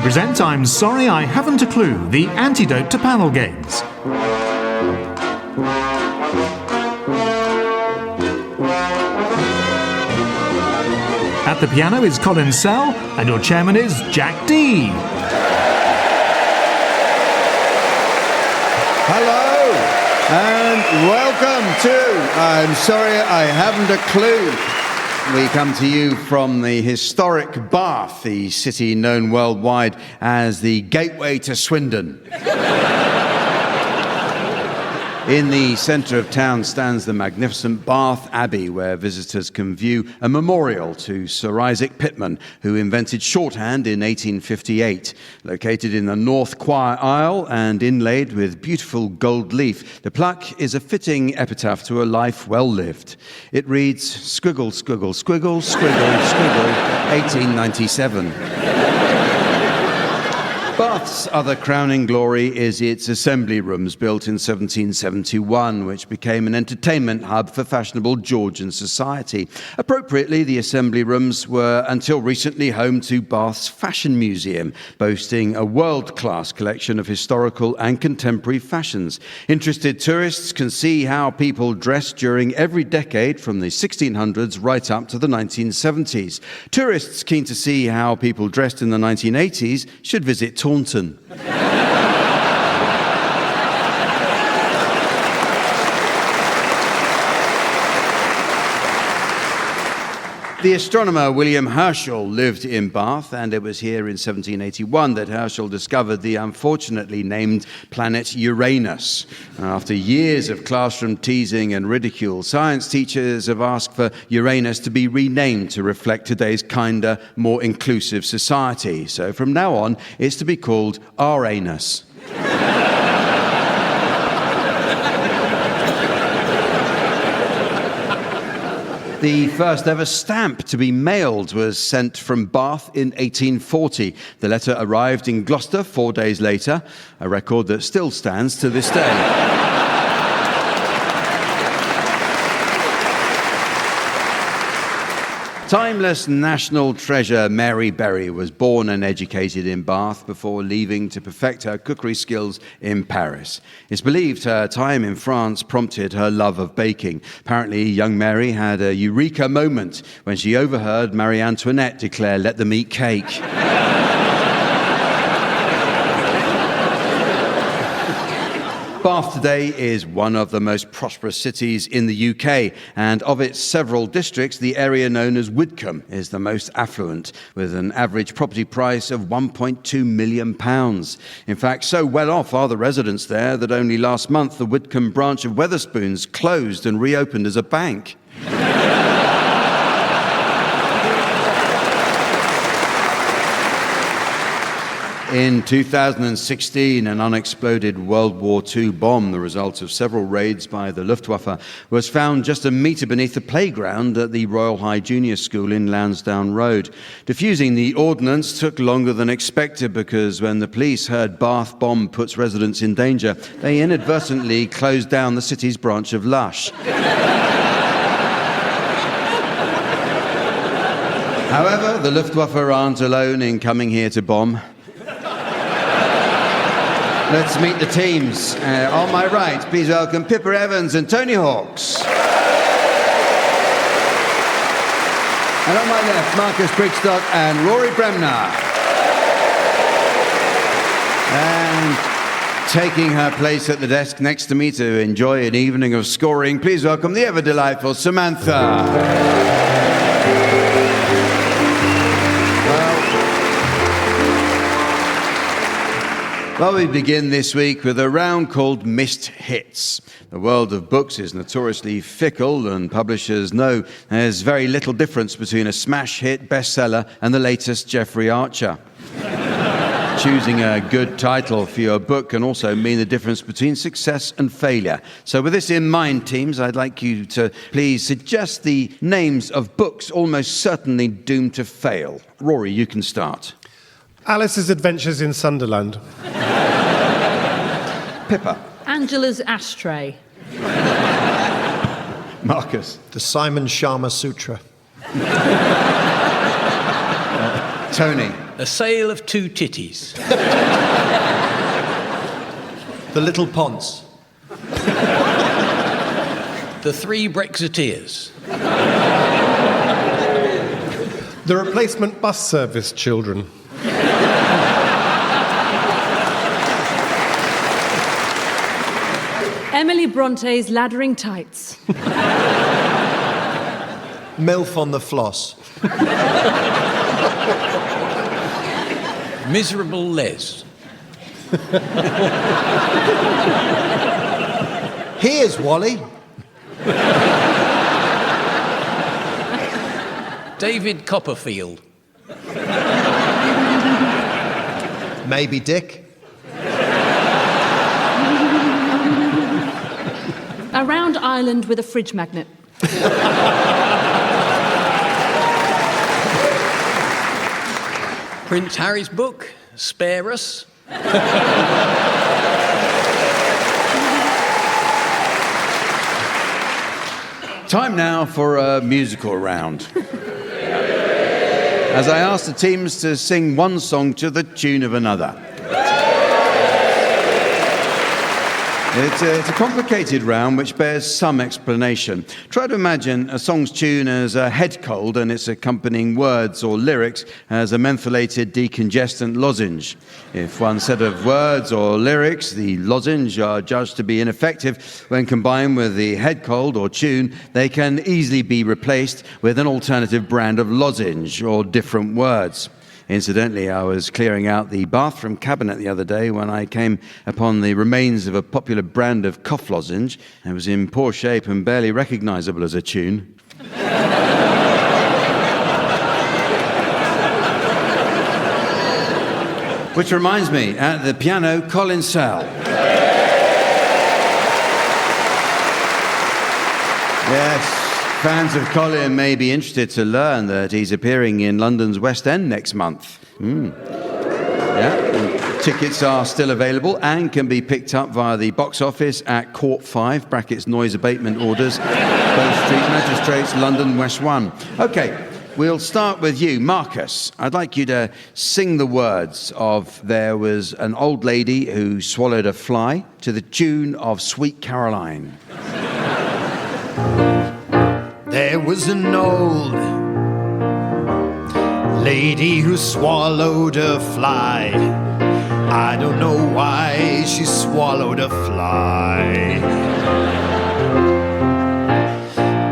present I'm Sorry I Haven't a Clue, the antidote to panel games. At the piano is Colin Sell, and your chairman is Jack Dee. Hello, and welcome to I'm Sorry I Haven't a Clue. We come to you from the historic Bath, the city known worldwide as the gateway to Swindon. In the centre of town stands the magnificent Bath Abbey, where visitors can view a memorial to Sir Isaac Pitman, who invented shorthand in 1858. Located in the North Choir aisle and inlaid with beautiful gold leaf, the plaque is a fitting epitaph to a life well lived. It reads, squiggle, squiggle, squiggle, squiggle, squiggle, 1897. Bath's other crowning glory is its assembly rooms, built in 1771, which became an entertainment hub for fashionable Georgian society. Appropriately, the assembly rooms were until recently home to Bath's Fashion Museum, boasting a world-class collection of historical and contemporary fashions. Interested tourists can see how people dressed during every decade from the 1600s right up to the 1970s. Tourists keen to see how people dressed in the 1980s should visit Taunton. The astronomer William Herschel lived in Bath, and it was here in 1781 that Herschel discovered the unfortunately named planet Uranus. After years of classroom teasing and ridicule, science teachers have asked for Uranus to be renamed to reflect today's kinder, more inclusive society. So from now on, it's to be called Our-anus. The first ever stamp to be mailed was sent from Bath in 1840. The letter arrived in Gloucester 4 days later, a record that still stands to this day. Timeless national treasure Mary Berry was born and educated in Bath before leaving to perfect her cookery skills in Paris. It's believed her time in France prompted her love of baking. Apparently, young Mary had a eureka moment when she overheard Marie Antoinette declare, "Let them eat cake." Bath today is one of the most prosperous cities in the UK, and of its several districts, the area known as Widcombe is the most affluent, with an average property price of £1.2 million. In fact, so well off are the residents there that only last month the Widcombe branch of Wetherspoons closed and reopened as a bank. In 2016, an unexploded World War II bomb, the result of several raids by the Luftwaffe, was found just a metre beneath the playground at the Royal High Junior School in Lansdowne Road. Defusing the ordnance took longer than expected because when the police heard Bath bomb puts residents in danger, they inadvertently closed down the city's branch of Lush. However, the Luftwaffe aren't alone in coming here to bomb. Let's meet the teams. On my right, please welcome Pippa Evans and Tony Hawks. And on my left, Marcus Brigstocke and Rory Bremner. And taking her place at the desk next to me to enjoy an evening of scoring, please welcome the ever-delightful Samantha. Well, we begin this week with a round called Missed Hits. The world of books is notoriously fickle, and publishers know there's very little difference between a smash hit bestseller and the latest Jeffrey Archer. Choosing a good title for your book can also mean the difference between success and failure. So with this in mind, teams, I'd like you to please suggest the names of books almost certainly doomed to fail. Rory, you can start. Alice's Adventures in Sunderland. Pippa. Angela's Ashtray. Marcus. The Simon Sharma Sutra. Tony. A sale of 2 titties. The Little Ponce. The 3 Brexiteers. The replacement bus service children. Emily Bronte's Laddering Tights. MILF on the Floss. Miserable Les. Here's Wally. David Copperfield. Maybe Dick. A round island with a fridge magnet. Prince Harry's book, Spare Us. Time now for a musical round. As I ask the teams to sing one song to the tune of another. It's a complicated round which bears some explanation. Try to imagine a song's tune as a head cold and its accompanying words or lyrics as a mentholated decongestant lozenge. If one set of words or lyrics, the lozenge, are judged to be ineffective when combined with the head cold or tune, they can easily be replaced with an alternative brand of lozenge or different words. Incidentally, I was clearing out the bathroom cabinet the other day when I came upon the remains of a popular brand of cough lozenge. It was in poor shape and barely recognisable as a tune. Which reminds me, at the piano, Colin Sell. Yes. Fans of Colin may be interested to learn that he's appearing in London's West End next month. Yeah. Tickets are still available and can be picked up via the box office at Court 5, brackets noise abatement orders, Bow Street Magistrates, London West 1. OK, we'll start with you, Marcus. I'd like you to sing the words of There Was an Old Lady Who Swallowed a Fly to the tune of Sweet Caroline. There was an old lady who swallowed a fly. I don't know why she swallowed a fly.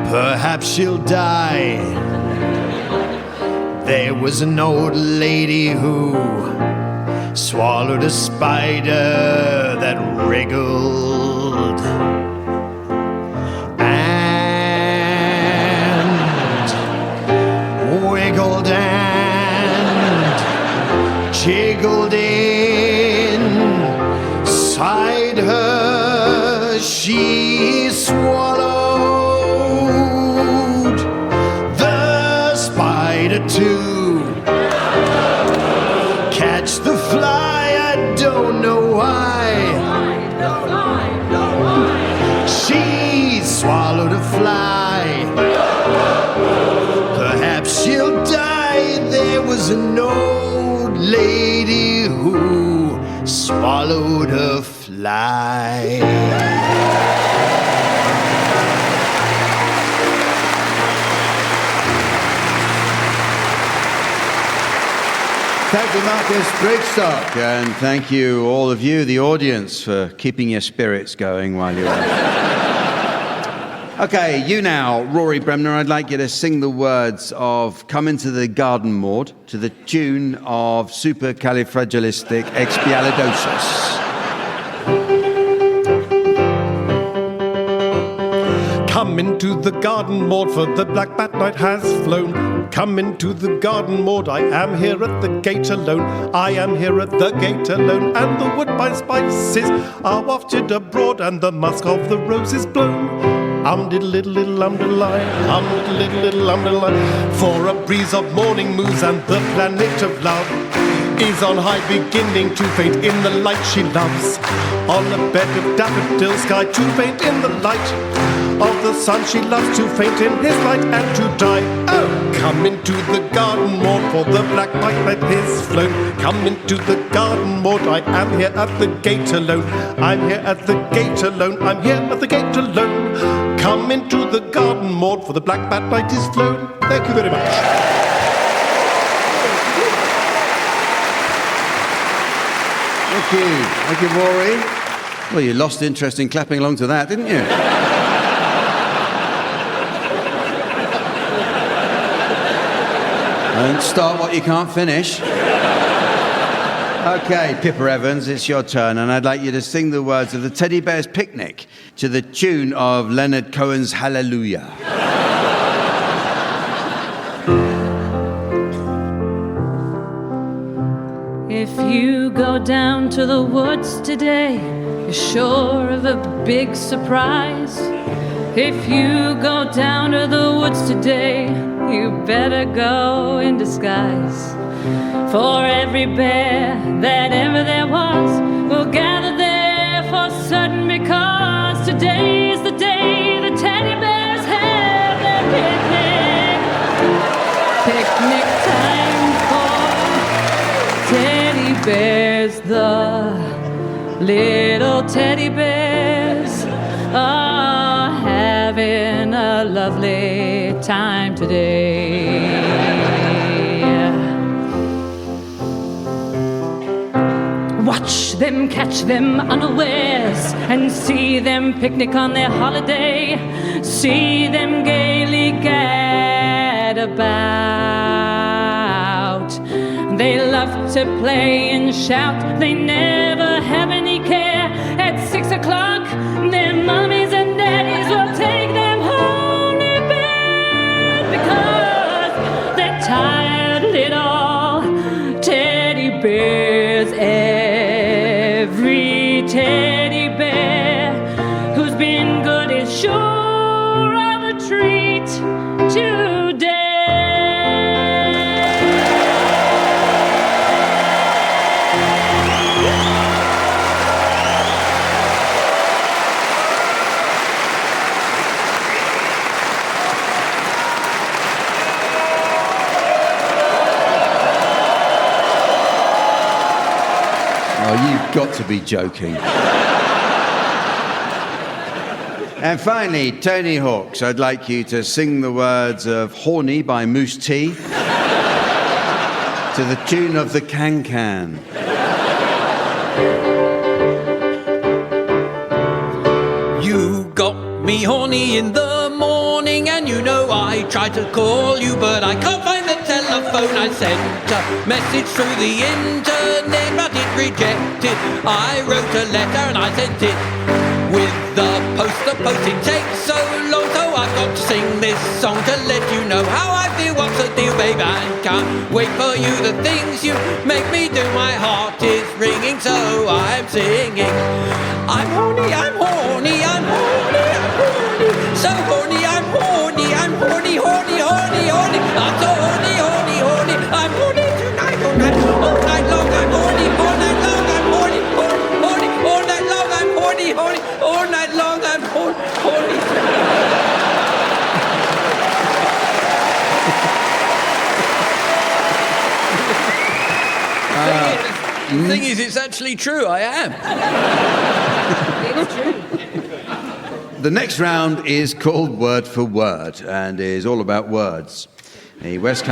Perhaps she'll die. There was an old lady who swallowed a spider that wriggled. Wiggled and jiggled inside her. She swallowed the spider too. Catch the fly, I don't know why. She swallowed a fly. Perhaps she'll die. There was an old lady who swallowed a fly. Thank you, Marcus Brigstocke, and thank you, all of you, the audience, for keeping your spirits going while you're... OK, you now, Rory Bremner, I'd like you to sing the words of Come Into the Garden Maud to the tune of Supercalifragilisticexpialidocious. Come into the garden, Maud, for the black bat night has flown. Come into the garden, Maud, I am here at the gate alone. I am here at the gate alone, and the woodbine spices are wafted abroad, and the musk of the rose is blown. Diddle-diddle-diddle, diddle-diddle-diddle, for a breeze of morning moves, and the planet of love is on high, beginning to faint in the light she loves. On a bed of daffodil sky, to faint in the light of the sun she loves, to faint in his light and to die. Oh, Come into the garden moor, for the black night is flown. Come into the garden moor, I am here at the gate alone. I'm here at the gate alone, I'm here at the gate alone. Come into the garden moor, for the black bat night is flown. Thank you very much. Thank you, Rory. Well, you lost interest in clapping along to that, didn't you? Don't start what you can't finish. Okay, Pippa Evans, it's your turn, and I'd like you to sing the words of the Teddy Bears Picnic to the tune of Leonard Cohen's Hallelujah. If you go down to the woods today, you're sure of a big surprise. If you go down to the woods today, you better go in disguise. For every bear that ever there was will gather there for certain, because today's the day the teddy bears have their picnic. Picnic time for teddy bears. The little teddy bears are having a lovely time today. Watch them, catch them unawares, and see them picnic on their holiday. See them gaily gad about. They love to play and shout, they never have any care. At 6 o'clock, their mummies and daddies will take them home to bed, because they're tired little teddy bears. Every teddy bear who's been good is sure of a treat today. Oh, you've got to be joking. And finally, Tony Hawks, I'd like you to sing the words of Horny by Moose T to the tune of the Can-Can. You got me horny in the morning, and you know I tried to call you, but I can't find the telephone. I sent a message through the internet, but it rejected. I wrote a letter and I sent it with the post. The posting takes so long, so I've got to sing this song to let you know how I feel. What's the deal, babe? I can't wait for you. The things you make me do, my heart is ringing, so I'm singing. I'm horny, I'm horny, I'm horny, I'm horny, so horny, I'm horny, I'm horny, horny, horny, horny. I'm so horny, horny, horny, I'm horny tonight, all night long, I'm horny, all night long, I'm horny, horny, all night long, I'm horny, horny, all night long, I'm horny. The thing is, it's actually true, I am. It's true. The next round is called Word for Word and is all about words. The West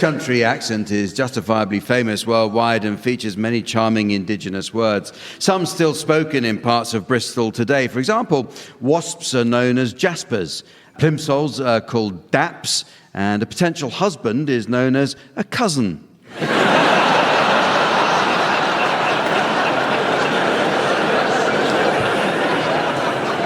Country accent is justifiably famous worldwide and features many charming indigenous words, some still spoken in parts of Bristol today. For example, wasps are known as jaspers, plimsolls are called daps, and a potential husband is known as a cousin.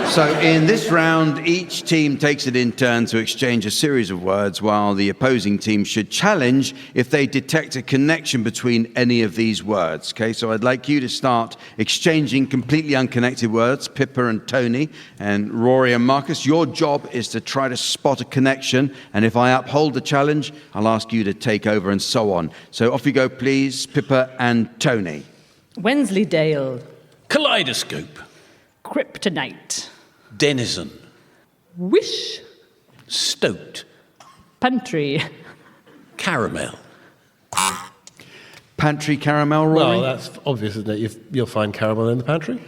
So in this round, each team takes it in turn to exchange a series of words, while the opposing team should challenge if they detect a connection between any of these words. Okay, so I'd like you to start exchanging completely unconnected words, Pippa and Tony, and Rory and Marcus. Your job is to try to spot a connection, and if I uphold the challenge, I'll ask you to take over and so on. So off you go, please, Pippa and Tony. Wensleydale. Kaleidoscope. Kryptonite. Denizen. Wish. Stoked. Pantry. Caramel. Pantry caramel, Rory? Well, that's obvious, isn't it? You'll find caramel in the pantry.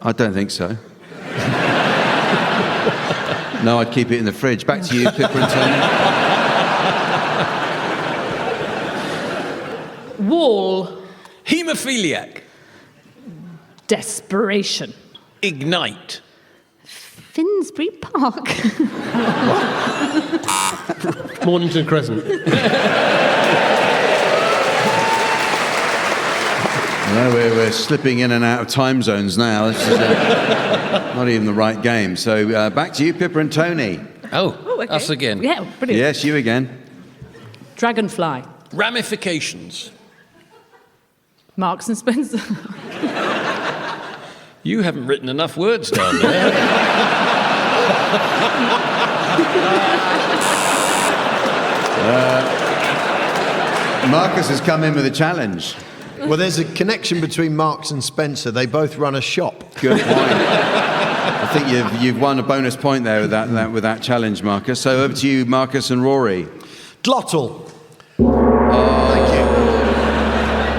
I don't think so. No, I'd keep it in the fridge. Back to you, Pippa and Tony. Wall. Haemophiliac. Desperation. Ignite. Finsbury Park. Mornington Crescent. No, we're slipping in and out of time zones now. This is not even the right game. So back to you, Pippa and Tony. Oh, Okay. us again. Yeah, brilliant. Yes, you again. Dragonfly. Ramifications. Marks and Spencer. You haven't written enough words down there. Marcus has come in with a challenge. Well, there's a connection between Marks and Spencer. They both run a shop. Good point. I think you've won a bonus point there with that challenge, Marcus. So over to you, Marcus and Rory. Glottal. Thank you.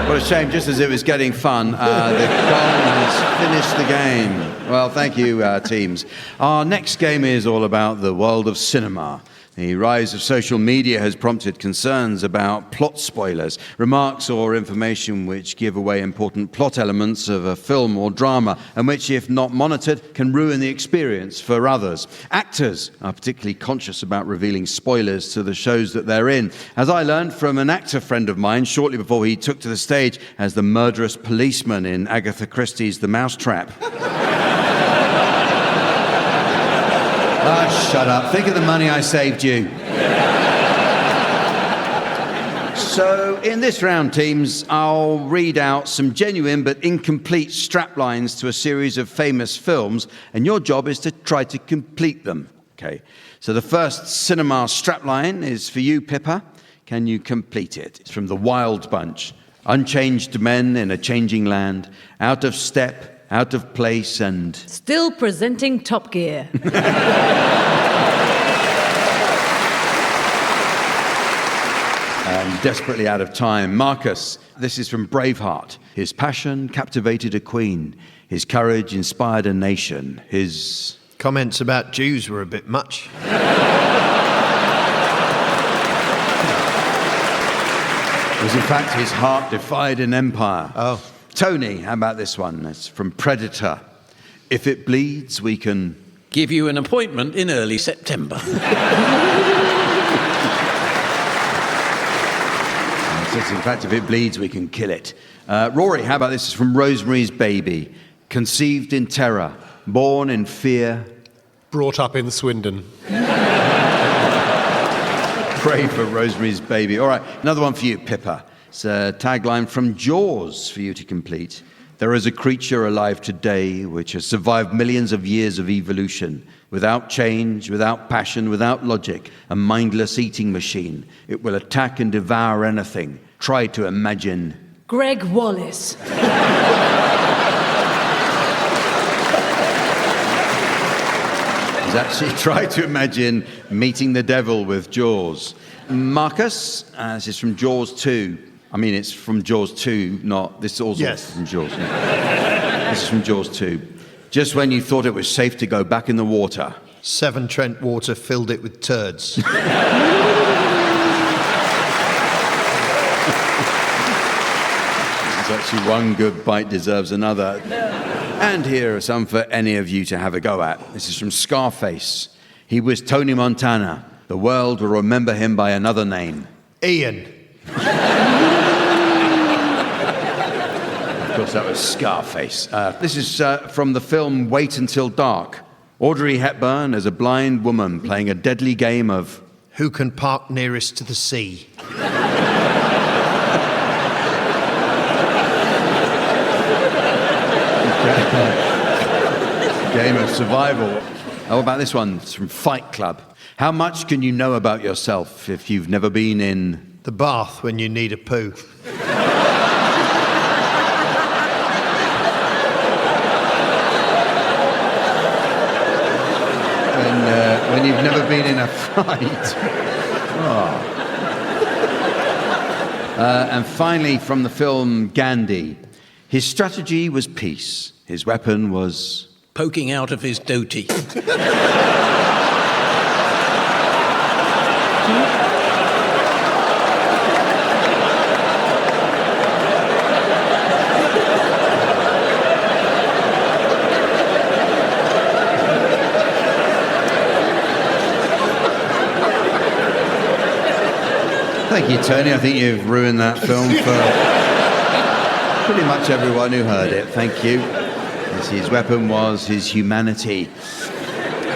What a shame, just as it was getting fun, the gong has finished the game. Well, thank you, teams. Our next game is all about the world of cinema. The rise of social media has prompted concerns about plot spoilers, remarks or information which give away important plot elements of a film or drama, and which, if not monitored, can ruin the experience for others. Actors are particularly conscious about revealing spoilers to the shows that they're in, as I learned from an actor friend of mine shortly before he took to the stage as the murderous policeman in Agatha Christie's The Mousetrap. Ah, shut up. Think of the money I saved you. So, in this round, teams, I'll read out some genuine but incomplete straplines to a series of famous films, and your job is to try to complete them. Okay. So the first cinema strapline is for you, Pippa. Can you complete it? It's from The Wild Bunch. Unchanged men in a changing land, out of step, out of place, and... Still presenting Top Gear. Desperately out of time. Marcus, this is from Braveheart. His passion captivated a queen. His courage inspired a nation. His... Comments about Jews were a bit much. was in fact his heart defied an empire. Oh. Tony, how about this one? It's from Predator. If it bleeds, we can... Give you an appointment in early September. In fact, if it bleeds, we can kill it. Rory, how about this? It's from Rosemary's Baby. Conceived in terror, born in fear. Brought up in Swindon. Pray for Rosemary's Baby. All right, another one for you, Pippa. It's a tagline from Jaws for you to complete. There is a creature alive today which has survived millions of years of evolution, without change, without passion, without logic, a mindless eating machine. It will attack and devour anything. Try to imagine. Greg Wallace. He's actually tried to imagine meeting the devil with Jaws. Marcus, this is from Jaws 2. I mean, it's from Jaws 2, not... This is also from Jaws. This is from Jaws 2. Just when you thought it was safe to go back in the water. Severn Trent Water filled it with turds. There's actually one good bite deserves another. And here are some for any of you to have a go at. This is from Scarface. He was Tony Montana. The world will remember him by another name. Ian. Of course, that was Scarface. This is from the film Wait Until Dark. Audrey Hepburn as a blind woman playing a deadly game of... Who can park nearest to the sea? Game of survival. How about this one? It's from Fight Club. How much can you know about yourself if you've never been in... The bath when you need a poo. when you've never been in a fight. Oh. And finally, from the film Gandhi, his strategy was peace. His weapon was... poking out of his doty. Thank you, Tony. I think you've ruined that film for pretty much everyone who heard it. Thank you. Yes, his weapon was his humanity.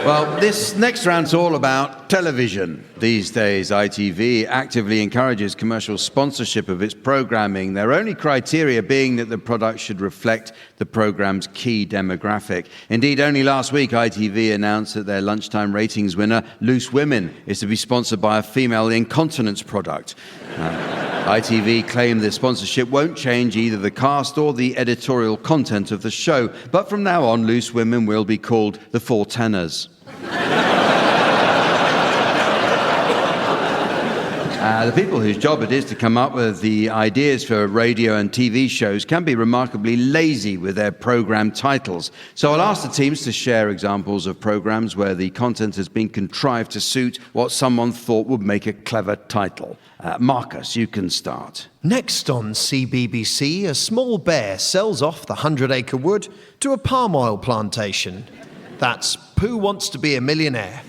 Well, this next round's all about television. These days, ITV actively encourages commercial sponsorship of its programming, their only criteria being that the product should reflect the program's key demographic. Indeed, only last week, ITV announced that their lunchtime ratings winner, Loose Women, is to be sponsored by a female incontinence product. ITV claim the sponsorship won't change either the cast or the editorial content of the show, but from now on, Loose Women will be called the Four Tenors. The people whose job it is to come up with the ideas for radio and TV shows can be remarkably lazy with their programme titles. So I'll ask the teams to share examples of programmes where the content has been contrived to suit what someone thought would make a clever title. Marcus, you can start. Next on CBBC, a small bear sells off the 100-acre wood to a palm oil plantation. That's Pooh Wants to Be a Millionaire.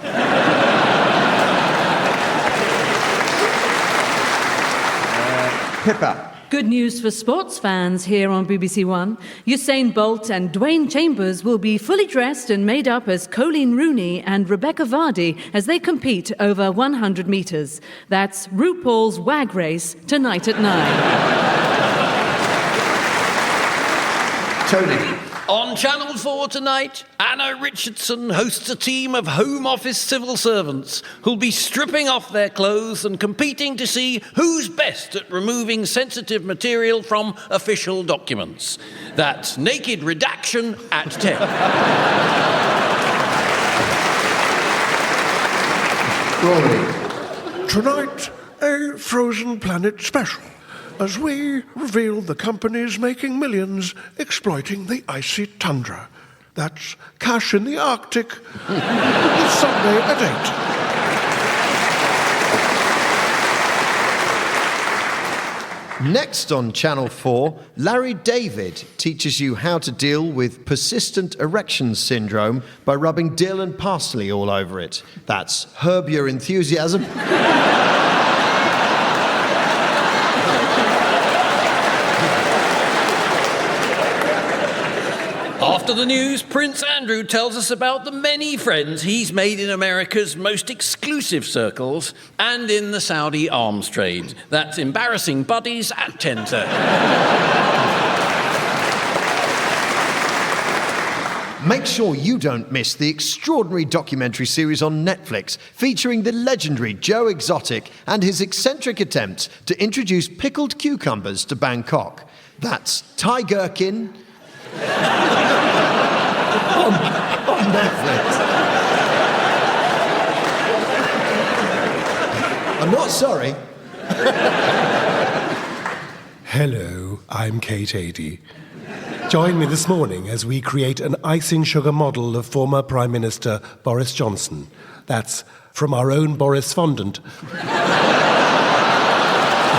Pippa. Good news for sports fans here on BBC One. Usain Bolt and Dwayne Chambers will be fully dressed and made up as Colleen Rooney and Rebecca Vardy as they compete over 100 metres. That's RuPaul's WAG race tonight at 9. Tony. On Channel 4 tonight, Anna Richardson hosts a team of Home Office civil servants who'll be stripping off their clothes and competing to see who's best at removing sensitive material from official documents. That's Naked Redaction at 10. Rory. Tonight, a Frozen Planet special, as we reveal the companies making millions exploiting the icy tundra. That's Cash in the Arctic. It's Sunday at 8. Next on Channel 4, Larry David teaches you how to deal with persistent erection syndrome by rubbing dill and parsley all over it. That's Herb Your Enthusiasm. After the news, Prince Andrew tells us about the many friends he's made in America's most exclusive circles and in the Saudi arms trade. That's Embarrassing Buddies at 10:30. Make sure you don't miss the extraordinary documentary series on Netflix featuring the legendary Joe Exotic and his eccentric attempts to introduce pickled cucumbers to Bangkok. That's Ty Gherkin on Netflix. I'm not sorry. Hello, I'm Kate Adie. Join me this morning as we create an icing sugar model of former Prime Minister Boris Johnson. That's from our own Boris Fondant.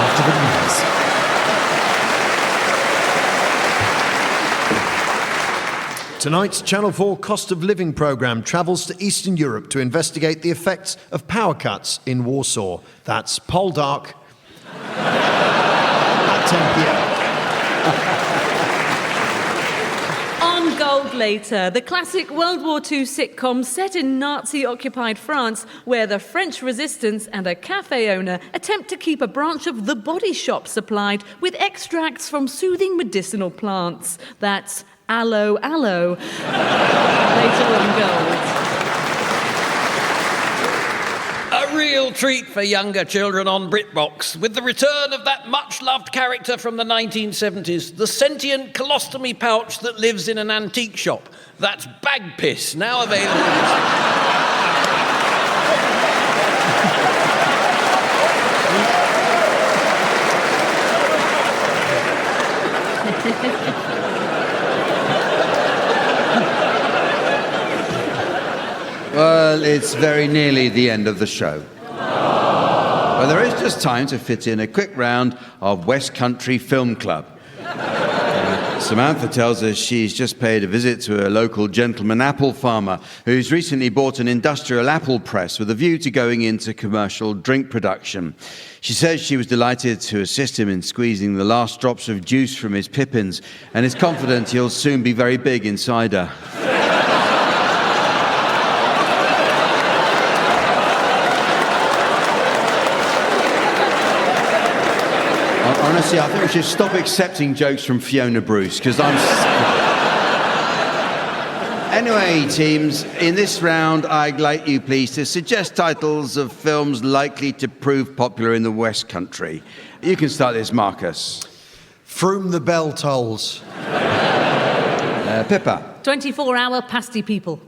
After the news. Tonight's Channel 4 Cost of Living programme travels to Eastern Europe to investigate the effects of power cuts in Warsaw. That's Poldark at 10 p.m. On Gold Later, the classic World War II sitcom set in Nazi-occupied France, where the French resistance and a cafe owner attempt to keep a branch of The Body Shop supplied with extracts from soothing medicinal plants. That's Aloe Aloe. Later on Gold. A real treat for younger children on BritBox, with the return of that much-loved character from the 1970s, the sentient colostomy pouch that lives in an antique shop. That's Bag Piss, now available. Well, it's very nearly the end of the show. But there is just time to fit in a quick round of West Country Film Club. Samantha tells us she's just paid a visit to a local gentleman apple farmer who's recently bought an industrial apple press with a view to going into commercial drink production. She says she was delighted to assist him in squeezing the last drops of juice from his pippins and is confident he'll soon be very big in cider. Honestly, I think we should stop accepting jokes from Fiona Bruce, because Anyway, teams, in this round, I'd like you, please, to suggest titles of films likely to prove popular in the West Country. You can start this, Marcus. Froom the Bell Tolls. Pippa. 24-hour pasty people.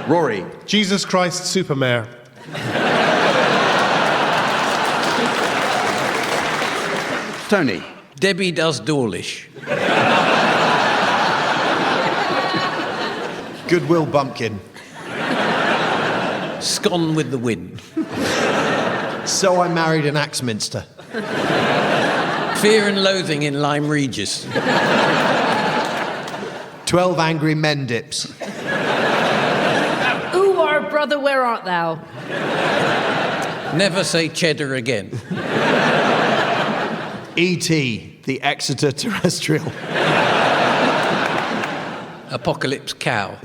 Rory. Jesus Christ Supermare. Tony. Debbie Does Dawlish. Goodwill Bumpkin. Scone with the Wind. So I Married an Axminster. Fear and Loathing in Lyme Regis. 12 Angry Men Dips. Ooh, our brother, where art thou? Never Say Cheddar Again. E.T., the Exeter Terrestrial. Apocalypse Cow.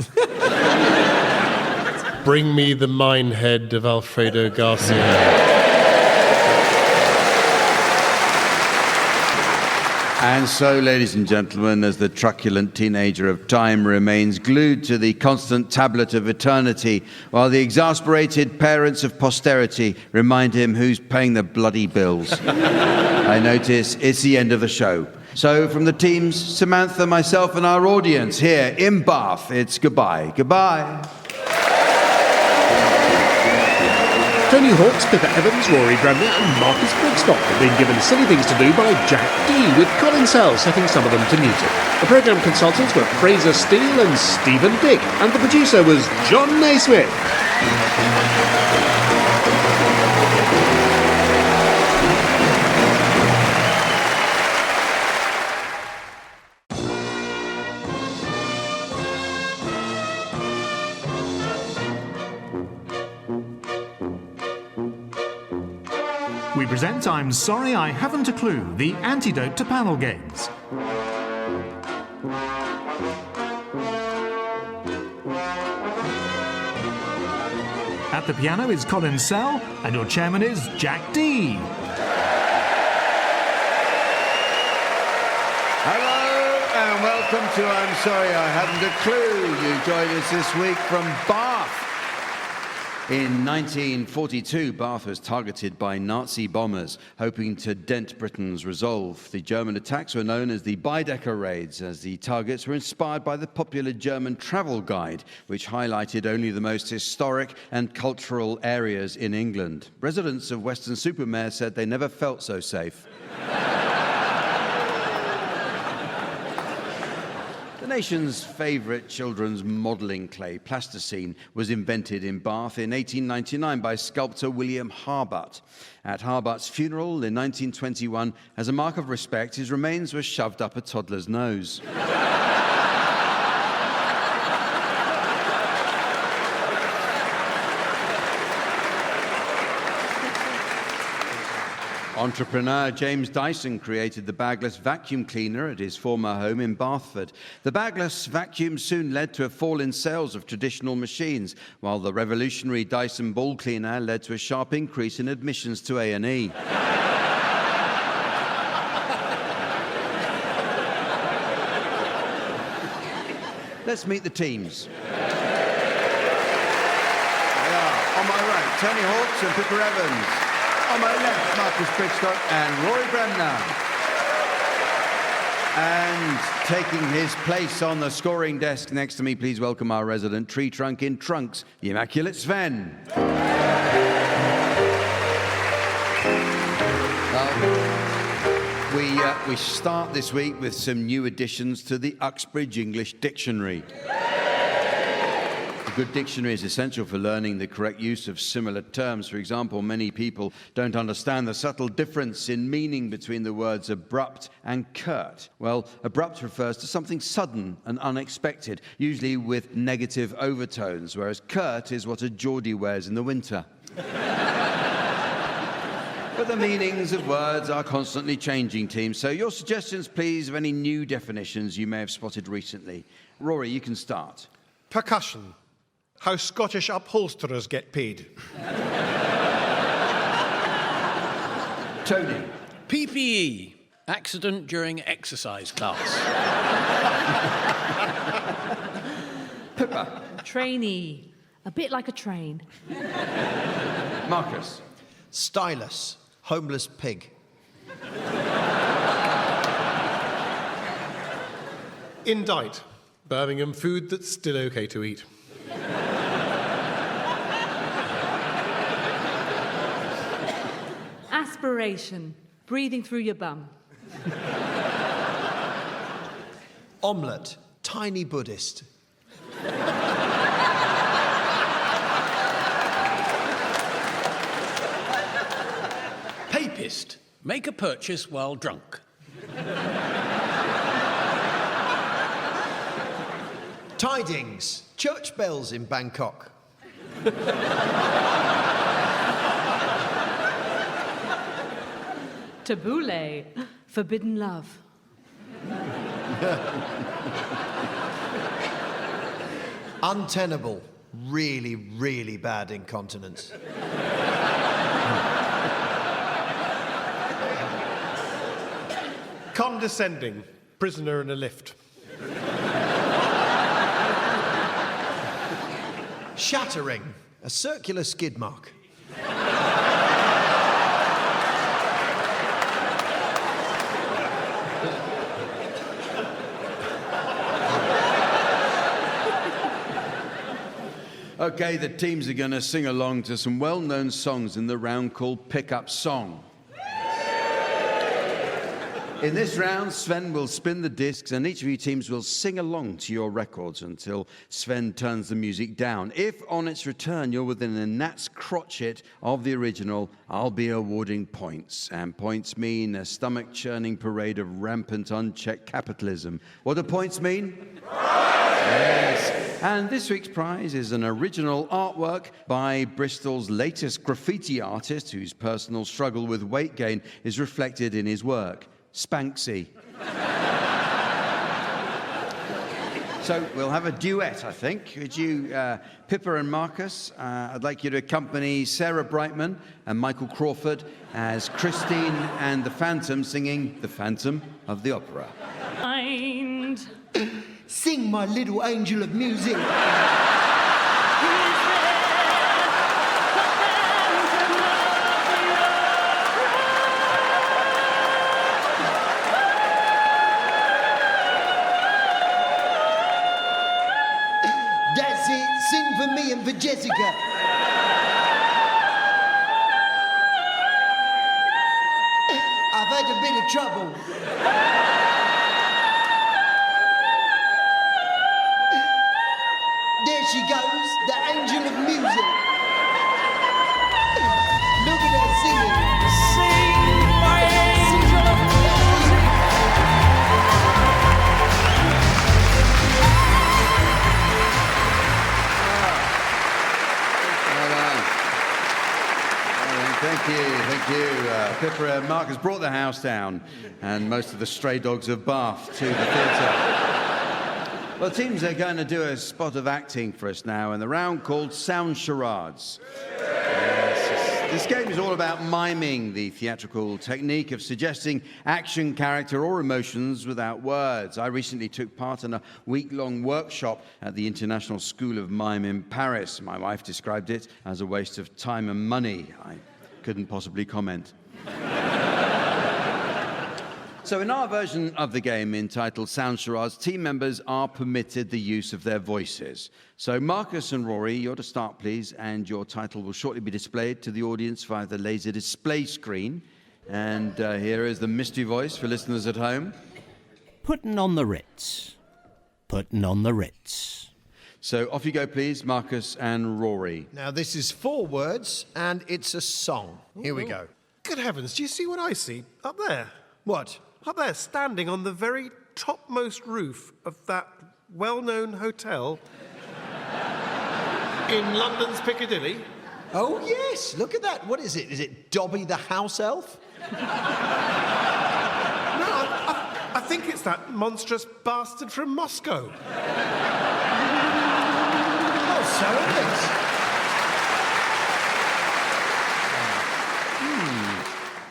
Bring Me the Minehead of Alfredo Garcia. And so, ladies and gentlemen, as the truculent teenager of time remains glued to the constant tablet of eternity, while the exasperated parents of posterity remind him who's paying the bloody bills, I notice it's the end of the show. So from the teams, Samantha, myself, and our audience here in Bath, it's goodbye. Goodbye. Tony Hawk's Pippa Evans, Rory Bremner and Marcus Brigstocke have been given Silly Things to Do by Jack Dee, with Colin Sell setting some of them to music. The programme consultants were Fraser Steele and Stephen Dick, and the producer was John Naismith. We present I'm Sorry I Haven't a Clue, the antidote to panel games. At the piano is Colin Sell, and your chairman is Jack Dee. Hello and welcome to I'm Sorry I Haven't a Clue. You joined us this week from Bath. In 1942, Bath was targeted by Nazi bombers, hoping to dent Britain's resolve. The German attacks were known as the Baedeker raids, as the targets were inspired by the popular German travel guide, which highlighted only the most historic and cultural areas in England. Residents of Weston-super-Mare said they never felt so safe. The nation's favourite children's modelling clay, plasticine, was invented in Bath in 1899 by sculptor William Harbutt. At Harbutt's funeral in 1921, as a mark of respect, his remains were shoved up a toddler's nose. Entrepreneur James Dyson created the bagless vacuum cleaner at his former home in Bathford. The bagless vacuum soon led to a fall in sales of traditional machines, while the revolutionary Dyson ball cleaner led to a sharp increase in admissions to A&E. Let's meet the teams. They are, on my right, Tony Hawks and Pippa Evans. On my left, Marcus Brigstocke and Rory Bremner. And taking his place on the scoring desk next to me, please welcome our resident tree trunk in trunks, the immaculate Sven. We start this week with some new additions to the Uxbridge English Dictionary. A good dictionary is essential for learning the correct use of similar terms. For example, many people don't understand the subtle difference in meaning between the words abrupt and curt. Well, abrupt refers to something sudden and unexpected, usually with negative overtones, whereas curt is what a Geordie wears in the winter. But the meanings of words are constantly changing, team. So your suggestions, please, of any new definitions you may have spotted recently. Rory, you can start. Percussion. How Scottish upholsterers get paid. Tony. PPE. Accident during exercise class. Pippa. Trainee. A bit like a train. Marcus. Stylus. Homeless pig. Indict. Birmingham food that's still okay to eat. Aspiration. Breathing through your bum. Omelette. Tiny Buddhist. Papist. Make a purchase while drunk. Tidings. Church bells in Bangkok. Tabbouleh. Forbidden love. Untenable. Really, really bad incontinence. Condescending. Prisoner in a lift. Shattering. A circular skid mark. Okay, the teams are going to sing along to some well-known songs in the round called Pick-Up Song. In this round, Sven will spin the discs and each of you teams will sing along to your records until Sven turns the music down. If on its return you're within a gnat's crotchet of the original, I'll be awarding points. And points mean a stomach-churning parade of rampant, unchecked capitalism. What do points mean? Yes. And this week's prize is an original artwork by Bristol's latest graffiti artist whose personal struggle with weight gain is reflected in his work. Spanksy. So we'll have a duet, I think. Could you, Pippa and Marcus, I'd like you to accompany Sarah Brightman and Michael Crawford as Christine and the Phantom singing The Phantom of the Opera. Mind. Sing, my little angel of music. That's it. Sing for me and for Jessica. I've had a bit of trouble. There she goes, the angel of music. Look at her singing. Sing, my angel of music. Thank you. Pippa and Marcus brought the house down, and most of the stray dogs of Bath to the theatre. Well, teams are going to do a spot of acting for us now in the round called Sound Charades. Yes, this game is all about miming, the theatrical technique of suggesting action, character, or emotions without words. I recently took part in a week-long workshop at the International School of Mime in Paris. My wife described it as a waste of time and money. I couldn't possibly comment. So in our version of the game entitled Sound Charades, team members are permitted the use of their voices. So Marcus and Rory, you're to start, please, and your title will shortly be displayed to the audience via the laser display screen. And here is the mystery voice for listeners at home. Puttin' on the Ritz. Puttin' on the Ritz. So off you go, please, Marcus and Rory. Now, this is 4 words, and it's a song. Here we go. Good heavens, do you see what I see? Up there. What? Up there, standing on the very topmost roof of that well-known hotel in London's Piccadilly. Oh, yes, look at that. What is it? Is it Dobby the house elf? No, I think it's that monstrous bastard from Moscow. Oh, so it is.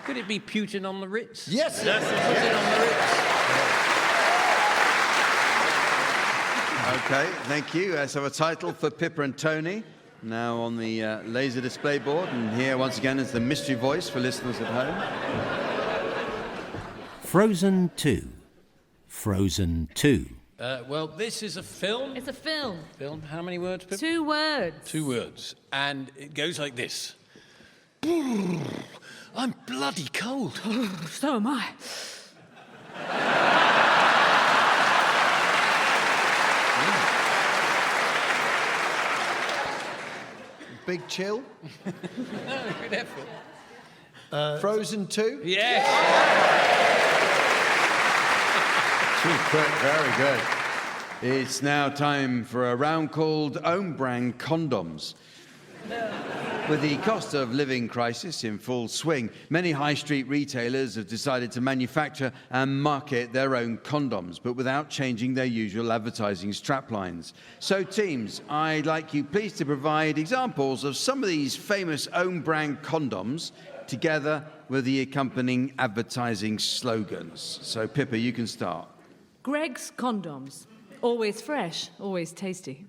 Could it be Putin on the Ritz? Yes. Putin on the Ritz. Okay, thank you. So a title for Pippa and Tony, now on the laser display board. And here, once again, is the mystery voice for listeners at home. Frozen 2. Frozen 2. Well, this is a film. It's a film. Film. How many words, Pippa? 2 words. 2 words. And it goes like this. I'm bloody cold. So am I. Big chill. Good effort. Frozen 2. Yes. Too quick, very good. It's now time for a round called Own Brand Condoms. With the cost of living crisis in full swing, many high street retailers have decided to manufacture and market their own condoms, but without changing their usual advertising straplines. So teams, I'd like you please to provide examples of some of these famous own brand condoms together with the accompanying advertising slogans. So Pippa, you can start. Greg's condoms. Always fresh, always tasty.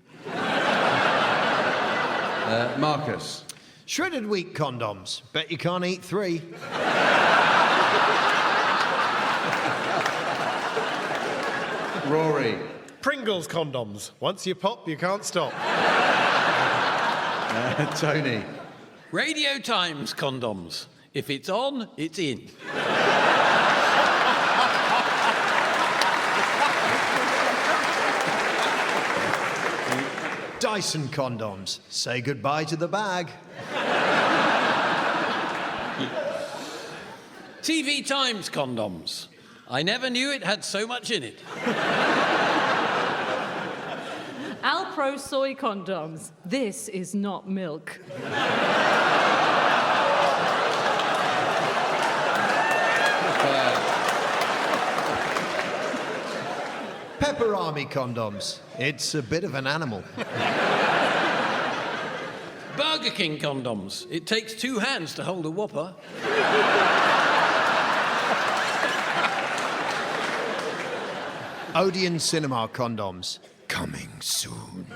Marcus. Shredded wheat condoms. Bet you can't eat 3. Rory. Pringles condoms. Once you pop, you can't stop. Tony. Radio Times condoms. If it's on, it's in. Dyson condoms. Say goodbye to the bag. TV Times condoms. I never knew it had so much in it. Alpro soy condoms. This is not milk. Pepper Army condoms. It's a bit of an animal. Burger King condoms. It takes 2 hands to hold a Whopper. Odeon Cinema condoms. Coming soon.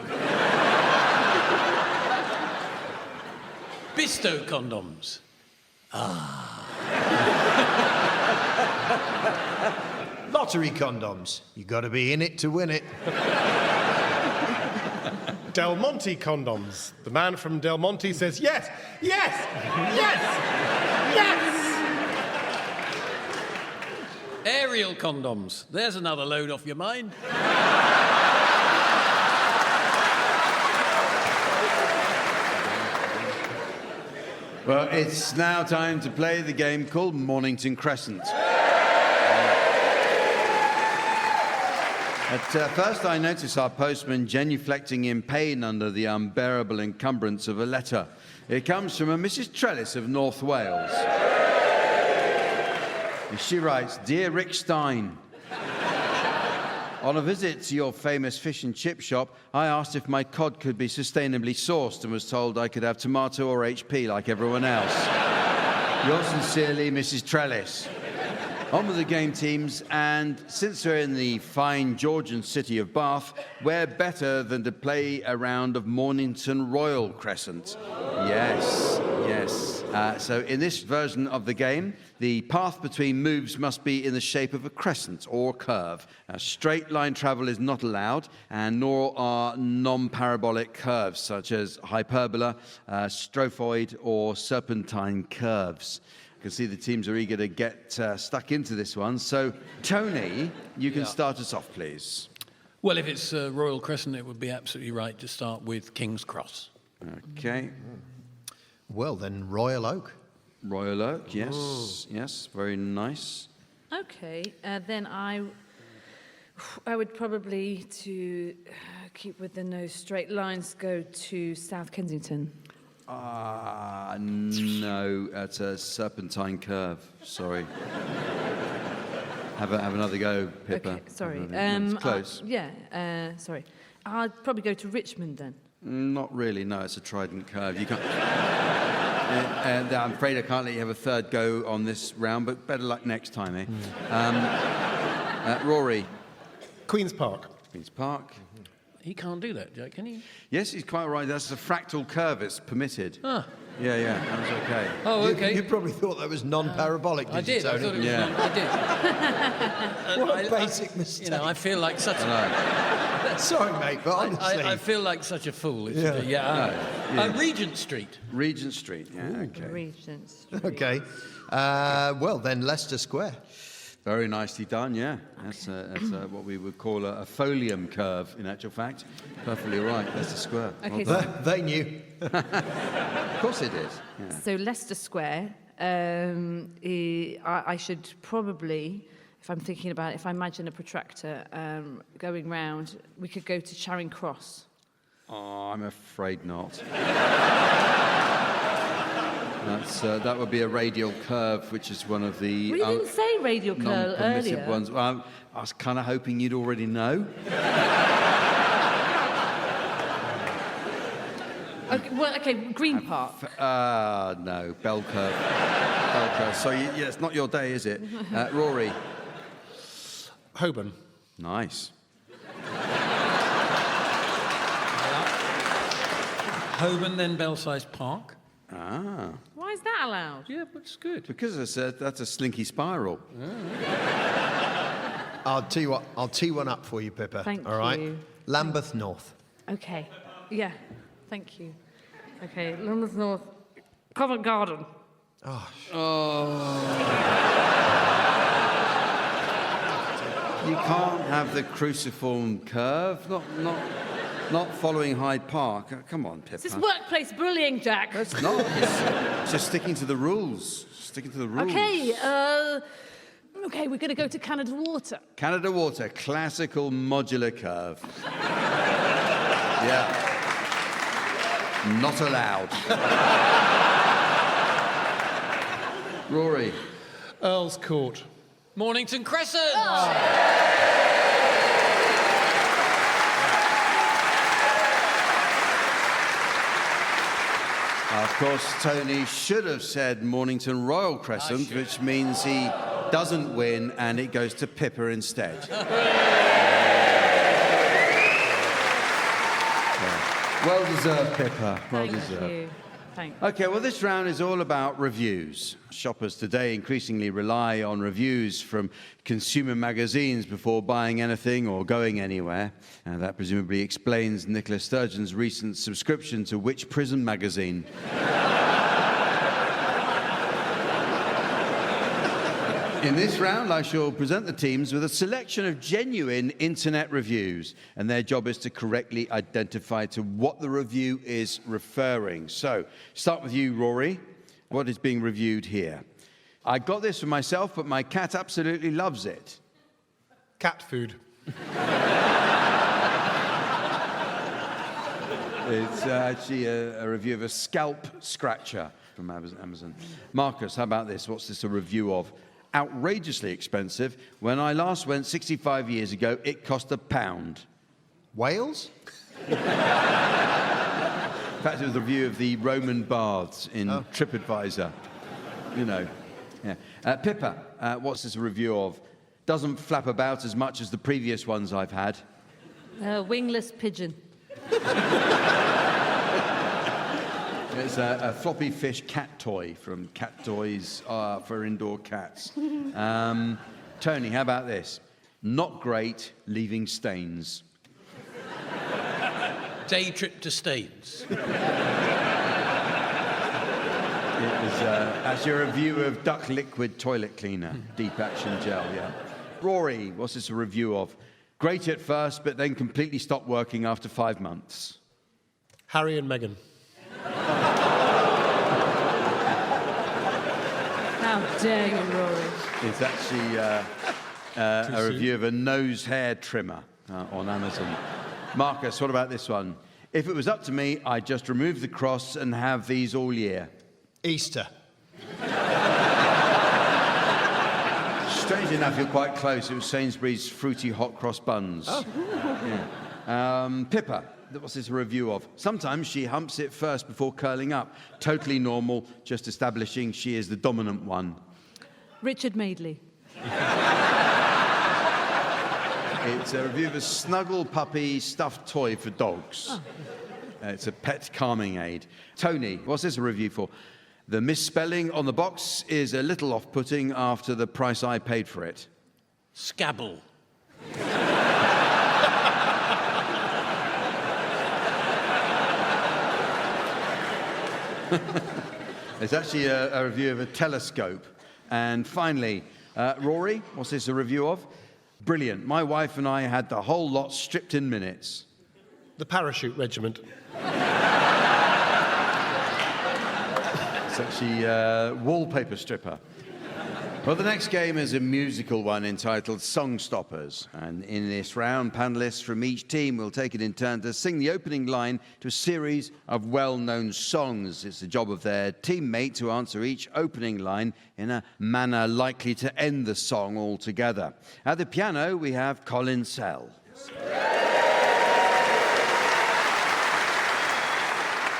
Bisto condoms. Lottery condoms. You got to be in it to win it. Del Monte condoms. The man from Del Monte says, yes, yes, yes, yes! Aerial condoms. There's another load off your mind. Well, it's now time to play the game called Mornington Crescent. At first, I noticed our postman genuflecting in pain under the unbearable encumbrance of a letter. It comes from a Mrs. Trellis of North Wales. She writes, Dear Rick Stein, on a visit to your famous fish and chip shop, I asked if my cod could be sustainably sourced and was told I could have tomato or HP like everyone else. Yours sincerely, Mrs. Trellis. On with the game, teams, and since we're in the fine Georgian city of Bath, where better than to play a round of Mornington Royal Crescent? Yes, yes. So in this version of the game, the path between moves must be in the shape of a crescent or curve. Straight line travel is not allowed, and nor are non-parabolic curves such as hyperbola, strophoid, or serpentine curves. I can see the teams are eager to get stuck into this one. So, Tony, you can start us off, please. Well, if it's Royal Crescent, it would be absolutely right to start with King's Cross. Okay. Well, then Royal Oak. Royal Oak, yes. Yes, very nice. Okay, then I would probably, to keep with the no straight lines, go to South Kensington. No, that's a serpentine curve. Sorry. Have another go, Pippa. Okay, sorry. It's close. Sorry. I'd probably go to Richmond then. Not really, no, it's a trident curve. You can't... and I'm afraid I can't let you have a third go on this round, but better luck next time, eh? Rory. Queen's Park. Queen's Park. He can't do that, Jack, can he? Yes, he's quite right. That's a fractal curve. It's permitted. Ah. Yeah, that was okay. Oh, okay. You probably thought that was non-parabolic, I did. I Tony? thought it was. Yeah. I did. What a basic mistake. You know, I feel like such. Sorry, mate, but honestly... I feel like such a fool. It's, Regent Street. Regent Street. Yeah, okay. Regent Street. Okay. Well, then Leicester Square. Very nicely done. Yeah, that's what we would call a folium curve. In actual fact, perfectly right. Leicester Square. Okay, Well so, They knew. of course it is. Yeah. so Leicester Square, I should probably, if I'm thinking about it, if I imagine a protractor going round, we could go to Charing Cross. Oh, I'm afraid not. That would be a radial curve, which is one of the We didn't say radial curl non-permissive earlier. ones. Well, I was kind of hoping you'd already know. Okay, Green Park. No, bell curve. Bell curve. So, it's not your day, is it? Rory. Holborn. Nice. Holborn, then Belsize Park. Ah. Why is that allowed? Yeah, but it's good. Because that's a slinky spiral. I'll tell you what, I'll tee one up for you, Pippa. Thank all right? you. Lambeth North. Okay, yeah, thank you. Okay, Lambeth North, Covent Garden. You can't have the cruciform curve. Not following Hyde Park. Come on, Pippa. Is this workplace bullying, Jack? It's not. It's just sticking to the rules. Sticking to the rules. Okay, okay, we're going to go to Canada Water. Canada Water, classical modular curve. Yeah. Not allowed. Rory. Earl's Court. Mornington Crescent. Of course, Tony should have said Mornington Royal Crescent, which means he doesn't win and it goes to Pippa instead. Well deserved, Pippa. Well deserved. Thank you. Thanks. Okay, well, this round is all about reviews. Shoppers today increasingly rely on reviews from consumer magazines before buying anything or going anywhere. And that presumably explains Nicola Sturgeon's recent subscription to Which Prison magazine? In this round, I shall present the teams with a selection of genuine internet reviews, and their job is to correctly identify to what the review is referring. So, start with you, Rory. What is being reviewed here? I got this for myself, but my cat absolutely loves it. Cat food. It's actually a review of a scalp scratcher from Amazon. Marcus, how about this? What's this a review of? Outrageously expensive. When I last went 65 years ago, it cost £1. Wales? In fact, it was a review of the Roman baths in TripAdvisor. You know. Yeah. Pippa, what's this a review of? Doesn't flap about as much as the previous ones I've had. Wingless pigeon. It's a floppy fish cat toy from Cat Toys for indoor cats. Tony, how about this? Not great, leaving stains. Day trip to Staines. That's your review of Duck Liquid Toilet Cleaner, Deep Action Gel, yeah. Rory, what's this a review of? Great at first, but then completely stopped working after 5 months. Harry and Meghan. How dare you, Rory? It's actually a review of a nose hair trimmer on Amazon. Marcus, what about this one? If it was up to me, I'd just remove the cross and have these all year. Easter. Strangely enough, you're quite close. It was Sainsbury's fruity hot cross buns. Oh. Yeah. Pippa, what's this a review of? Sometimes she humps it first before curling up. Totally normal, just establishing she is the dominant one. Richard Madeley. It's a review of a snuggle puppy stuffed toy for dogs. Oh. It's a pet calming aid. Tony, what's this a review for? The misspelling on the box is a little off-putting after the price I paid for it. Scabble. It's actually a review of a telescope. And finally, Rory, what's this a review of? Brilliant. My wife and I had the whole lot stripped in minutes. The Parachute Regiment. It's actually a wallpaper stripper. Well, the next game is a musical one entitled Song Stoppers. And in this round, panelists from each team will take it in turn to sing the opening line to a series of well-known songs. It's the job of their teammate to answer each opening line in a manner likely to end the song altogether. At the piano, we have Colin Sell.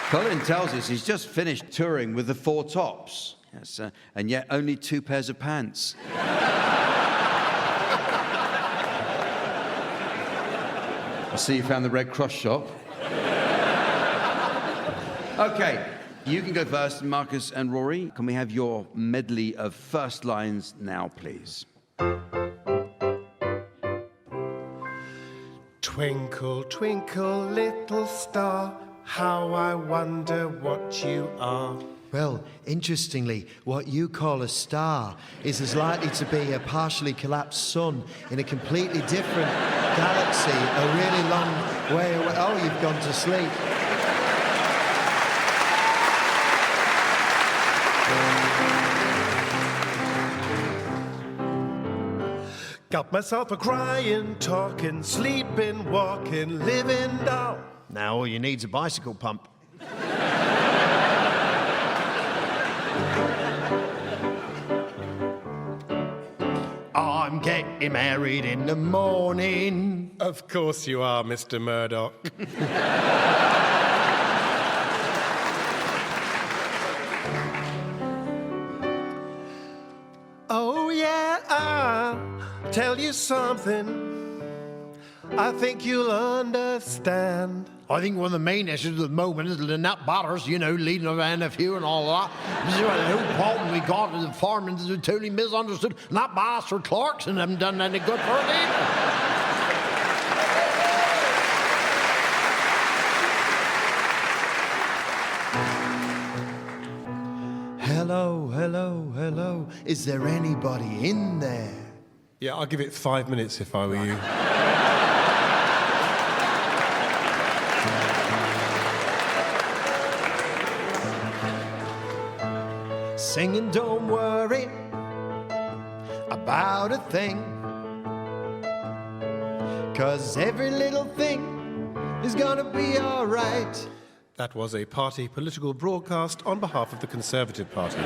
Colin tells us he's just finished touring with the Four Tops. Yes, and yet only 2 pairs of pants. I see you found the Red Cross shop. Okay, you can go first, Marcus and Rory. Can we have your medley of first lines now, please? Twinkle, twinkle, little star, how I wonder what you are. Well, interestingly, what you call a star is as likely to be a partially collapsed sun in a completely different galaxy, a really long way away. Oh, you've gone to sleep. Got myself a crying, talking, sleeping, walking, living doll. Now all you need's a bicycle pump. I'm getting married in the morning. Of course you are, Mr. Murdoch. Oh yeah, I'll tell you something I think you'll understand. I think one of the main issues at the moment is the nut butters, you know, leading around a few and all that. The whole problem we got with the farming is totally misunderstood. Nut butters for Clarkson haven't done any good for it either. Hello, hello, hello. Is there anybody in there? Yeah, I'll give it 5 minutes if I were you. Singing, don't worry about a thing, 'cause every little thing is gonna be all right. That was a party political broadcast on behalf of the Conservative Party.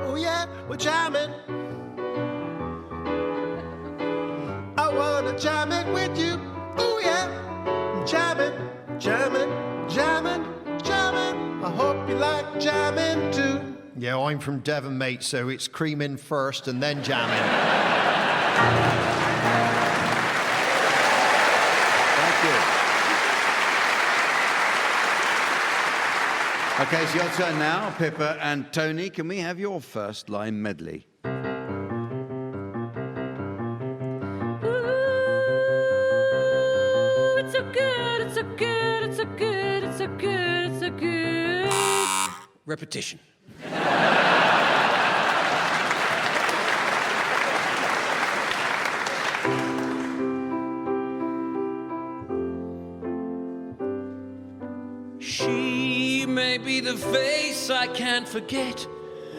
Oh yeah, we're jamming. I wanna jam it with you. Oh yeah, jamming, jamming, jamming, jamming. I hope you like jamming too. Yeah, I'm from Devon, mate, so it's creaming first and then jamming. Thank you. Okay, it's your turn now, Pippa and Tony. Can we have your first line medley? so good, it's so good, it's so good, it's so good, it's so good. Repetition. She may be the face I can't forget,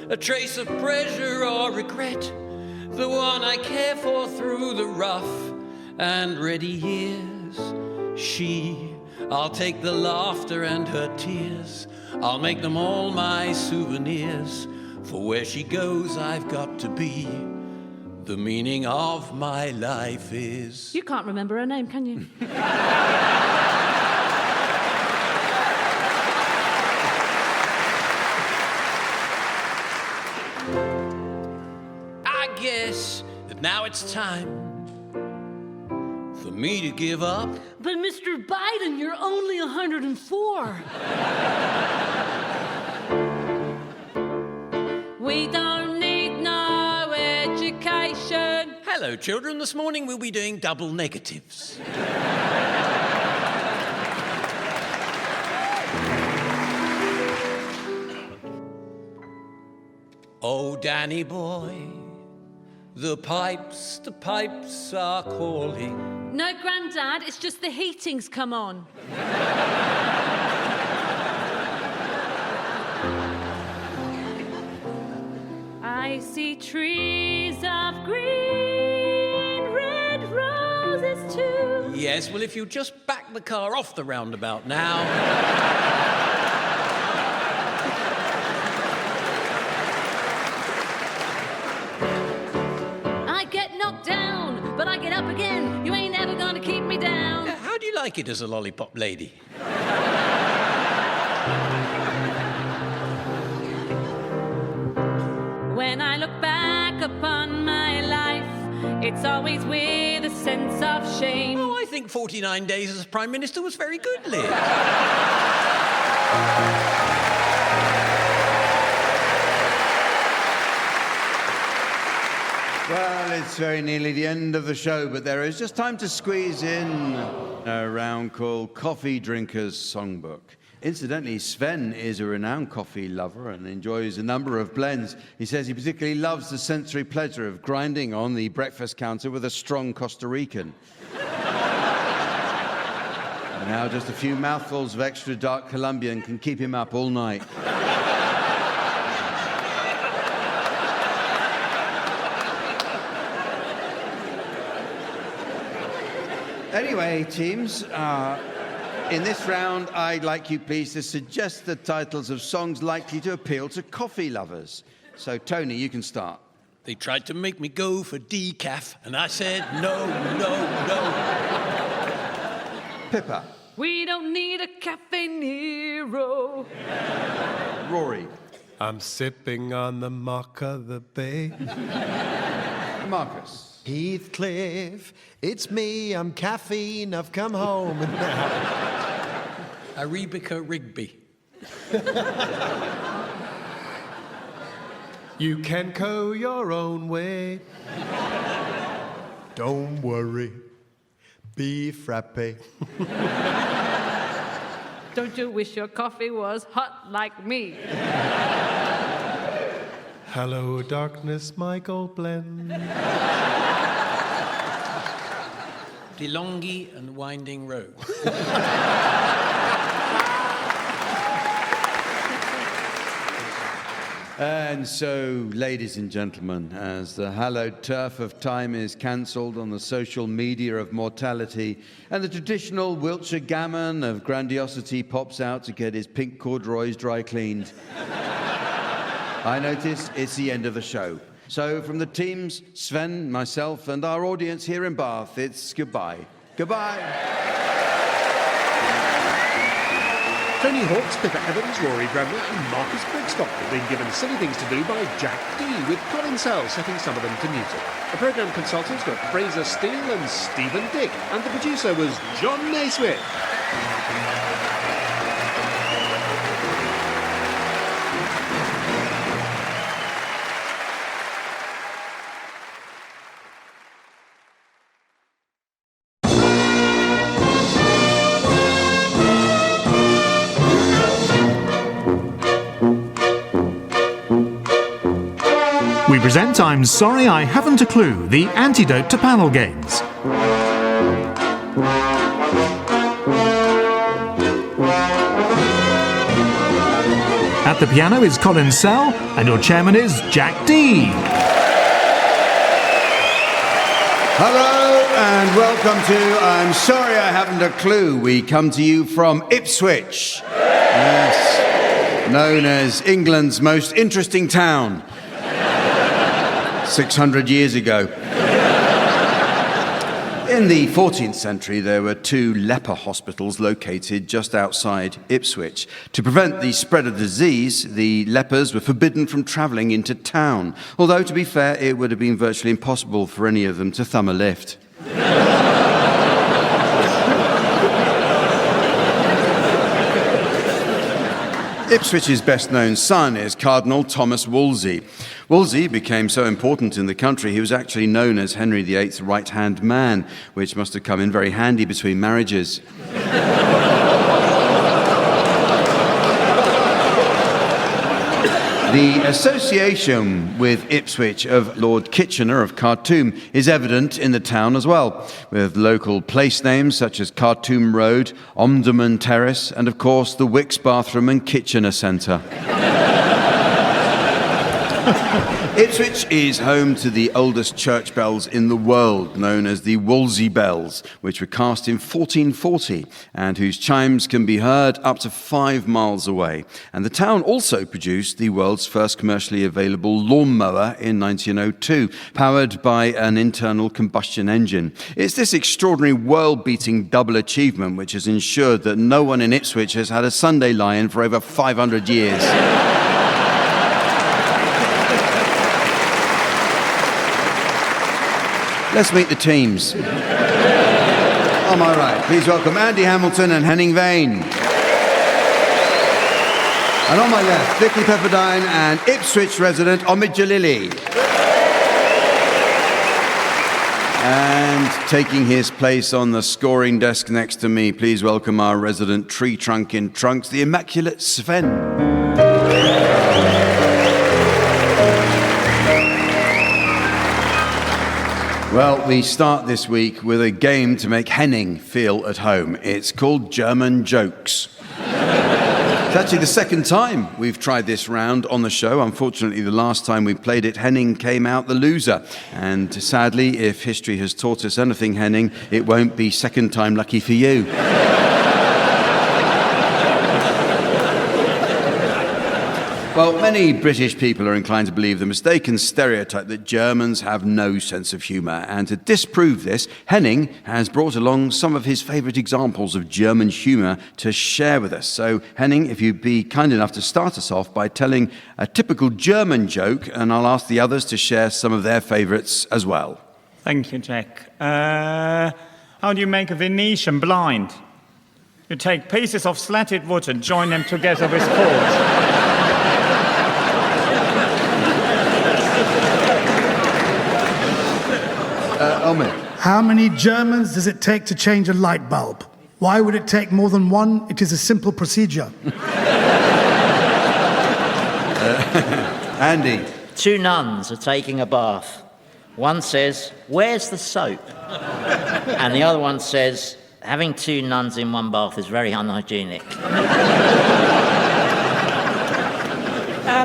a trace of pleasure or regret, the one I care for through the rough and ready years. I'll take the laughter and her tears, I'll make them all my souvenirs, for where she goes I've got to be. The meaning of my life is... You can't remember her name, can you? I guess that now it's time for me to give up. But Mr. Biden, you're only 104. We don't need no education. Hello, children. This morning we'll be doing double negatives. Oh, Danny boy, the pipes are calling. No, Grandad, it's just the heating's come on. I see trees of green, red roses too. Yes, well, if you just back the car off the roundabout now... But I get up again. You ain't ever gonna keep me down. How do you like it as a lollipop lady? When I look back upon my life, it's always with a sense of shame. Oh, I think 49 days as Prime Minister was very good, Liv. Well, it's very nearly the end of the show, but there is just time to squeeze in a round called Coffee Drinkers Songbook. Incidentally, Sven is a renowned coffee lover and enjoys a number of blends. He says he particularly loves the sensory pleasure of grinding on the breakfast counter with a strong Costa Rican. And now just a few mouthfuls of extra dark Colombian can keep him up all night. Anyway, teams, in this round, I'd like you please to suggest the titles of songs likely to appeal to coffee lovers. So, Tony, you can start. They tried to make me go for decaf, and I said no, no, no. Pippa. We don't need a Cafe Nero. Rory. I'm sipping on the mocha, the bay. Marcus. Heathcliff, it's me, I'm caffeine, I've come home and now... Arabica Rigby. You can go your own way. Don't worry, be frappe. Don't you wish your coffee was hot like me? Hello, darkness, my gold blend. DeLonghi and Winding Road. And so, ladies and gentlemen, as the hallowed turf of time is cancelled on the social media of mortality, and the traditional Wiltshire gammon of grandiosity pops out to get his pink corduroys dry cleaned, I notice it's the end of the show. So from the teams, Sven, myself, and our audience here in Bath, it's goodbye. Goodbye. Tony Hawk's Pippa Evans, Rory Bremner and Marcus Brigstocke have been given Silly Things to Do by Jack Dee, with Colin Sells setting some of them to music. The programme consultants were Fraser Steele and Stephen Dick, and the producer was John Naismith. moment, I'm sorry I haven't a clue. The antidote to panel games. At the piano is Colin Sell, and your chairman is Jack Dee. Hello and welcome to I'm Sorry I Haven't a Clue. We come to you from Ipswich. Yes, known as England's most interesting town. 600 years ago. In the 14th century, there were 2 leper hospitals located just outside Ipswich. To prevent the spread of disease, the lepers were forbidden from travelling into town. Although, to be fair, it would have been virtually impossible for any of them to thumb a lift. Ipswich's best-known son is Cardinal Thomas Wolsey. Wolsey became so important in the country he was actually known as Henry VIII's right-hand man, which must have come in very handy between marriages. The association with Ipswich of Lord Kitchener of Khartoum is evident in the town as well, with local place names such as Khartoum Road, Omdurman Terrace, and of course the Wicks Bathroom and Kitchener Centre. Ipswich is home to the oldest church bells in the world, known as the Wolsey bells, which were cast in 1440 and whose chimes can be heard up to 5 miles away. And the town also produced the world's first commercially available lawnmower in 1902, powered by an internal combustion engine. It's this extraordinary world-beating double achievement which has ensured that no one in Ipswich has had a Sunday lion for over 500 years. Let's meet the teams. On my right, please welcome Andy Hamilton and Henning Wehn. And on my left, Vicki Pepperdine and Ipswich resident Omid Djalili. And taking his place on the scoring desk next to me, please welcome our resident tree trunk in trunks, the immaculate Sven. Well, we start this week with a game to make Henning feel at home. It's called German Jokes. It's actually the second time we've tried this round on the show. Unfortunately, the last time we played it, Henning came out the loser. And sadly, if history has taught us anything, Henning, it won't be second time lucky for you. Well, many British people are inclined to believe the mistaken stereotype that Germans have no sense of humour. And to disprove this, Henning has brought along some of his favourite examples of German humour to share with us. So, Henning, if you'd be kind enough to start us off by telling a typical German joke, and I'll ask the others to share some of their favourites as well. Thank you, Jack. How do you make a Venetian blind? You take pieces of slatted wood and join them together with cords. How many Germans does it take to change a light bulb? Why would it take more than one? It is a simple procedure. Andy. 2 nuns are taking a bath. One says, "Where's the soap?" And the other one says, "Having 2 nuns in one bath is very unhygienic."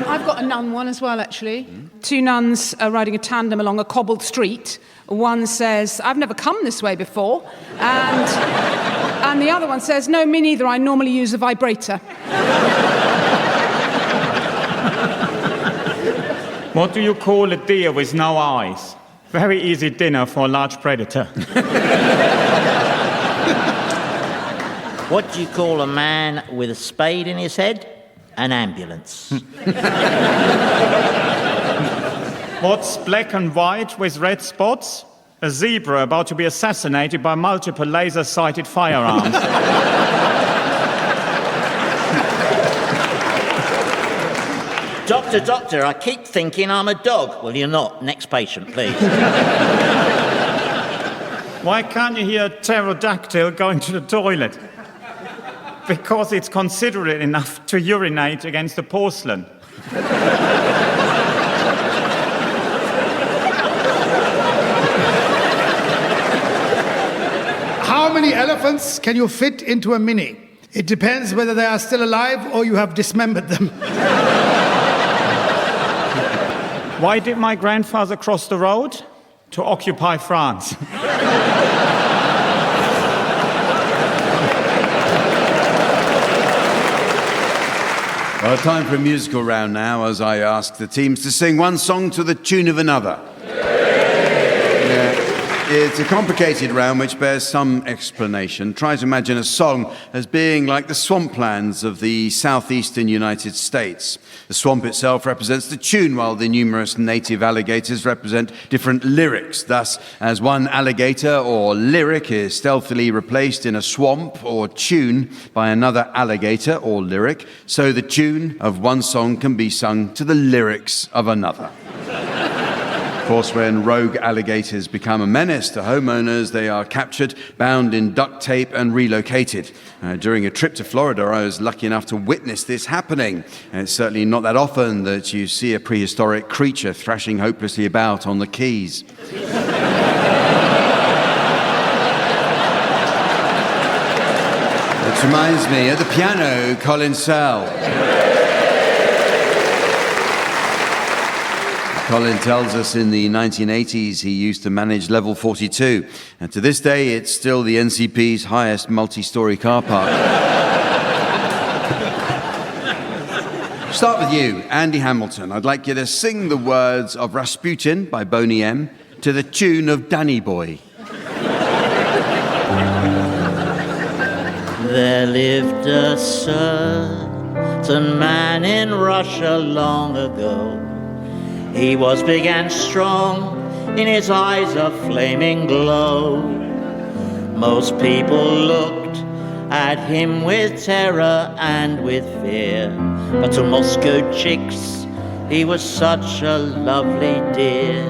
I've got a nun one as well, actually. 2 nuns are riding a tandem along a cobbled street. One says, "I've never come this way before." And the other one says, "No, me neither. I normally use a vibrator." What do you call a deer with no eyes? Very easy dinner for a large predator. What do you call a man with a spade in his head? An ambulance. What's black and white with red spots? A zebra about to be assassinated by multiple laser-sighted firearms. Doctor, I keep thinking I'm a dog. Well, you're not. Next patient, please. Why can't you hear a pterodactyl going to the toilet? Because it's considerate enough to urinate against the porcelain. elephants can you fit into a Mini? It depends whether they are still alive or you have dismembered them. Why did my grandfather cross the road? To occupy France. Well, time for a musical round now, as I ask the teams to sing one song to the tune of another. It's a complicated round which bears some explanation. Try to imagine a song as being like the swamplands of the southeastern United States. The swamp itself represents the tune, while the numerous native alligators represent different lyrics. Thus, as one alligator or lyric is stealthily replaced in a swamp or tune by another alligator or lyric, so the tune of one song can be sung to the lyrics of another. Of course, when rogue alligators become a menace to homeowners, they are captured, bound in duct tape and relocated. During a trip to Florida, I was lucky enough to witness this happening. It's certainly not that often that you see a prehistoric creature thrashing hopelessly about on the Keys. Which reminds me, at the piano, Colin Sell. Colin tells us in the 1980s he used to manage level 42, and to this day it's still the NCP's highest multi-storey car park. Start with you, Andy Hamilton. I'd like you to sing the words of Rasputin by Boney M to the tune of Danny Boy. There lived a certain man in Russia long ago. He was big and strong, in his eyes a flaming glow. Most people looked at him with terror and with fear, but to Moscow chicks he was such a lovely dear.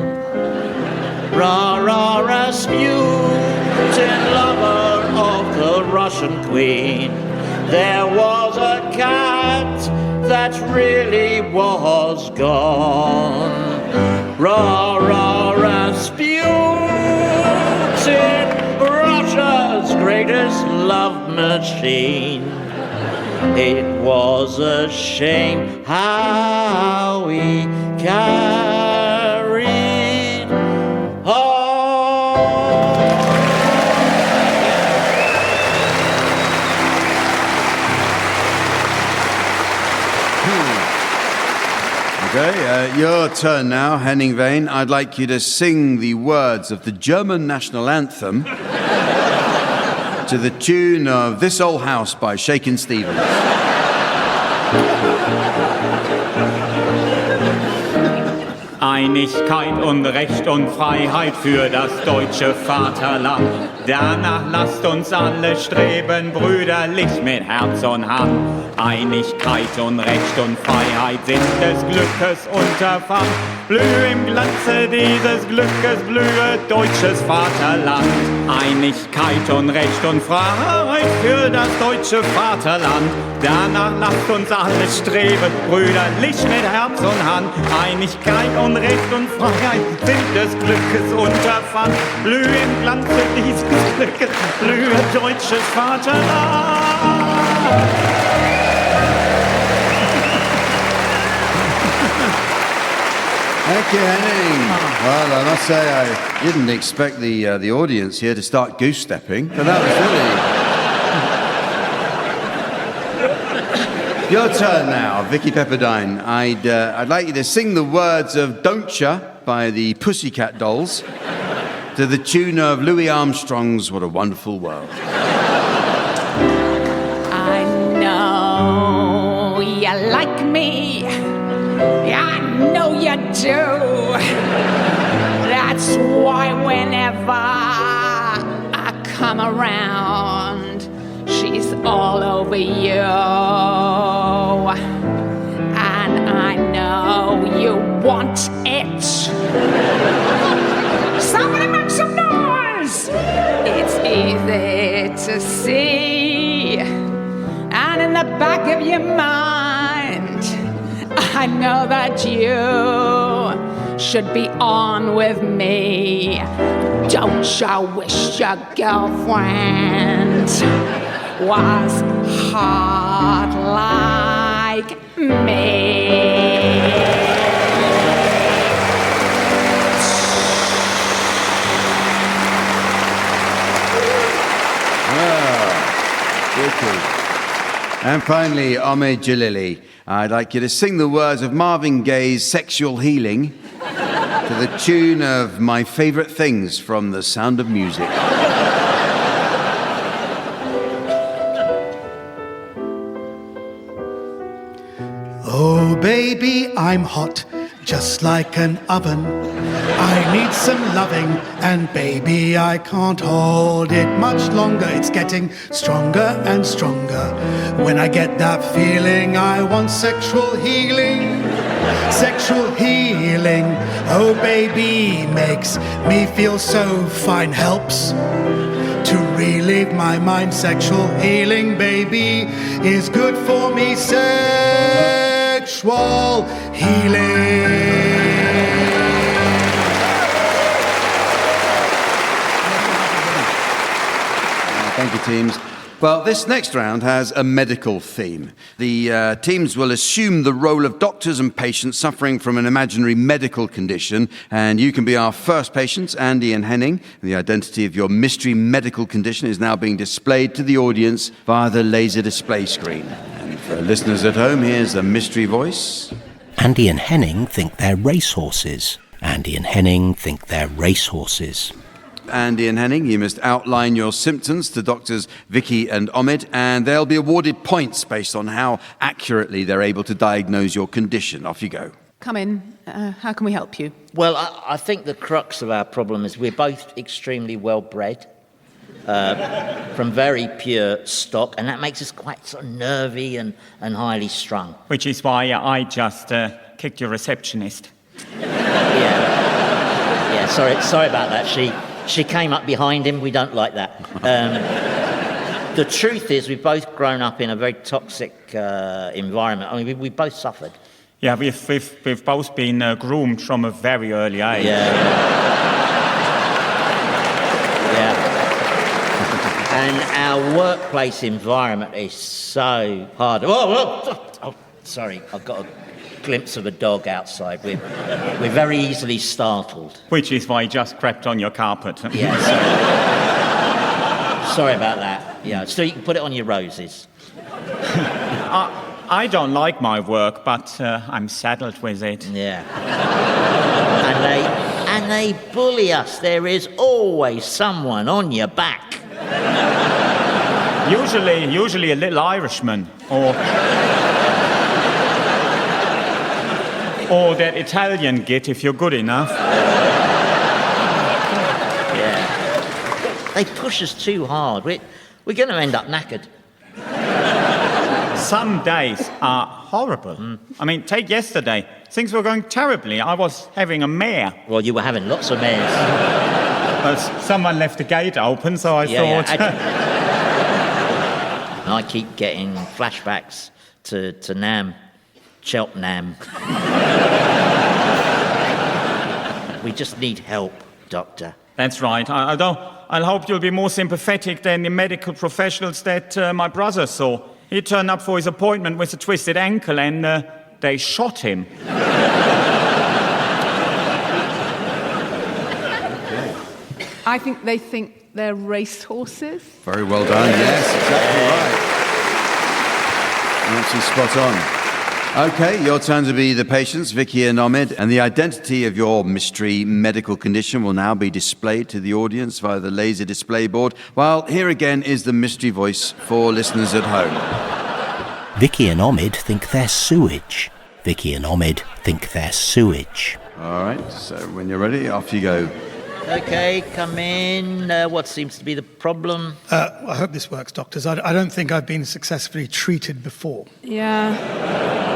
Rah, Rasputin, lover of the Russian queen. There was a cat that really was gone. Rasputin, Russia's greatest love machine. It was a shame how he carried on. Okay, your turn now, Henning Wehn. I'd like you to sing the words of the German national anthem to the tune of This Old House by Shakin' Stevens. Einigkeit und Recht und Freiheit für das deutsche Vaterland. Danach lasst uns alle streben, brüderlich mit Herz und Hand. Einigkeit und Recht und Freiheit sind des Glückes Unterpfand. Blühe im Glanze dieses Glückes, blühe deutsches Vaterland. Einigkeit und Recht und Freiheit für das deutsche Vaterland. Danach lasst uns alle streben, brüderlich mit Herz und Hand. Einigkeit und Recht und Freiheit sind des Glückes Unterpfand. Blühe im Glanze dieses Glückes, blühe deutsches Vaterland. Thank you, Henning. Well, I must say I didn't expect the audience here to start goose-stepping, but that was really... Your turn now, Vicki Pepperdine. I'd like you to sing the words of Don't Ya by the Pussycat Dolls to the tune of Louis Armstrong's What a Wonderful World. I know you like me. I know you do. That's why whenever I come around, she's all over you. And I know you want it. Somebody make some noise! It's easy to see. And in the back of your mind, I know that you should be on with me. Don't you wish your girlfriend was hard like me. And finally, Omid Djalili, I'd like you to sing the words of Marvin Gaye's Sexual Healing to the tune of My Favourite Things from The Sound of Music. Oh, baby, I'm hot, just like an oven. I need some loving, and baby, I can't hold it much longer. It's getting stronger and stronger. When I get that feeling, I want sexual healing. Sexual healing, oh baby, makes me feel so fine. Helps to relieve my mind. Sexual healing, baby, is good for me. Sexual healing. Thank you, teams. Well, this next round has a medical theme. The teams will assume the role of doctors and patients suffering from an imaginary medical condition, and you can be our first patients, Andy and Henning. The identity of your mystery medical condition is now being displayed to the audience via the laser display screen. And for listeners at home, here's the mystery voice. Andy and Henning think they're racehorses. Andy and Henning think they're racehorses. Andy and Henning, you must outline your symptoms to doctors Vicki and Omid, and they'll be awarded points based on how accurately they're able to diagnose your condition. Off you go. Come in. How can we help you? Well, I think the crux of our problem is we're both extremely well-bred, from very pure stock, and that makes us quite sort of nervy and highly strung. Which is why I just kicked your receptionist. Yeah, sorry about that. She came up behind him. We don't like that. The truth is, we've both grown up in a very toxic environment. I mean, we both suffered. Yeah, we've both been groomed from a very early age. Yeah. And our workplace environment is so hard. Oh, sorry, I've got a glimpse of a dog outside. We're very easily startled. Which is why he just crept on your carpet. Yeah, sorry about that. Yeah, so you can put it on your roses. I don't like my work, but I'm saddled with it. Yeah. And they bully us. There is always someone on your back. Usually a little Irishman, or that Italian git if you're good enough. Yeah. They push us too hard. We're going to end up knackered. Some days are horrible. I mean, take yesterday. Things were going terribly. I was having a mare. Well, you were having lots of mares. But someone left the gate open, so I thought... I keep getting flashbacks to Nam. Cheltenham. We just need help, Doctor. That's right. I'll hope you'll be more sympathetic than the medical professionals that my brother saw. He turned up for his appointment with a twisted ankle and they shot him. I think they think they're racehorses. Very well done. Yes, exactly right. Absolutely spot on. Okay, your turn to be the patients, Vicki and Omid, and the identity of your mystery medical condition will now be displayed to the audience via the laser display board, while here again is the mystery voice for listeners at home. Vicki and Omid think they're sewage. Vicki and Omid think they're sewage. All right, so when you're ready, off you go. Okay, come in. What seems to be the problem? I hope this works, doctors. I don't think I've been successfully treated before. Yeah.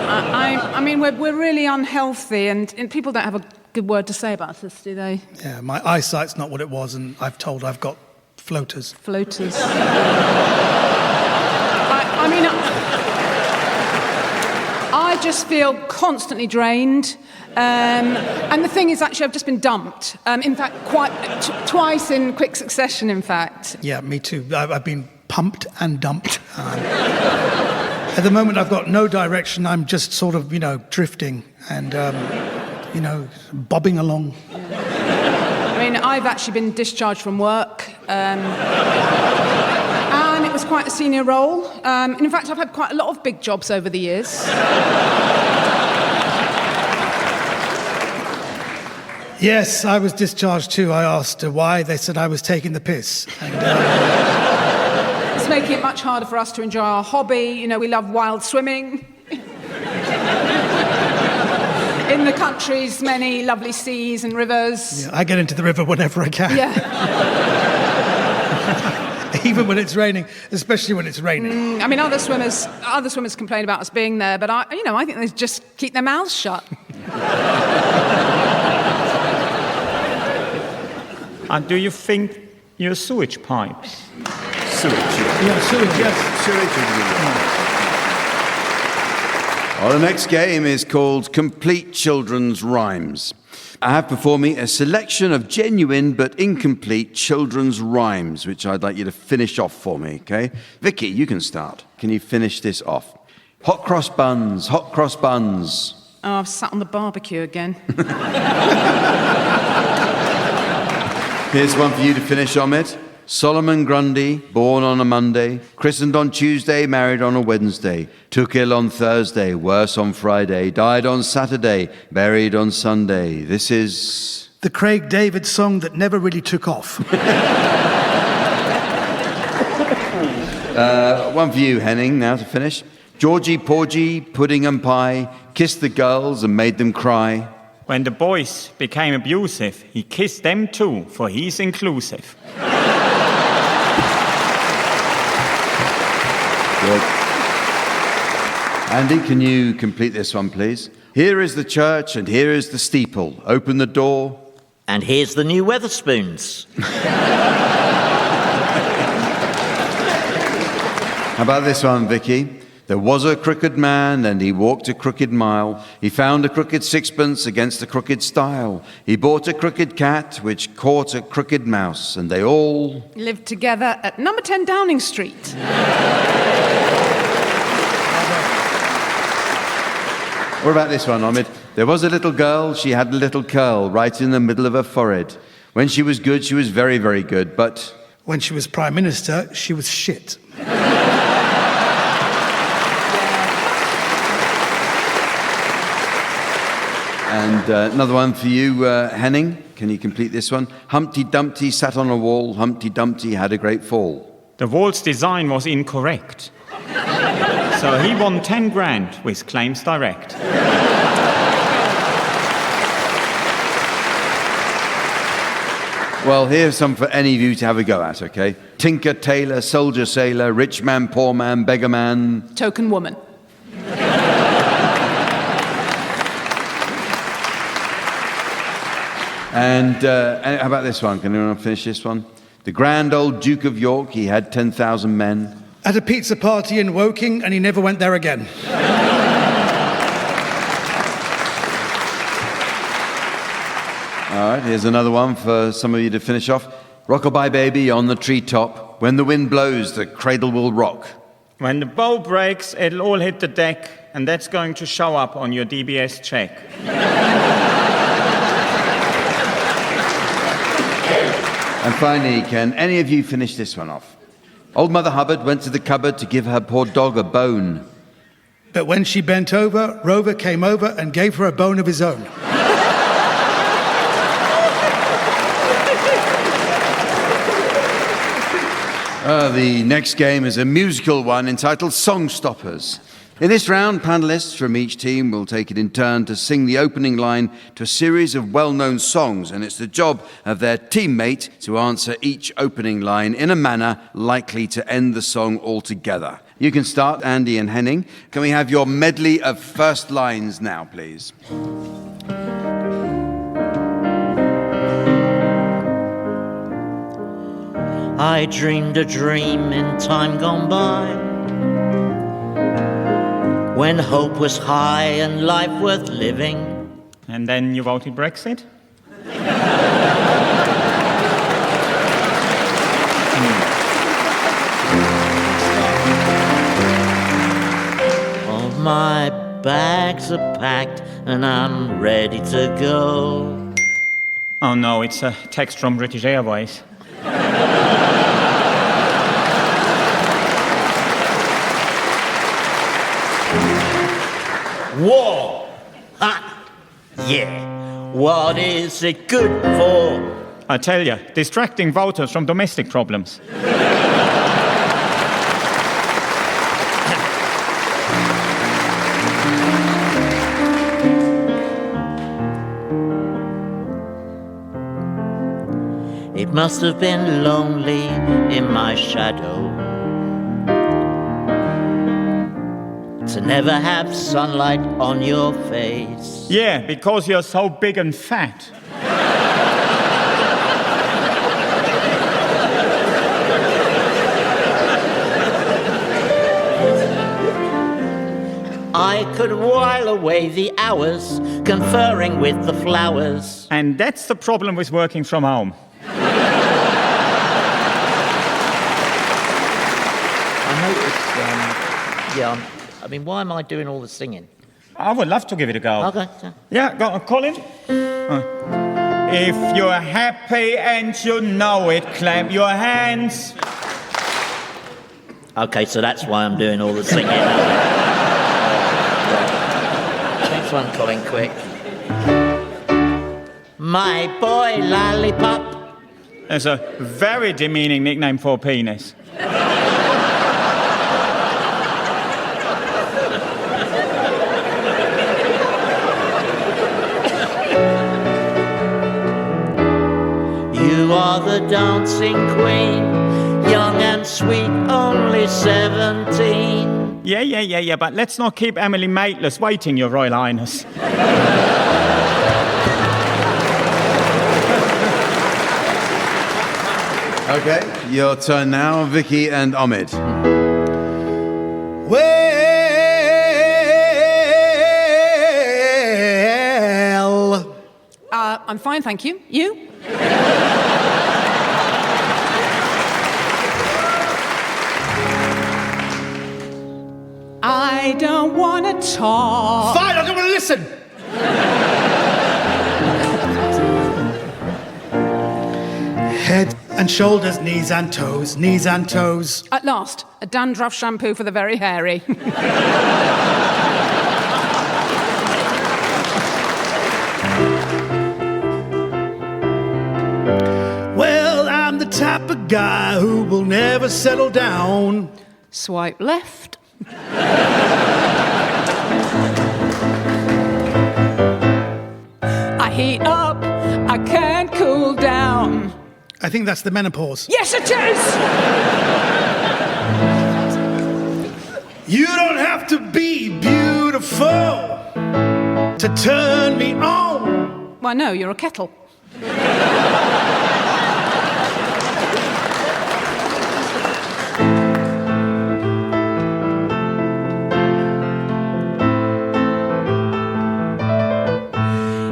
I mean, we're really unhealthy, and people don't have a good word to say about us, do they? Yeah, my eyesight's not what it was, and I've told I've got floaters. Floaters. I just feel constantly drained. And the thing is, actually, I've just been dumped. In fact, twice in quick succession, in fact. Yeah, me too. I've been pumped and dumped. At the moment, I've got no direction. I'm just sort of, drifting and, bobbing along. I mean, I've actually been discharged from work, and it was quite a senior role. In fact, I've had quite a lot of big jobs over the years. Yes, I was discharged too. I asked why. They said I was taking the piss. And, It's making it much harder for us to enjoy our hobby. We love wild swimming. In the country's many lovely seas and rivers. Yeah, I get into the river whenever I can. Yeah. Even when it's raining, especially when it's raining. I mean, other swimmers complain about us being there, but I think they just keep their mouths shut. And do you think your sewage pipes? Sewage, Yeah, sewage, yes. Well, the next game is called Complete Children's Rhymes. I have before me a selection of genuine but incomplete children's rhymes, which I'd like you to finish off for me, okay? Vicki, you can start. Can you finish this off? Hot cross buns, hot cross buns. Oh, I've sat on the barbecue again. Here's one for you to finish, Omid. Solomon Grundy, born on a Monday, christened on Tuesday, married on a Wednesday, took ill on Thursday, worse on Friday, died on Saturday, buried on Sunday. This is... The Craig David song that never really took off. One for you, Henning, now to finish. Georgie, Porgy, pudding and pie, kissed the girls and made them cry. When the boys became abusive, he kissed them too, for he's inclusive. Good. Andy, can you complete this one, please? Here is the church and here is the steeple. Open the door. And here's the new Weatherspoons. How about this one, Vicky? There was a crooked man and he walked a crooked mile. He found a crooked sixpence against a crooked stile. He bought a crooked cat which caught a crooked mouse, and they all... Lived together at number 10 Downing Street. What about this one, Omid? There was a little girl, she had a little curl right in the middle of her forehead. When she was good, she was very, very good, but... When she was Prime Minister, she was shit. And another one for you, Henning. Can you complete this one? Humpty Dumpty sat on a wall. Humpty Dumpty had a great fall. The wall's design was incorrect. So he won 10 grand with claims direct. Well, here's some for any of you to have a go at, okay? Tinker, tailor, soldier, sailor, rich man, poor man, beggar man. Token woman. And how about this one? Can anyone finish this one? The grand old Duke of York, he had 10,000 men. At a pizza party in Woking, and he never went there again. All right, here's another one for some of you to finish off. Rock-a-bye baby on the treetop. When the wind blows, the cradle will rock. When the bow breaks, it'll all hit the deck, and that's going to show up on your DBS check. And finally, can any of you finish this one off? Old Mother Hubbard went to the cupboard to give her poor dog a bone. But when she bent over, Rover came over and gave her a bone of his own. The next game is a musical one entitled Song Stoppers. In this round, panellists from each team will take it in turn to sing the opening line to a series of well-known songs, and it's the job of their teammate to answer each opening line in a manner likely to end the song altogether. You can start, Andy and Henning. Can we have your medley of first lines now, please? I dreamed a dream in time gone by, when hope was high and life worth living. And then you voted Brexit? bags are packed and I'm ready to go. Oh no, it's a text from British Airways. War! Ha! Yeah. What is it good for? I tell you, distracting voters from domestic problems. It must have been lonely in my shadow to never have sunlight on your face. Yeah, because you're so big and fat. I could while away the hours conferring with the flowers. And that's the problem with working from home. I mean, why am I doing all the singing? I would love to give it a go. Okay. Yeah, go on, Colin. If you're happy and you know it, clap your hands. Okay, so that's why I'm doing all the singing. Next one, Colin, quick. My boy lollipop. That's a very demeaning nickname for a penis. You are the dancing queen, young and sweet, only 17. Yeah, but let's not keep Emily Maitlis waiting, Your Royal Highness. Okay, your turn now, Vicki and Omid. Well, I'm fine, thank you. You? I don't want to talk. fine, I don't want to listen. Head and shoulders, knees and toes, knees and toes. At last, a dandruff shampoo for the very hairy. Well, I'm the type of guy who will never settle down. Swipe left. I heat up, I can't cool down. I think that's the menopause. Yes, it is! You don't have to be beautiful to turn me on. Why, no, you're a kettle.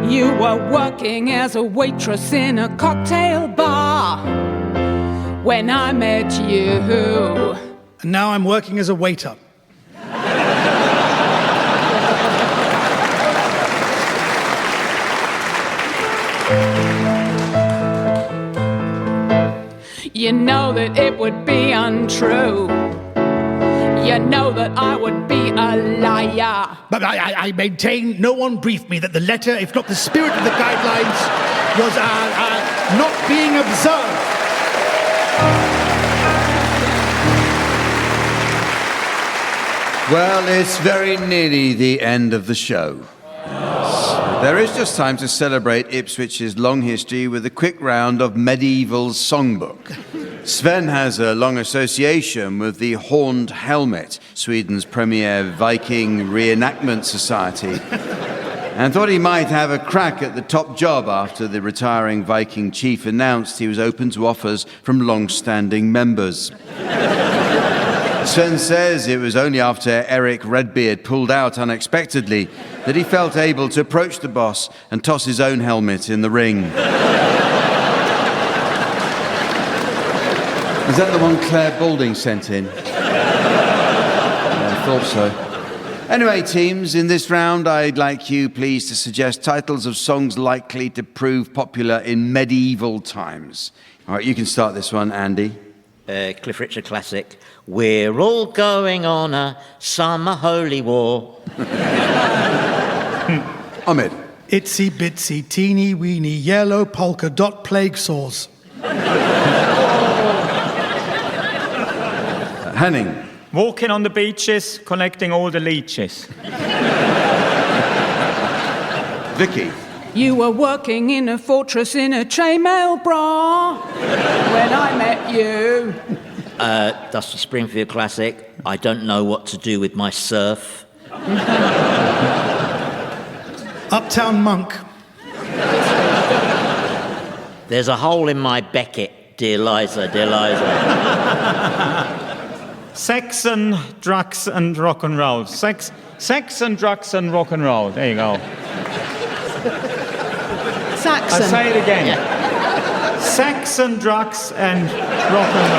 You were working as a waitress in a cocktail bar when I met you. And now I'm working as a waiter. You know that it would be untrue. You know that I would be a liar. But I maintain no one briefed me that the letter, if not the spirit of the guidelines, was not being observed. Well, it's very nearly the end of the show. Yes. There is just time to celebrate Ipswich's long history with a quick round of Mediaeval's songbook. Sven has a long association with the Horned Helmet, Sweden's premier Viking reenactment society, and thought he might have a crack at the top job after the retiring Viking chief announced he was open to offers from long-standing members. Sven says it was only after Eric Redbeard pulled out unexpectedly that he felt able to approach the boss and toss his own helmet in the ring. Is that the one Claire Balding sent in? I thought so. Anyway, teams, in this round, I'd like you, please, to suggest titles of songs likely to prove popular in medieval times. All right, you can start this one, Andy. Cliff Richard classic. We're all going on a summer holy war. Omid. Itsy bitsy teeny weeny yellow polka dot plague sores. Henning. Walking on the beaches, collecting all the leeches. Vicki. You were working in a fortress in a chainmail bra when I met you. Dusty Springfield classic. I don't know what to do with my surf. Uptown Monk. There's a hole in my Beckett, dear Liza, dear Liza. Sex and drugs and rock and roll. Sex and drugs and rock and roll. There you go. Saxon. I'll say it again. Yeah. Sex and drugs and rock and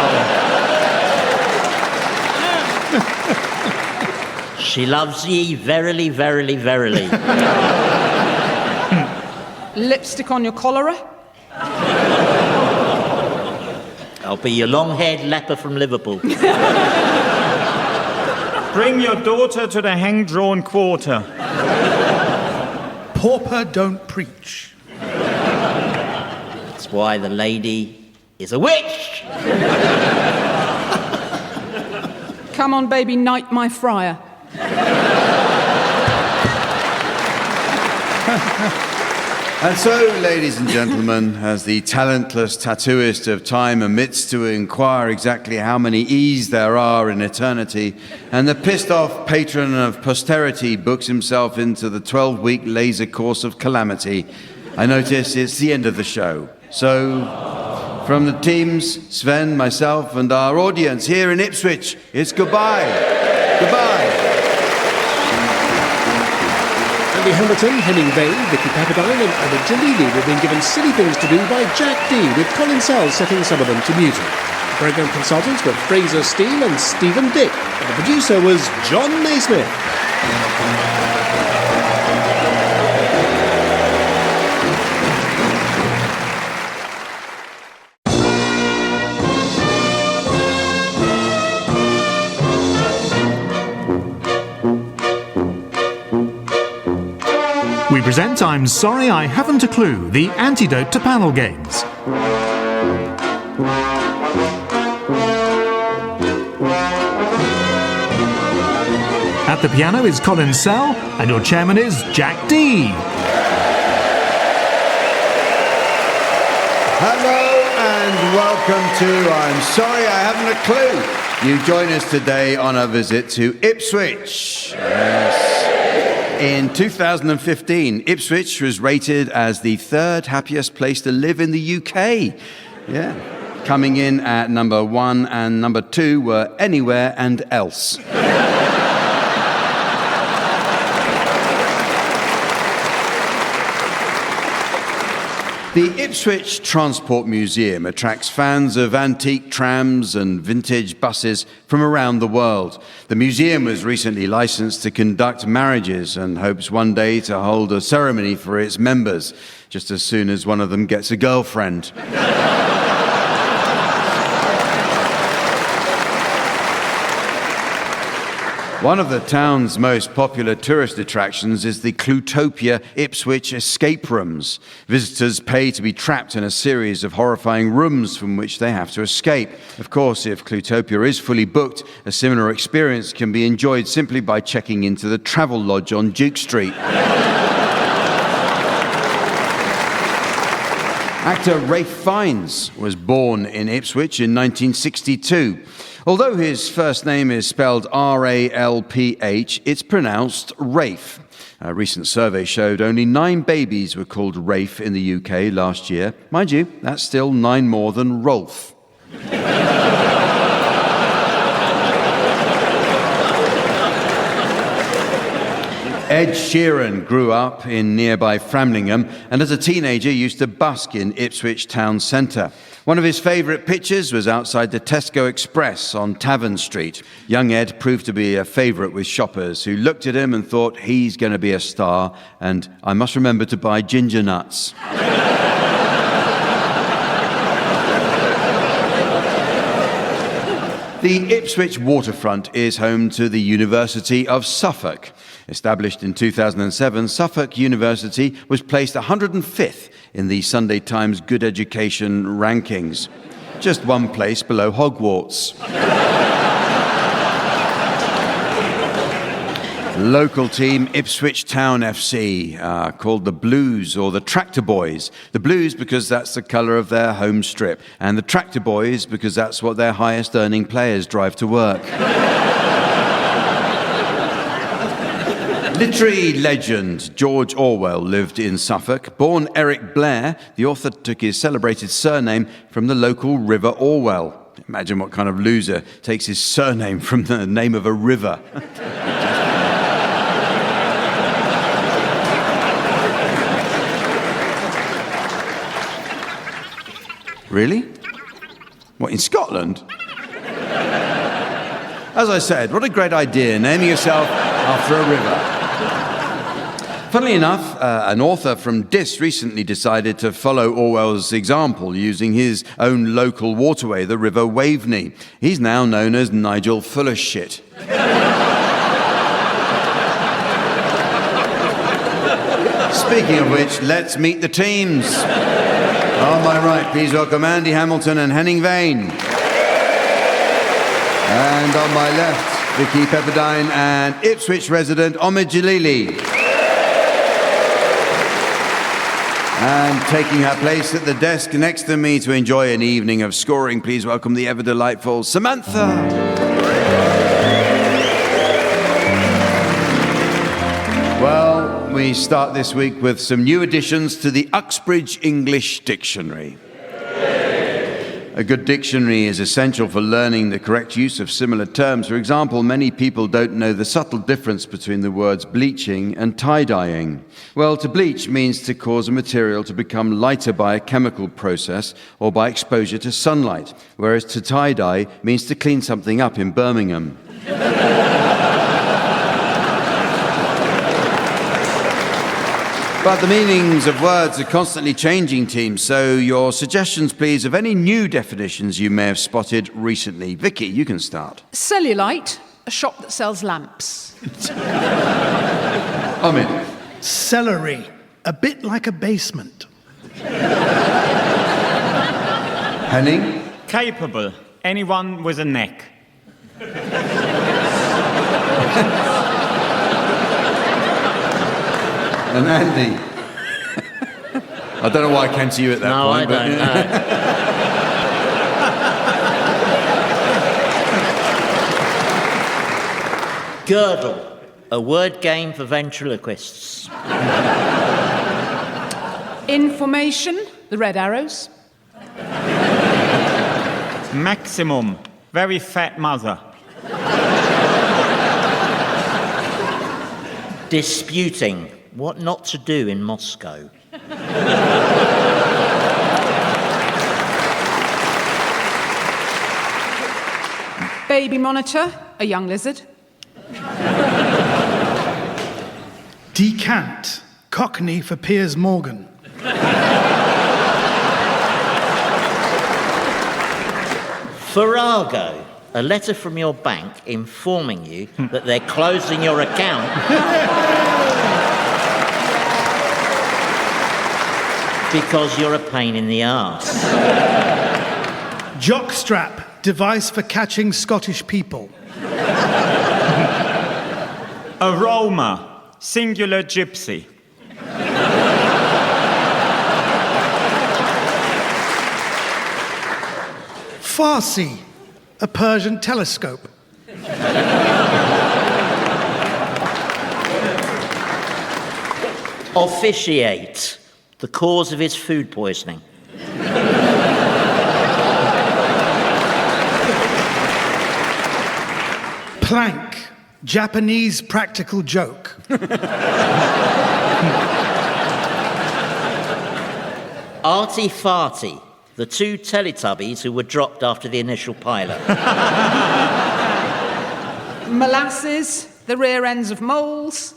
roll. She loves ye verily, verily, verily. Lipstick on your cholera? I'll be your long-haired leper from Liverpool. Bring your daughter to the hang-drawn quarter. Pauper don't preach. That's why the lady is a witch. Come on, baby, knight my friar. And so, ladies and gentlemen, as the talentless tattooist of time omits to inquire exactly how many E's there are in eternity, and the pissed-off patron of posterity books himself into the 12-week laser course of calamity, I notice it's the end of the show. So, from the teams, Sven, myself, and our audience here in Ipswich, it's goodbye. Goodbye. Andy Hamilton, Henning Wehn, Vicki Pepperdine and Omid Djalili were being given silly things to do by Jack Dee, with Colin Sells setting some of them to music. The programme consultants were Fraser Steele and Stephen Dick, and the producer was John Naismith. We present I'm Sorry I Haven't a Clue, the antidote to panel games. At the piano is Colin Sell, and your chairman is Jack Dee. Hello and welcome to I'm Sorry I Haven't a Clue. You join us today on a visit to Ipswich. Yes. In 2015, Ipswich was rated as the third happiest place to live in the UK. Yeah. Coming in at number 1 and number 2 were Anywhere and Else. The Ipswich Transport Museum attracts fans of antique trams and vintage buses from around the world. The museum was recently licensed to conduct marriages and hopes one day to hold a ceremony for its members, just as soon as one of them gets a girlfriend. One of the town's most popular tourist attractions is the Clutopia Ipswich escape rooms. Visitors pay to be trapped in a series of horrifying rooms from which they have to escape. Of course, if Clutopia is fully booked, a similar experience can be enjoyed simply by checking into the Travel Lodge on Duke Street. Actor Ralph Fiennes was born in Ipswich in 1962. Although his first name is spelled R-A-L-P-H, it's pronounced Rafe. A recent survey showed only 9 babies were called Rafe in the UK last year. Mind you, that's still 9 more than Rolf. Ed Sheeran grew up in nearby Framlingham and as a teenager used to busk in Ipswich town centre. One of his favourite pictures was outside the Tesco Express on Tavern Street. Young Ed proved to be a favourite with shoppers who looked at him and thought, he's going to be a star, and I must remember to buy ginger nuts. The Ipswich waterfront is home to the University of Suffolk. Established in 2007, Suffolk University was placed 105th in the Sunday Times Good Education rankings, just one place below Hogwarts. Local team Ipswich Town FC, called the Blues or the Tractor Boys. The Blues because that's the colour of their home strip, and the Tractor Boys because that's what their highest earning players drive to work. Literary legend George Orwell lived in Suffolk. Born Eric Blair, the author took his celebrated surname from the local River Orwell. Imagine what kind of loser takes his surname from the name of a river. Really? What, in Scotland? As I said, what a great idea, naming yourself after a river. Funnily enough, an author from Diss recently decided to follow Orwell's example, using his own local waterway, the River Waveney. He's now known as Nigel Full of Shit. Speaking of which, let's meet the teams. On my right, please welcome Andy Hamilton and Henning Wehn. And on my left, Vicki Pepperdine and Ipswich resident Omid Djalili. And taking her place at the desk next to me to enjoy an evening of scoring, please welcome the ever-delightful Samantha. Well, we start this week with some new additions to the Uxbridge English Dictionary. A good dictionary is essential for learning the correct use of similar terms. For example, many people don't know the subtle difference between the words bleaching and tie-dyeing. Well, to bleach means to cause a material to become lighter by a chemical process or by exposure to sunlight, whereas to tie-dye means to clean something up in Birmingham. But the meanings of words are constantly changing, team, so your suggestions, please, of any new definitions you may have spotted recently. Vicky, you can start. Cellulite, a shop that sells lamps. Omid. Celery, a bit like a basement. Henning. Capable. Anyone with a neck. And Andy. I don't know why I came to you at that point. No, I don't know. Girdle, a word game for ventriloquists. Information, the red arrows. Maximum. Very fat mother. Disputing, what not to do in Moscow. Baby monitor, a young lizard. Decant, Cockney for Piers Morgan. Farrago, a letter from your bank informing you that they're closing your account because you're a pain in the arse. Jockstrap, device for catching Scottish people. Aroma, singular gypsy. Farsi, a Persian telescope. Officiate, the cause of his food poisoning. Plank, Japanese practical joke. Arty-farty, The two Teletubbies who were dropped after the initial pilot. Molasses, the rear ends of moles.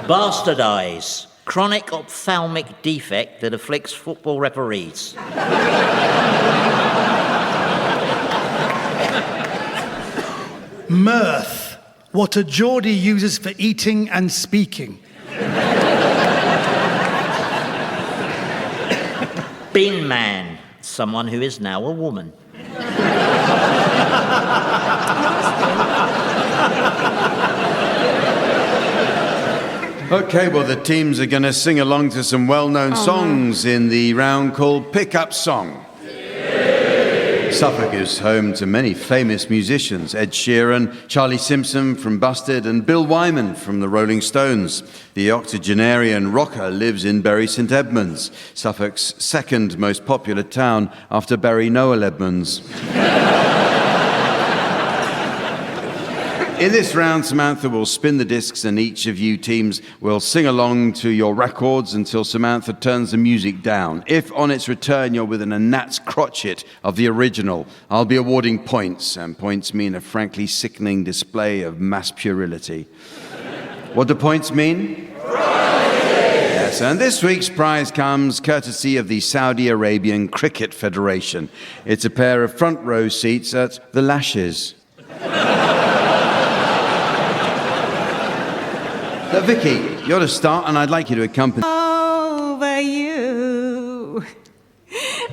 Bastardize, chronic ophthalmic defect that afflicts football referees. Mirth, what a Geordie uses for eating and speaking. Bin man, someone who is now a woman. Okay, well, the teams are going to sing along to some well-known songs in the round called Pick-Up Song. Suffolk is home to many famous musicians: Ed Sheeran, Charlie Simpson from Busted, and Bill Wyman from the Rolling Stones. The octogenarian rocker lives in Bury St Edmunds, Suffolk's second most popular town after Bury Noel Edmunds. In this round, Samantha will spin the discs and each of you teams will sing along to your records until Samantha turns the music down. If on its return you're within a gnat's crotchet of the original, I'll be awarding points, and points mean a frankly sickening display of mass puerility. What do points mean? Yes, and this week's prize comes courtesy of the Saudi Arabian Cricket Federation. It's a pair of front row seats at the Lashes. Vicki, you're to start, and I'd like you to accompany. Over you,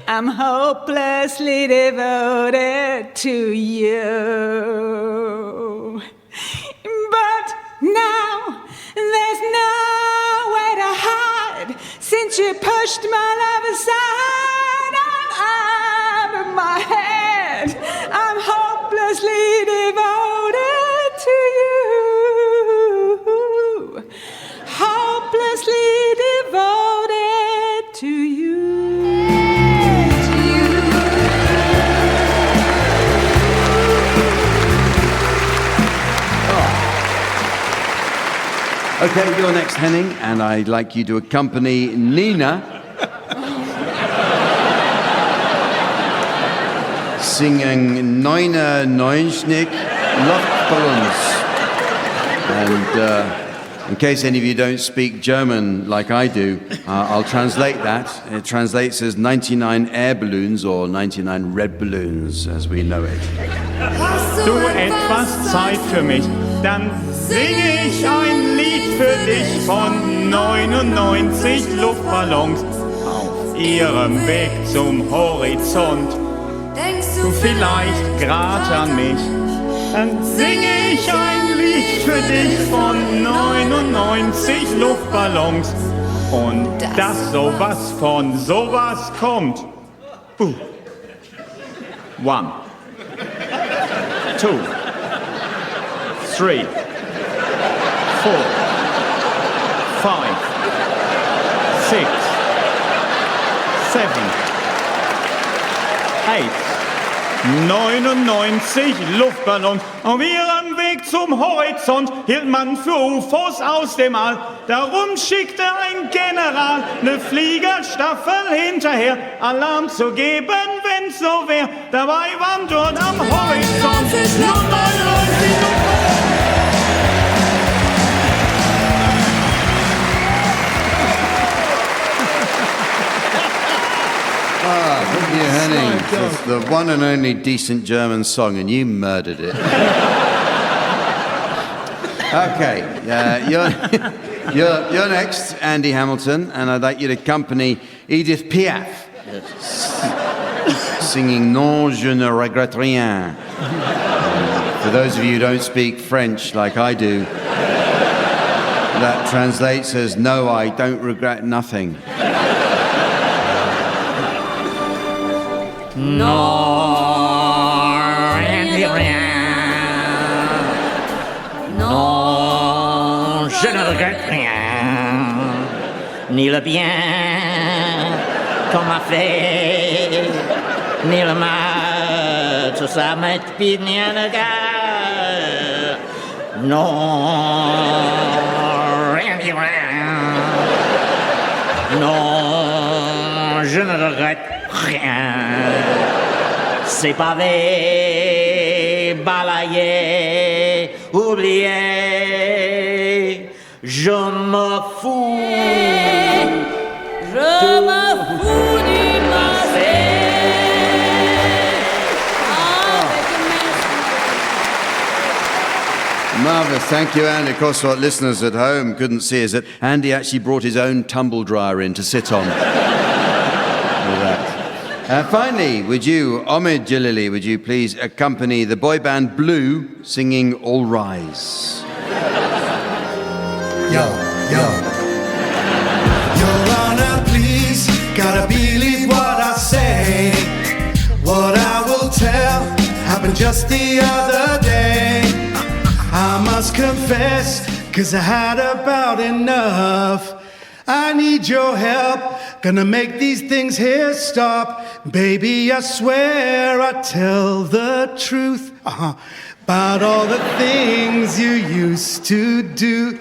I'm hopelessly devoted to you. But now there's nowhere to hide, since you pushed my love aside. I'm out of my head. I'm hopelessly devoted to you. Hopelessly devoted to you. Okay, you're next, Henning, and I'd like you to accompany Nina singing Neuner Neunschnick Luftballons. And in case any of you don't speak German like I do, I'll translate that. It translates as 99 air balloons or 99 red balloons, as we know it. Hast du etwas Zeit für mich, dann singe ich ein Lied für dich von 99 Luftballons auf ihrem Weg zum Horizont. Denkst du vielleicht grad an mich, dann singe ich ein Lied für dich von 99 Luftballons und dass sowas von sowas kommt. 1, 2, 3, 4, 5, 6, 7, 8, 99 Luftballons auf ihrem Weg zum Horizont hielt man für UFOs aus dem All. Darum schickte ein General eine Fliegerstaffel hinterher, Alarm zu geben, wenn's so wär. Dabei waren dort am Horizont nur 99 Luftballons. Thank you, Henning. It's the one and only decent German song, and you murdered it. Okay, you're next, Andy Hamilton, and I'd like you to accompany Edith Piaf, singing Non, je ne regrette rien. For those of you who don't speak French like I do, that translates as No, I don't regret nothing. Non, rien. Non, je ne regrette rien. Ni le bien qu'on m'a fait, ni le mal, tout ça m'est bien égal. Non, rien. Non, je ne regrette rien. C'est pavé, balayé, oublié. Je me fous. Je me fous du passé. Marvellous, thank you, Andy. Of course, what listeners at home couldn't see is that Andy actually brought his own tumble dryer in to sit on. With that. Finally, would you, Omid Djalili, would you please accompany the boy band Blue singing All Rise? Yo, yo. Your Honor, please, gotta believe what I say. What I will tell happened just the other day. I must confess, 'cause I had about enough. I need your help, gonna make these things here stop. Baby, I swear I tell the truth about all the things you used to do.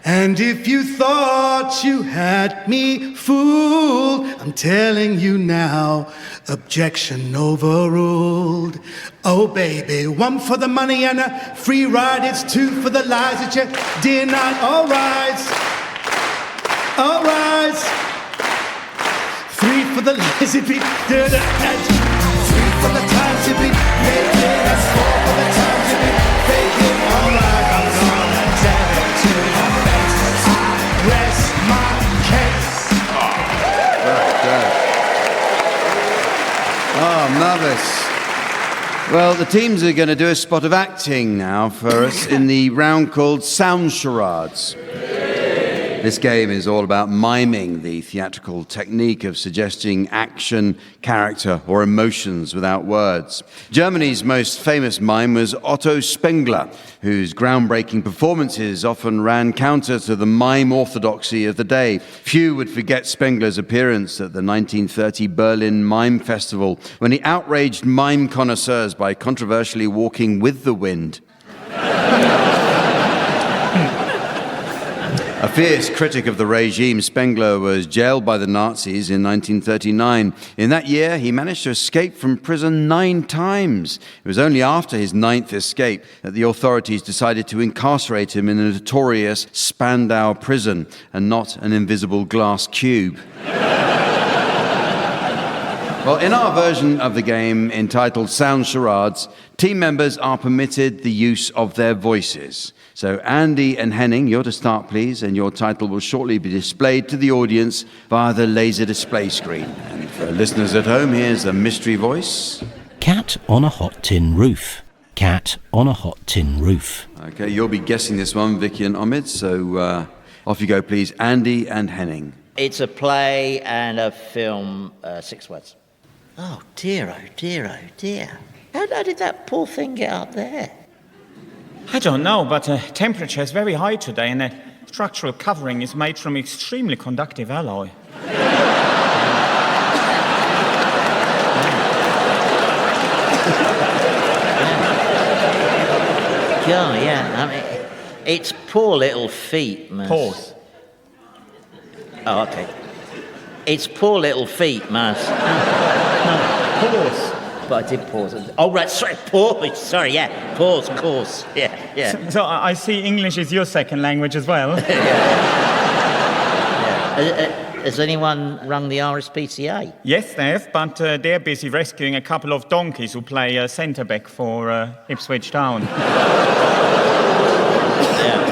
And if you thought you had me fooled, I'm telling you now, objection overruled. Oh baby, one for the money and a free ride, it's two for the lies that you denied. All rise, all rise. Three for the lies you beat, three for the times you beat, that's four for the times you beat, faking. All right, I'm gonna tell it to your face. Rest my case. Very good. Oh, marvellous. Well, the teams are going to do a spot of acting now for us in the round called Sound Charades. This game is all about miming, the theatrical technique of suggesting action, character, or emotions without words. Germany's most famous mime was Otto Spengler, whose groundbreaking performances often ran counter to the mime orthodoxy of the day. Few would forget Spengler's appearance at the 1930 Berlin Mime Festival, when he outraged mime connoisseurs by controversially walking with the wind. A fierce critic of the regime, Spengler was jailed by the Nazis in 1939. In that year, he managed to escape from prison 9 times. It was only after his 9th escape that the authorities decided to incarcerate him in the notorious Spandau prison and not an invisible glass cube. Well, in our version of the game entitled Sound Charades, team members are permitted the use of their voices. So Andy and Henning, you're to start, please, and your title will shortly be displayed to the audience via the laser display screen. And for listeners at home, here's a mystery voice. Cat on a hot tin roof. Cat on a hot tin roof. Okay, you'll be guessing this one, Vicki and Omid, so off you go, please, Andy and Henning. It's a play and a film, 6 words. Oh dear, oh dear, oh dear. How did that poor thing get up there? I don't know, but the temperature is very high today and the structural covering is made from extremely conductive alloy. Yeah, yeah, I mean, it's poor little feet, Miss. Pause. Oh, okay. It's poor little feet, Miss. No, Pause. but I did pause. Oh, right, sorry, pause. Sorry, yeah, pause, of course. Yeah, yeah. So I see English is your second language as well. Has anyone rung the RSPCA? Yes, they have, but they're busy rescuing a couple of donkeys who play centre-back for Ipswich Town. Yeah.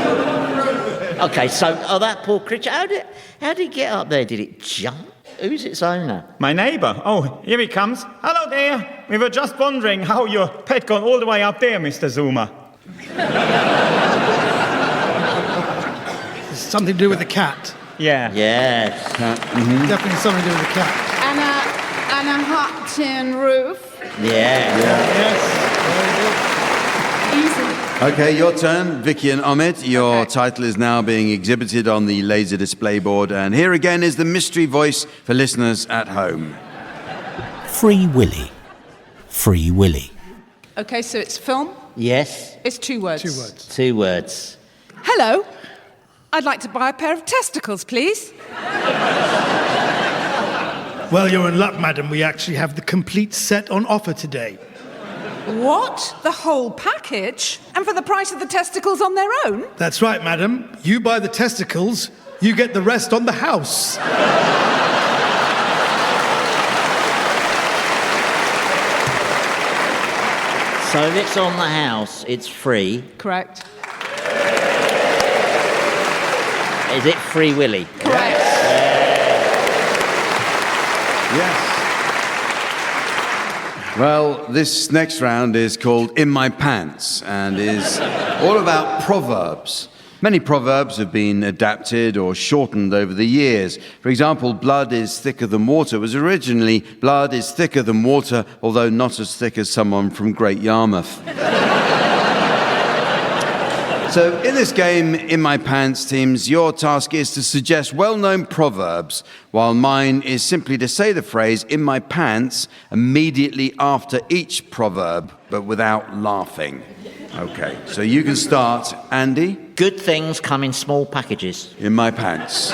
Okay, so that poor creature, how did it get up there? Did it jump? Who's its owner? My neighbour. Oh, here he comes. Hello there. We were just wondering how your pet got all the way up there, Mr. Zuma. Something to do with the cat. Yeah. Yes. Definitely something to do with the cat. And a hot tin roof. Yeah. Yes. Easy. Okay, your turn, Vicki and Omid. Your title is now being exhibited on the laser display board. And here again is the mystery voice for listeners at home. Free Willy. Free Willy. Okay, so it's film. Yes. It's 2 words. 2 words. 2 words. Hello. I'd like to buy a pair of testicles, please. Well, you're in luck, madam. We actually have the complete set on offer today. What? The whole package? And for the price of the testicles on their own? That's right, madam. You buy the testicles, you get the rest on the house. So if it's on the house, it's free. Correct. Is it Free Willy? Correct. Yes. Well, this next round is called In My Pants and is all about proverbs. Many proverbs have been adapted or shortened over the years. For example, blood is thicker than water was originally blood is thicker than water, although not as thick as someone from Great Yarmouth. So in this game, In My Pants, teams, your task is to suggest well-known proverbs, while mine is simply to say the phrase "in my pants" immediately after each proverb, but without laughing. Okay, so you can start, Andy. Good things come in small packages. In my pants.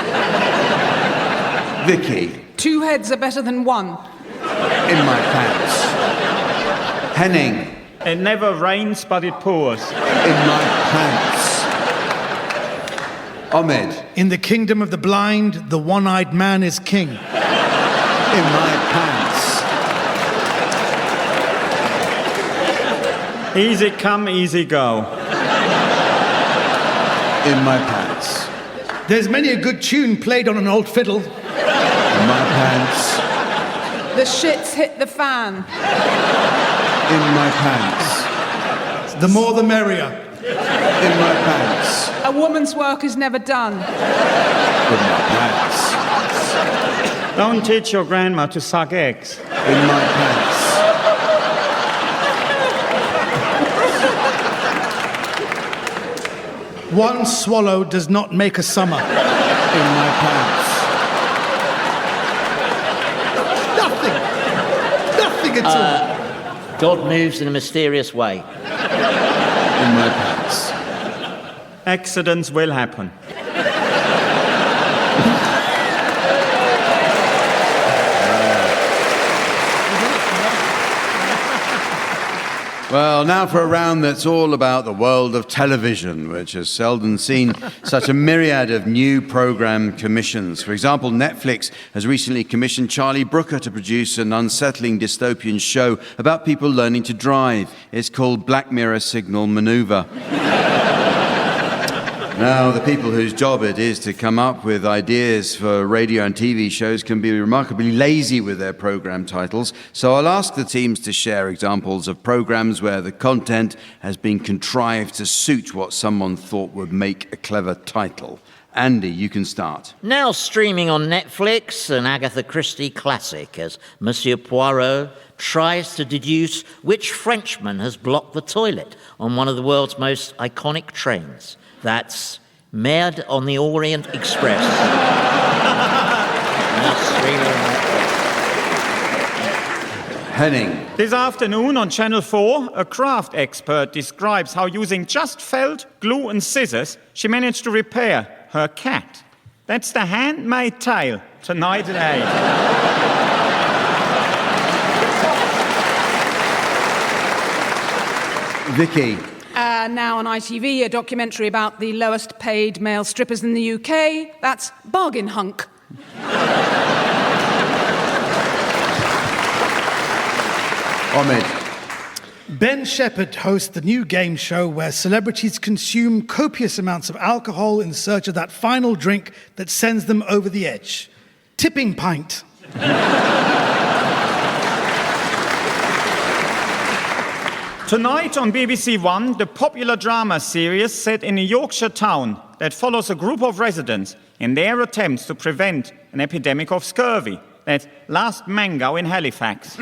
Vicki. 2 heads are better than 1. In my pants. Henning. It never rains, but it pours. In my pants. Omid. In the kingdom of the blind, the one-eyed man is king. In my pants. Easy come, easy go. In my pants. There's many a good tune played on an old fiddle. In my pants. The shits hit the fan. In my pants. The more the merrier. In my pants. A woman's work is never done. In my pants. Don't teach your grandma to suck eggs. In my pants. One swallow does not make a summer. In my pants. Nothing at all. God moves in a mysterious way. In my pants. Accidents will happen. Well, now for a round that's all about the world of television, which has seldom seen such a myriad of new program commissions. For example, Netflix has recently commissioned Charlie Brooker to produce an unsettling dystopian show about people learning to drive. It's called Black Mirror Signal Maneuver. Now, the people whose job it is to come up with ideas for radio and TV shows can be remarkably lazy with their program titles, so I'll ask the teams to share examples of programs where the content has been contrived to suit what someone thought would make a clever title. Andy, you can start. Now streaming on Netflix, an Agatha Christie classic, as Monsieur Poirot tries to deduce which Frenchman has blocked the toilet on one of the world's most iconic trains. That's Merde on the Orient Express. Now streaming on Netflix. Henning. This afternoon on Channel 4, a craft expert describes how using just felt, glue and scissors, she managed to repair her cat. That's the handmade tale, tonight at 8. Vicki. Now on ITV, a documentary about the lowest paid male strippers in the UK. That's Bargain Hunk. Omid. Ben Shepherd hosts the new game show where celebrities consume copious amounts of alcohol in search of that final drink that sends them over the edge. Tipping Pint. Tonight on BBC One, the popular drama series set in a Yorkshire town that follows a group of residents in their attempts to prevent an epidemic of scurvy. That's Last Mango in Halifax.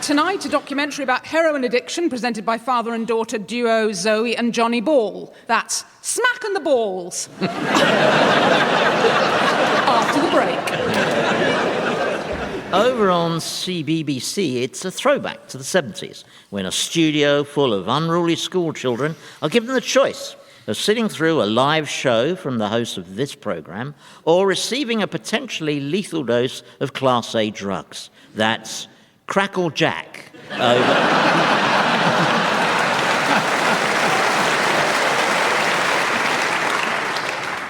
Tonight, a documentary about heroin addiction presented by father and daughter duo Zoe and Johnny Ball. That's Smacking the Balls. After the break. Over on CBBC, it's a throwback to the 70s, when a studio full of unruly school children are given the choice of sitting through a live show from the host of this programme or receiving a potentially lethal dose of Class A drugs. That's Crackle Jack.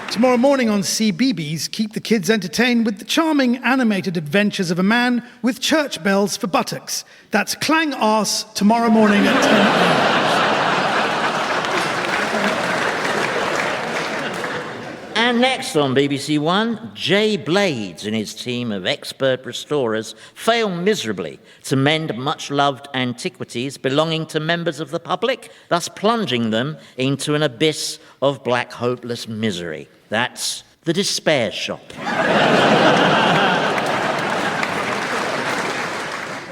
Tomorrow morning on CBeebies, keep the kids entertained with the charming animated adventures of a man with church bells for buttocks. That's Clang Arse tomorrow morning at 10 a.m. And next on BBC One, Jay Blades and his team of expert restorers fail miserably to mend much-loved antiquities belonging to members of the public, thus plunging them into an abyss of black hopeless misery. That's The Despair Shop.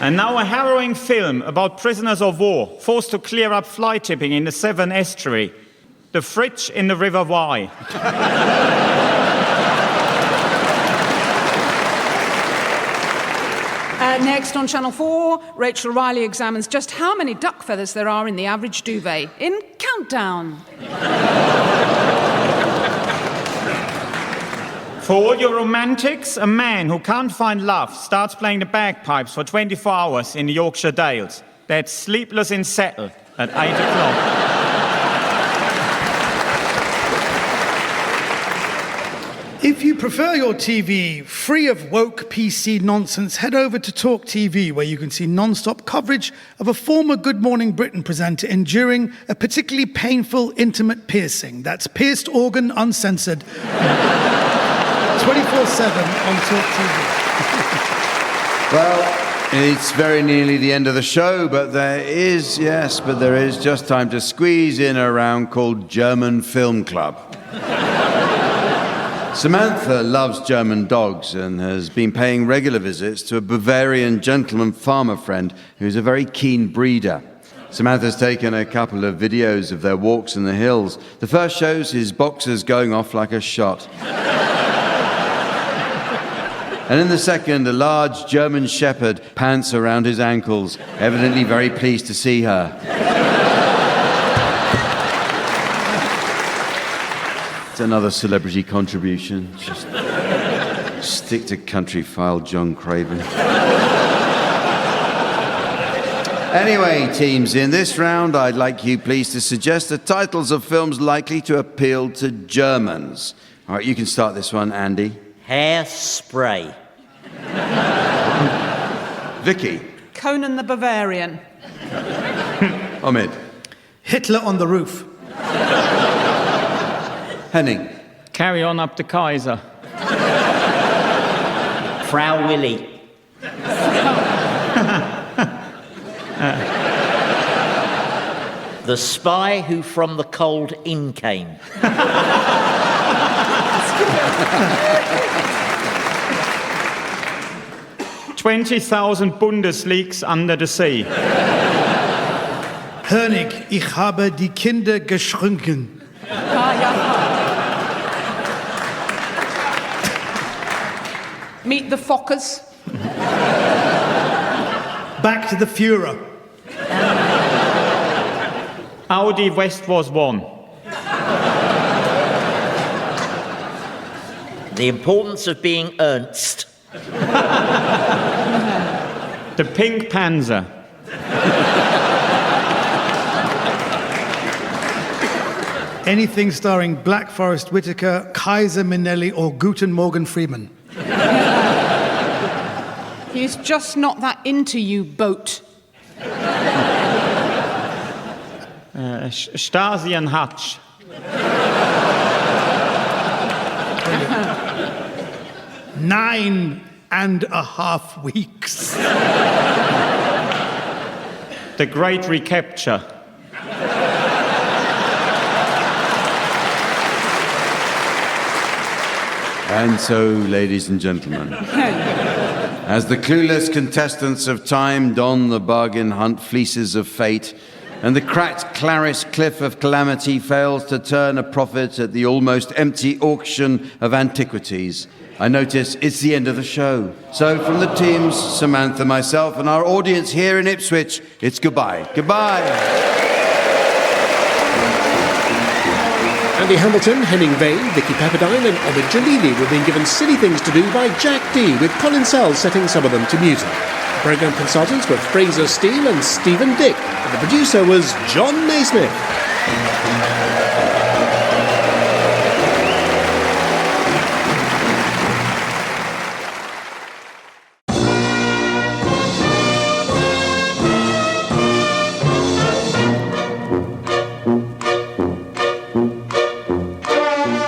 And now a harrowing film about prisoners of war forced to clear up fly tipping in the Severn Estuary. The Fridge in the River Wye. Next on Channel 4, Rachel Riley examines just how many duck feathers there are in the average duvet in Countdown. For all your romantics, a man who can't find love starts playing the bagpipes for 24 hours in the Yorkshire Dales. That's Sleepless in Settle at 8 o'clock. If you prefer your TV free of woke PC nonsense, head over to Talk TV, where you can see non-stop coverage of a former Good Morning Britain presenter enduring a particularly painful, intimate piercing. That's Pierced Organ Uncensored. 24/7 on Talk TV. Well, it's very nearly the end of the show, but there is just time to squeeze in a round called German Film Club. Samantha loves German dogs and has been paying regular visits to a Bavarian gentleman farmer friend who's a very keen breeder. Samantha's taken a couple of videos of their walks in the hills. The first shows his boxers going off like a shot. And in the second, a large German shepherd pants around his ankles, evidently very pleased to see her. It's another celebrity contribution. Just stick to country file, John Craven. Anyway, teams, in this round, I'd like you please to suggest the titles of films likely to appeal to Germans. All right, you can start this one, Andy. Hairspray. Vicky. Conan the Bavarian. Omid. Hitler on the Roof. Henning. Carry on up to Kaiser. Frau Willy. The Spy Who From the Cold In Came. 20,000 Bundesleagues under the sea. Hönig, ich habe die Kinder geschrunken. Meet the Fockers. Back to the Führer. Audi West was one. The Importance of Being Ernst. The Pink Panzer. Anything starring Black Forest Whitaker, Kaiser Minnelli, or Guten Morgen Freeman. He's just not that into you, boat. Stasi and Hutch. 9.5 weeks. The Great Recapture. And so, ladies and gentlemen, as the clueless contestants of time don the bargain hunt fleeces of fate and the cracked Clarice cliff of calamity fails to turn a profit at the almost empty auction of antiquities. I notice it's the end of the show. So from the teams, Samantha, myself, and our audience here in Ipswich, it's goodbye. Goodbye. Andy Hamilton, Henning Wehn, Vicki Pepperdine and Omid Djalili were being given silly things to do by Jack Dee, with Colin Sells setting some of them to music. The programme consultants were Fraser Steele and Stephen Dick, and the producer was John Naismith.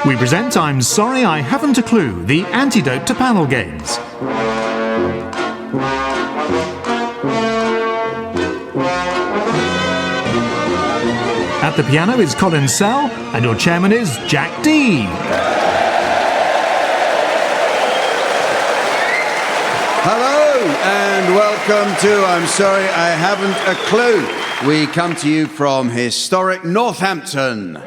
We present I'm Sorry I Haven't a Clue, the antidote to panel games. At the piano is Colin Sell, and your chairman is Jack Dee. Hello and welcome to I'm Sorry I Haven't a Clue. We come to you from historic Northampton.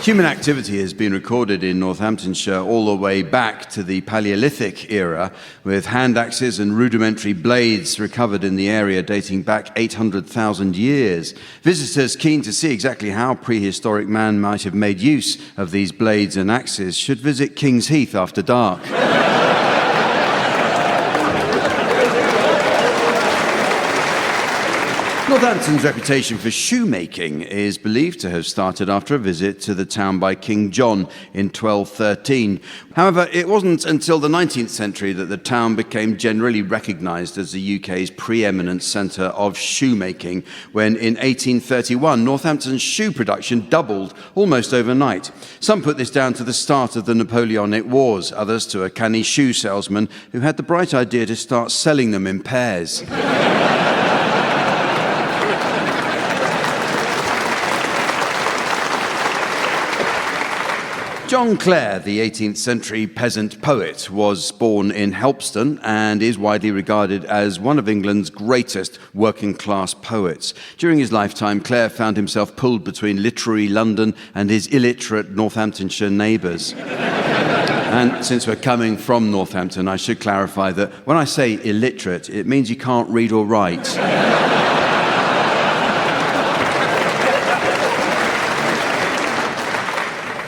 Human activity has been recorded in Northamptonshire all the way back to the Paleolithic era, with hand axes and rudimentary blades recovered in the area dating back 800,000 years. Visitors keen to see exactly how prehistoric man might have made use of these blades and axes should visit King's Heath after dark. Northampton's reputation for shoemaking is believed to have started after a visit to the town by King John in 1213. However, it wasn't until the 19th century that the town became generally recognised as the UK's preeminent centre of shoemaking, when in 1831 Northampton's shoe production doubled almost overnight. Some put this down to the start of the Napoleonic Wars, others to a canny shoe salesman who had the bright idea to start selling them in pairs. John Clare, the 18th century peasant poet, was born in Helpston and is widely regarded as one of England's greatest working-class poets. During his lifetime, Clare found himself pulled between literary London and his illiterate Northamptonshire neighbours. And since we're coming from Northampton, I should clarify that when I say illiterate, it means you can't read or write.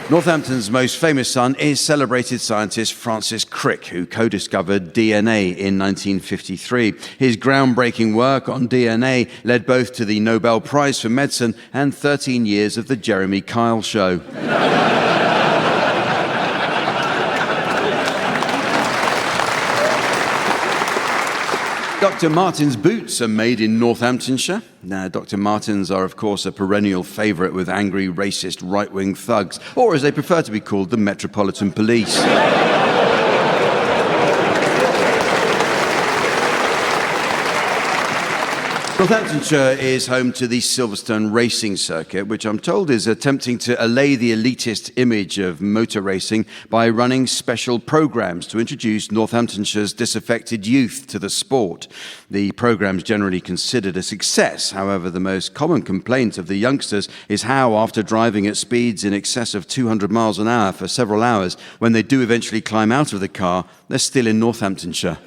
Northampton's most famous son is celebrated scientist Francis Crick, who co-discovered DNA in 1953. His groundbreaking work on DNA led both to the Nobel Prize for Medicine and 13 years of the Jeremy Kyle Show. Dr. Martens boots are made in Northamptonshire. Now, Dr. Martens are, of course, a perennial favourite with angry, racist, right-wing thugs, or as they prefer to be called, the Metropolitan Police. Northamptonshire is home to the Silverstone Racing Circuit, which I'm told is attempting to allay the elitist image of motor racing by running special programmes to introduce Northamptonshire's disaffected youth to the sport. The programme's generally considered a success. However, the most common complaint of the youngsters is how, after driving at speeds in excess of 200 miles an hour for several hours, when they do eventually climb out of the car, they're still in Northamptonshire.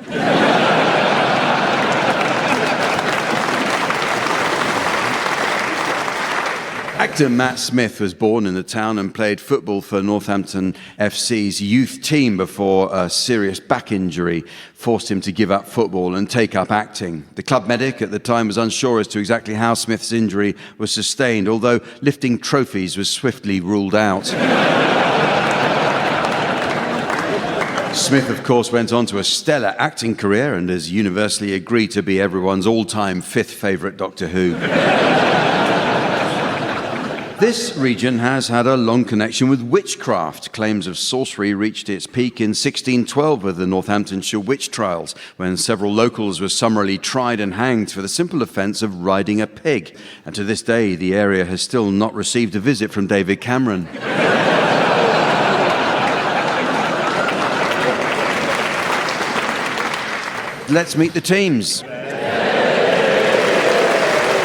Actor Matt Smith was born in the town and played football for Northampton FC's youth team before a serious back injury forced him to give up football and take up acting. The club medic at the time was unsure as to exactly how Smith's injury was sustained, although lifting trophies was swiftly ruled out. Smith, of course, went on to a stellar acting career and has universally agreed to be everyone's all-time fifth favourite Doctor Who. This region has had a long connection with witchcraft. Claims of sorcery reached its peak in 1612 with the Northamptonshire witch trials, when several locals were summarily tried and hanged for the simple offence of riding a pig. And to this day, the area has still not received a visit from David Cameron. Let's meet the teams.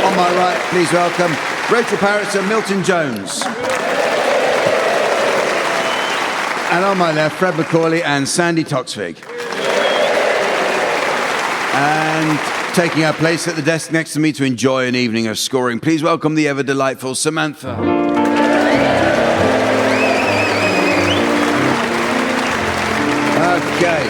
On All right, please welcome Rachel Parrots and Milton Jones. And on my left, Fred McCauley and Sandy Toksvig. And taking her place at the desk next to me to enjoy an evening of scoring, please welcome the ever-delightful Samantha. Okay,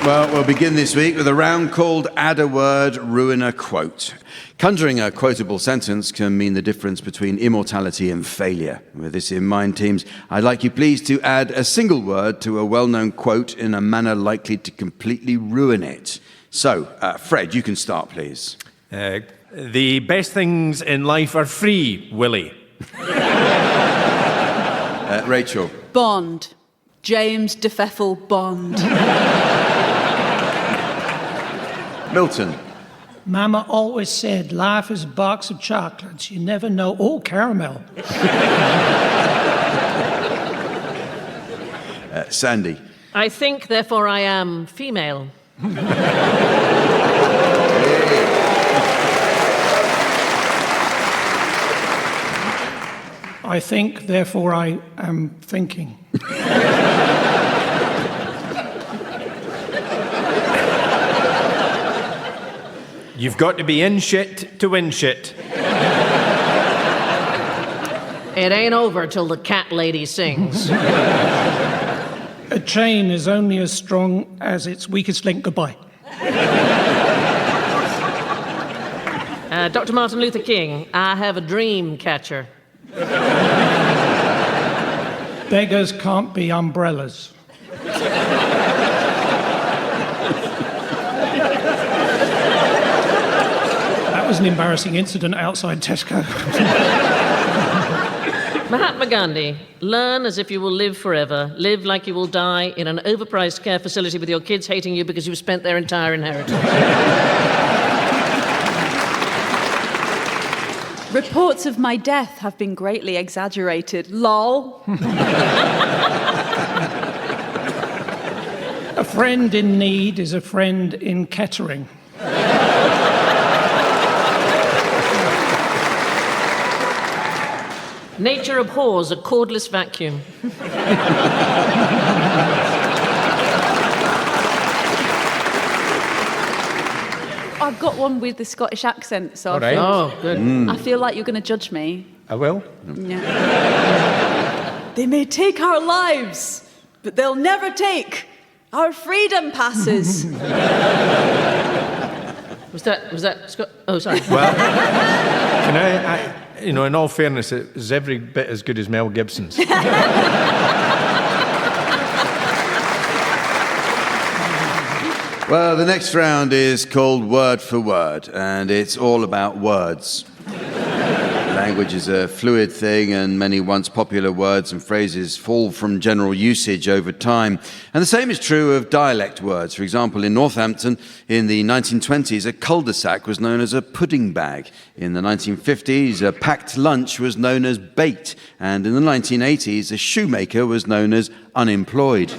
well, we'll begin this week with a round called Add a Word, Ruin a Quote. Conjuring a quotable sentence can mean the difference between immortality and failure. With this in mind, teams, I'd like you please to add a single word to a well-known quote in a manner likely to completely ruin it. So, Fred, you can start, please. The best things in life are free, Willie. Rachel. Bond. James DePfeffel Bond. Milton. Mama always said life is a box of chocolates. You never know. Oh, caramel. Sandy. I think, therefore I am female. I think, therefore I am thinking. You've got to be in shit to win shit. It ain't over till the cat lady sings. A chain is only as strong as its weakest link. Goodbye. Dr. Martin Luther King, I have a dream catcher. Beggars can't be umbrellas. That was an embarrassing incident outside Tesco. Mahatma Gandhi, learn as if you will live forever. Live like you will die in an overpriced care facility with your kids hating you because you've spent their entire inheritance. Reports of my death have been greatly exaggerated. Lol. A friend in need is a friend in Kettering. Nature abhors a cordless vacuum. I've got one with the Scottish accent, so All right. Oh, good. I feel like you're going to judge me. I will. Yeah. They may take our lives, but they'll never take our freedom passes. Was that Scott? Oh, sorry. Well, can I in all fairness, it was every bit as good as Mel Gibson's. Well, the next round is called Word for Word, and it's all about words. Language is a fluid thing, and many once popular words and phrases fall from general usage over time. And the same is true of dialect words. For example, in Northampton, in the 1920s, a cul-de-sac was known as a pudding bag. In the 1950s, a packed lunch was known as bait. And in the 1980s, a shoemaker was known as unemployed.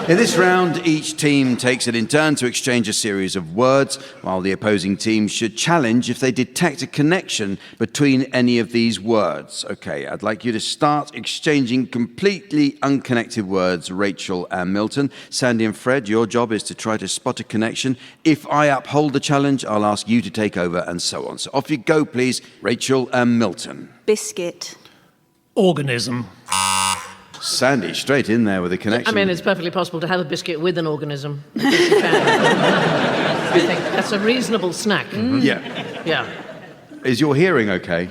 In this round, each team takes it in turn to exchange a series of words, while the opposing team should challenge if they detect a connection between any of these words. Okay, I'd like you to start exchanging completely unconnected words, Rachel and Milton. Sandy and Fred, your job is to try to spot a connection. If I uphold the challenge, I'll ask you to take over, and so on. So off you go, please, Rachel and Milton. Biscuit. Organism. Sandy, straight in there with a connection. I mean, it's perfectly possible to have a biscuit with an organism. I think that's a reasonable snack. Mm-hmm. Yeah. Yeah. Is your hearing okay?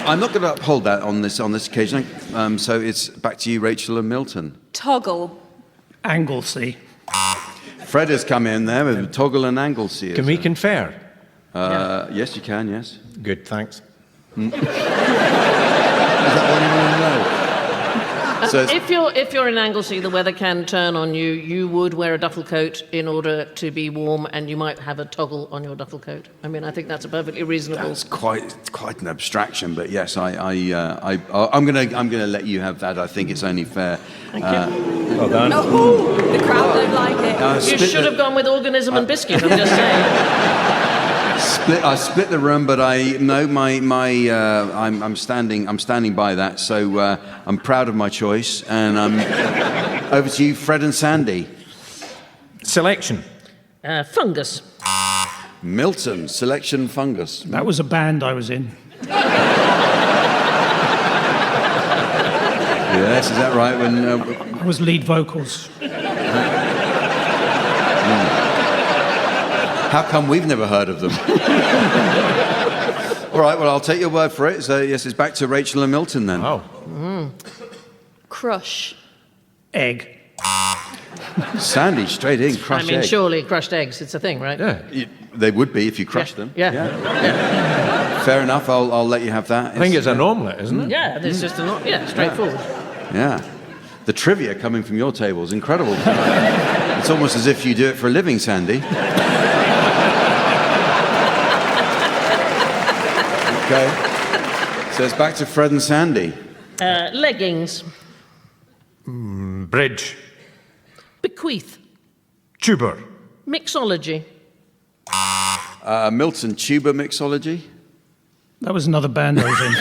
I'm not going to uphold that on this occasion. So it's back to you, Rachel and Milton. Toggle. Anglesey. Fred has come in there with toggle and Anglesey. Can we confer? Yes, you can, yes. Good, thanks. Is that one you want to know? So if you're in Anglesey, the weather can turn on you. You would wear a duffel coat in order to be warm, and you might have a toggle on your duffel coat. I mean, I think that's a perfectly reasonable. That's quite an abstraction, but yes, I'm gonna let you have that. I think it's only fair. Thank you. Well done. Oh, the crowd don't like it. You should have gone with organism and biscuit. I'm just saying. I split the room, but I'm standing by that. So I'm proud of my choice, and I'm over to you, Fred and Sandy. Selection. Fungus. Milton, selection, fungus. That was a band I was in. Yes, is that right? When I was lead vocals. How come we've never heard of them? All right, well, I'll take your word for it. So, yes, it's back to Rachel and Milton then. Oh. Crush. Egg. Sandy, straight in, crushed I mean, egg. surely crushed eggs, it's a thing, right? Yeah. They would be if you crushed them. Yeah. Fair enough, I'll let you have that. I think it's an omelette, isn't it? Yeah, it's just straightforward. Yeah. The trivia coming from your table is incredible. It's almost as if you do it for a living, Sandy. Okay. So it's back to Fred and Sandy. Leggings. Bridge. Bequeath. Tuber. Mixology. Milton, tuba mixology. That was another band I was in.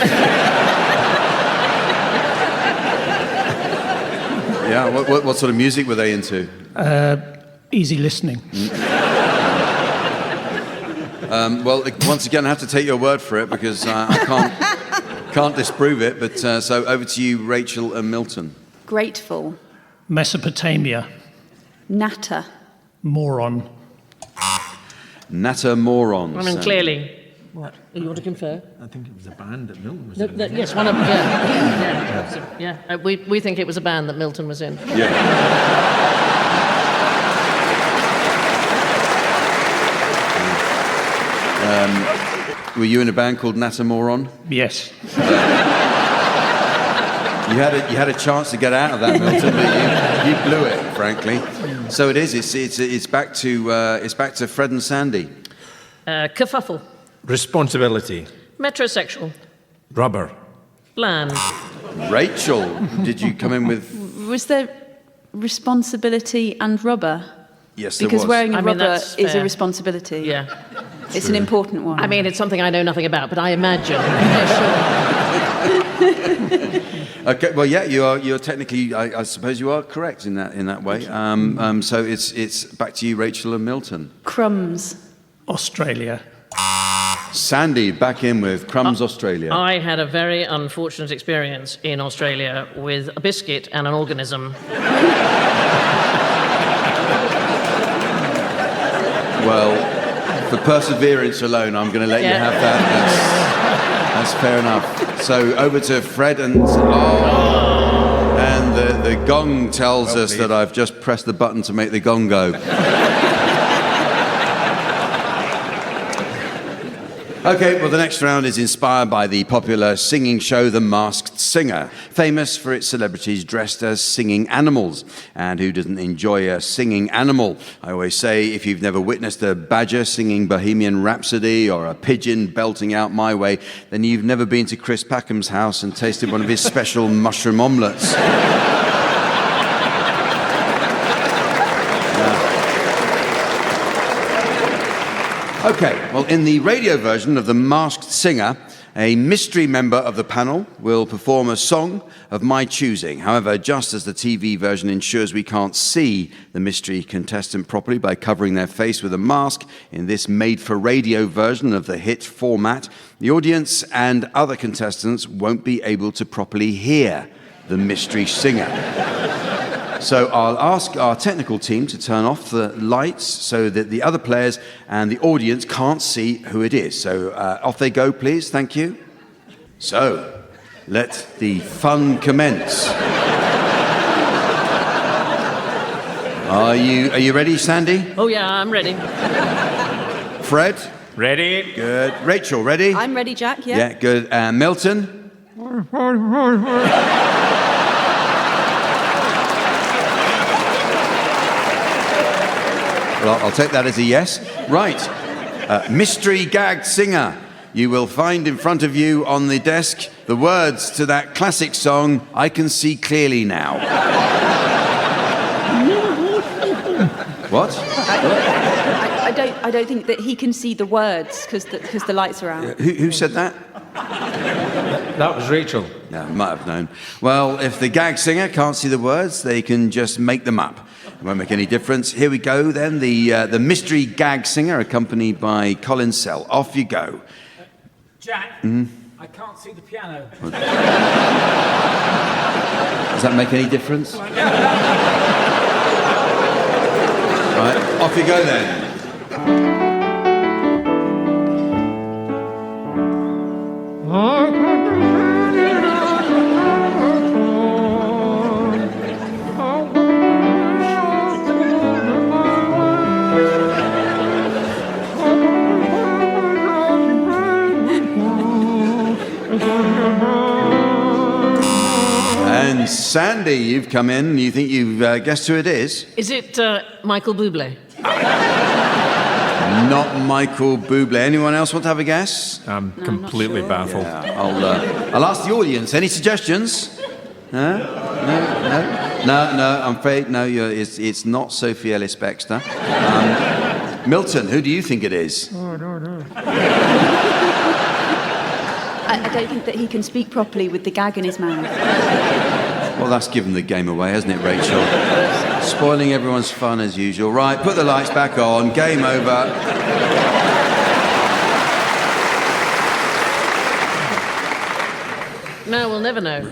Yeah, what sort of music were they into? Easy listening. Well, once again, I have to take your word for it because I can't disprove it. But so over to you, Rachel and Milton. Grateful. Mesopotamia. Natter. Moron. Natter morons. I mean, clearly. What? You want to confer? I think it was a band that Milton was in. Yes, one of them. Yeah. We think it was a band that Milton was in. Yeah. Were you in a band called Natter Moron? Yes. You had a chance to get out of that, Milton, but you blew it, frankly. So it is. It's back to Fred and Sandy. Kerfuffle. Responsibility. Metrosexual. Rubber. Bland. Rachel, did you come in with? Was there responsibility and rubber? Yes, there Because was. wearing a rubber that's is a fair. responsibility. Yeah. It's an important one. I mean, it's something I know nothing about, but I imagine. Okay, well, yeah, you're technically, I suppose you are correct in that way. So it's back to you, Rachel and Milton. Crumbs. Australia. Sandy, back in with Crumbs, Australia. I had a very unfortunate experience in Australia with a biscuit and an organism. Well, for perseverance alone, I'm going to let you have that. That's fair enough. So over to Fred and the gong tells us that I've just pressed the button to make the gong go. Okay, well, the next round is inspired by the popular singing show The Masked Singer, famous for its celebrities dressed as singing animals. And who doesn't enjoy a singing animal? I always say, if you've never witnessed a badger singing Bohemian Rhapsody or a pigeon belting out My Way, then you've never been to Chris Packham's house and tasted one of his special mushroom omelettes. Okay, well, in the radio version of The Masked Singer, a mystery member of the panel will perform a song of my choosing. However, just as the TV version ensures we can't see the mystery contestant properly by covering their face with a mask, in this made-for-radio version of the hit format, the audience and other contestants won't be able to properly hear the mystery singer. So I'll ask our technical team to turn off the lights so that the other players and the audience can't see who it is. So off they go, please. Thank you. So let the fun commence. Are you ready, Sandy? Oh, yeah, I'm ready. Fred? Ready. Good. Rachel, ready? I'm ready, Jack, yeah. Yeah, good. Milton? Well, I'll take that as a yes. Right. Mystery gagged singer. You will find in front of you on the desk the words to that classic song, I Can See Clearly Now. What? I don't think that he can see the words because the lights are out. Who said that? That was Rachel. No, might have known. Well, if the gag singer can't see the words, they can just make them up. It won't make any difference. Here we go then. The mystery gag singer accompanied by Colin Sell. Off you go. Jack, I can't see the piano. Does that make any difference? Right, off you go then. And Sandy, you've come in. You think you've guessed who it is? Is it Michael Bublé? Not Michael Bublé. Anyone else want to have a guess? I'm completely baffled. Yeah, I'll ask the audience. Any suggestions? No. I'm afraid no. It's not Sophie Ellis-Bextor. Milton, who do you think it is? I don't think that he can speak properly with the gag in his mouth. Well, that's given the game away, hasn't it, Rachel? Spoiling everyone's fun as usual. Right, put the lights back on. Game over. No, we'll never know.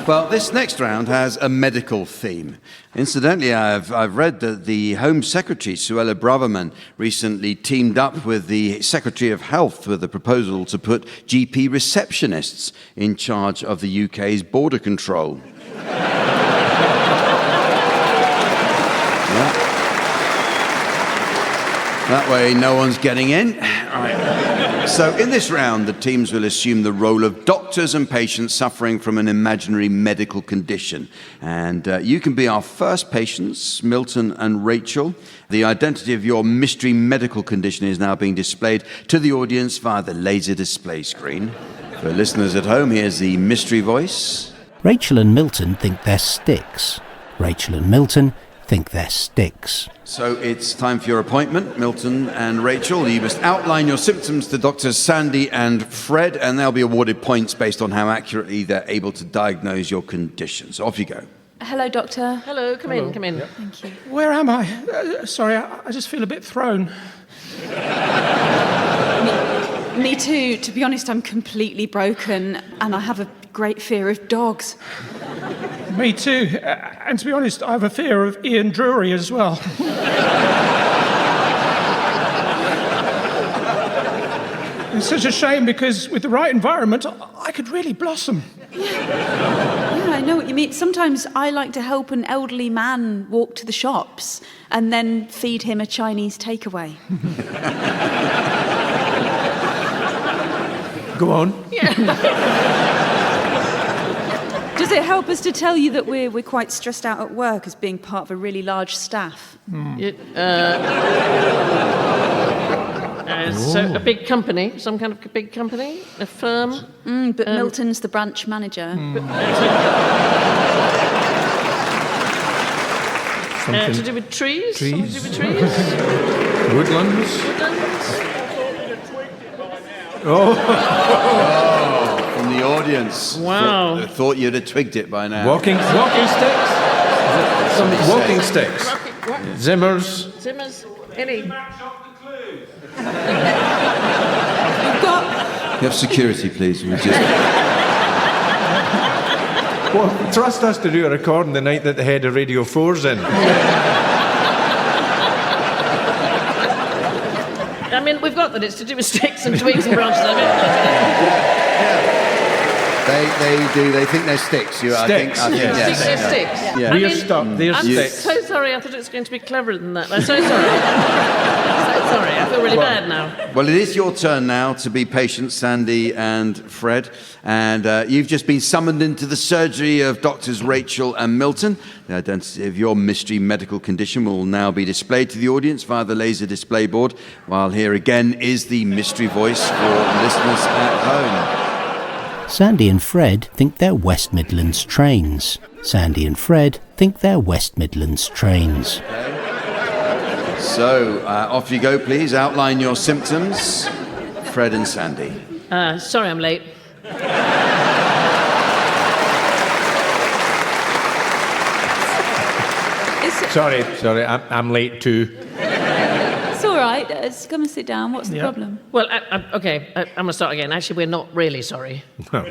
Well, this next round has a medical theme. Incidentally, I've read that the Home Secretary, Suella Braverman, recently teamed up with the Secretary of Health with a proposal to put GP receptionists in charge of the UK's border control. Yeah. That way, no one's getting in. Right. So, in this round, the teams will assume the role of doctors and patients suffering from an imaginary medical condition. And you can be our first patients, Milton and Rachel. The identity of your mystery medical condition is now being displayed to the audience via the laser display screen. For listeners at home, here's the mystery voice. Rachel and Milton think they're sticks. Rachel and Milton think they're sticks. So it's time for your appointment, Milton and Rachel. You must outline your symptoms to Doctors Sandy and Fred, and they'll be awarded points based on how accurately they're able to diagnose your condition. So off you go. Hello, Doctor. Hello, come in. Yep. Thank you. Where am I? Sorry, I just feel a bit thrown. Me too. To be honest, I'm completely broken, and I have a great fear of dogs. Me too. And to be honest, I have a fear of Ian Drury as well. It's such a shame because with the right environment, I could really blossom. Yeah, I know what you mean. Sometimes I like to help an elderly man walk to the shops and then feed him a Chinese takeaway. Go on. Does it help us to tell you that we're quite stressed out at work as being part of a really large staff? So a big company, some kind of big company, a firm. But Milton's the branch manager. To do with trees? Something to do with trees? Woodlands? From the audience. Wow. Thought you'd have twigged it by now. Walking sticks? Some walking sticks. Zimmers? Zimmers? Any? You have security, please. Well, trust us to do a recording the night that the head of Radio 4's in. I mean, we've got that it's to do with sticks and twigs and branches. They do. They think they're sticks. I think Sticks, yes. they're sticks. Yeah. We're stuck. They're I'm sticks. so sorry. I thought it was going to be cleverer than that. I'm so sorry. So sorry. I feel really bad now. Well, it is your turn now to be patient, Sandy and Fred. And you've just been summoned into the surgery of Doctors Rachel and Milton. The identity of your mystery medical condition will now be displayed to the audience via the laser display board, while here again is the mystery voice for listeners at home. Sandy and Fred think they're West Midlands trains. Sandy and Fred think they're West Midlands trains. So, off you go, please. Outline your symptoms. Fred and Sandy. Sorry I'm late. Sorry, I'm late too. It's all right. Just come and sit down. What's the problem? Well, okay, I'm going to start again. Actually, we're not really sorry. Because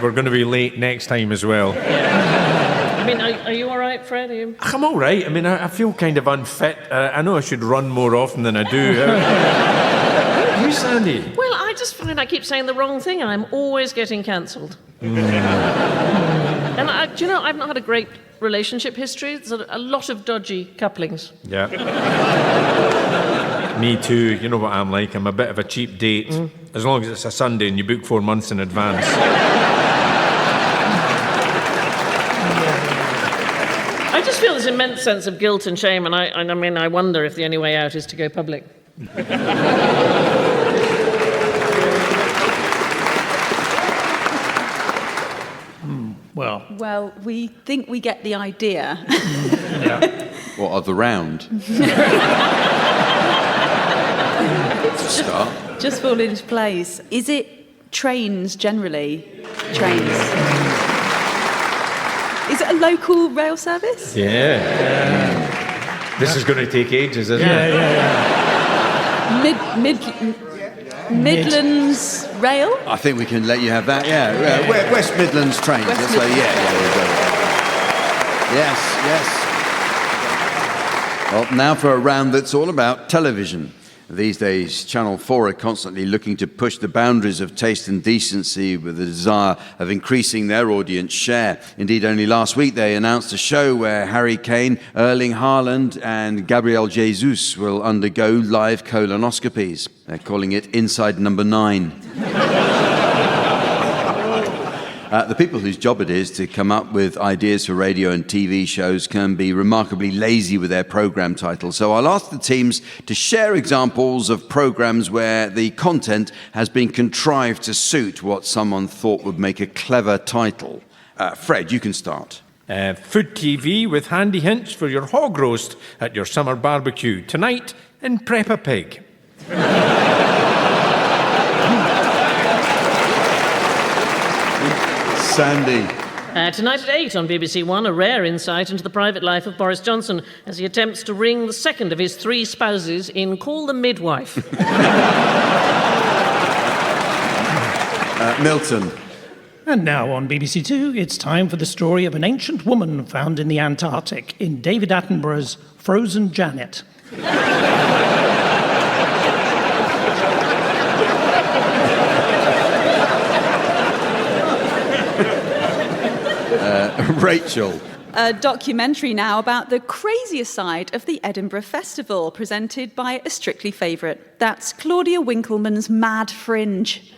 we're going to be late next time as well. I mean, are you all right, Fred? Are you... I'm all right. I mean, I feel kind of unfit. I know I should run more often than I do. You, Sandy? Well, I just find I keep saying the wrong thing and I'm always getting cancelled. And do you know, I've not had a great relationship history. There's a lot of dodgy couplings. Yeah. Me too. You know what I'm like. I'm a bit of a cheap date. As long as it's a Sunday and you book 4 months in advance. I just feel this immense sense of guilt and shame, and I mean, I wonder if the only way out is to go public. Well, we think we get the idea. What, of the round? Start. Just fall into place. Is it trains generally? Trains. Is it a local rail service? Yeah. This is going to take ages, isn't it? Midlands Rail? I think we can let you have that, yeah. West Midlands trains. West Let's say, Yes. Well, now for a round that's all about television. These days, Channel 4 are constantly looking to push the boundaries of taste and decency with the desire of increasing their audience share. Indeed, only last week they announced a show where Harry Kane, Erling Haaland and Gabriel Jesus will undergo live colonoscopies. They're calling it Inside Number 9. The people whose job it is to come up with ideas for radio and TV shows can be remarkably lazy with their programme titles. So I'll ask the teams to share examples of programmes where the content has been contrived to suit what someone thought would make a clever title. Fred, you can start. Food TV with handy hints for your hog roast at your summer barbecue. Tonight in Peppa Pig. Sandy. Tonight at 8 on BBC One, a rare insight into the private life of Boris Johnson as he attempts to ring the second of his 3 spouses in Call the Midwife. Milton. And now on BBC Two, it's time for the story of an ancient woman found in the Antarctic in David Attenborough's Frozen Janet. Rachel. A documentary now about the craziest side of the Edinburgh Festival, presented by a Strictly favourite. That's Claudia Winkleman's Mad Fringe.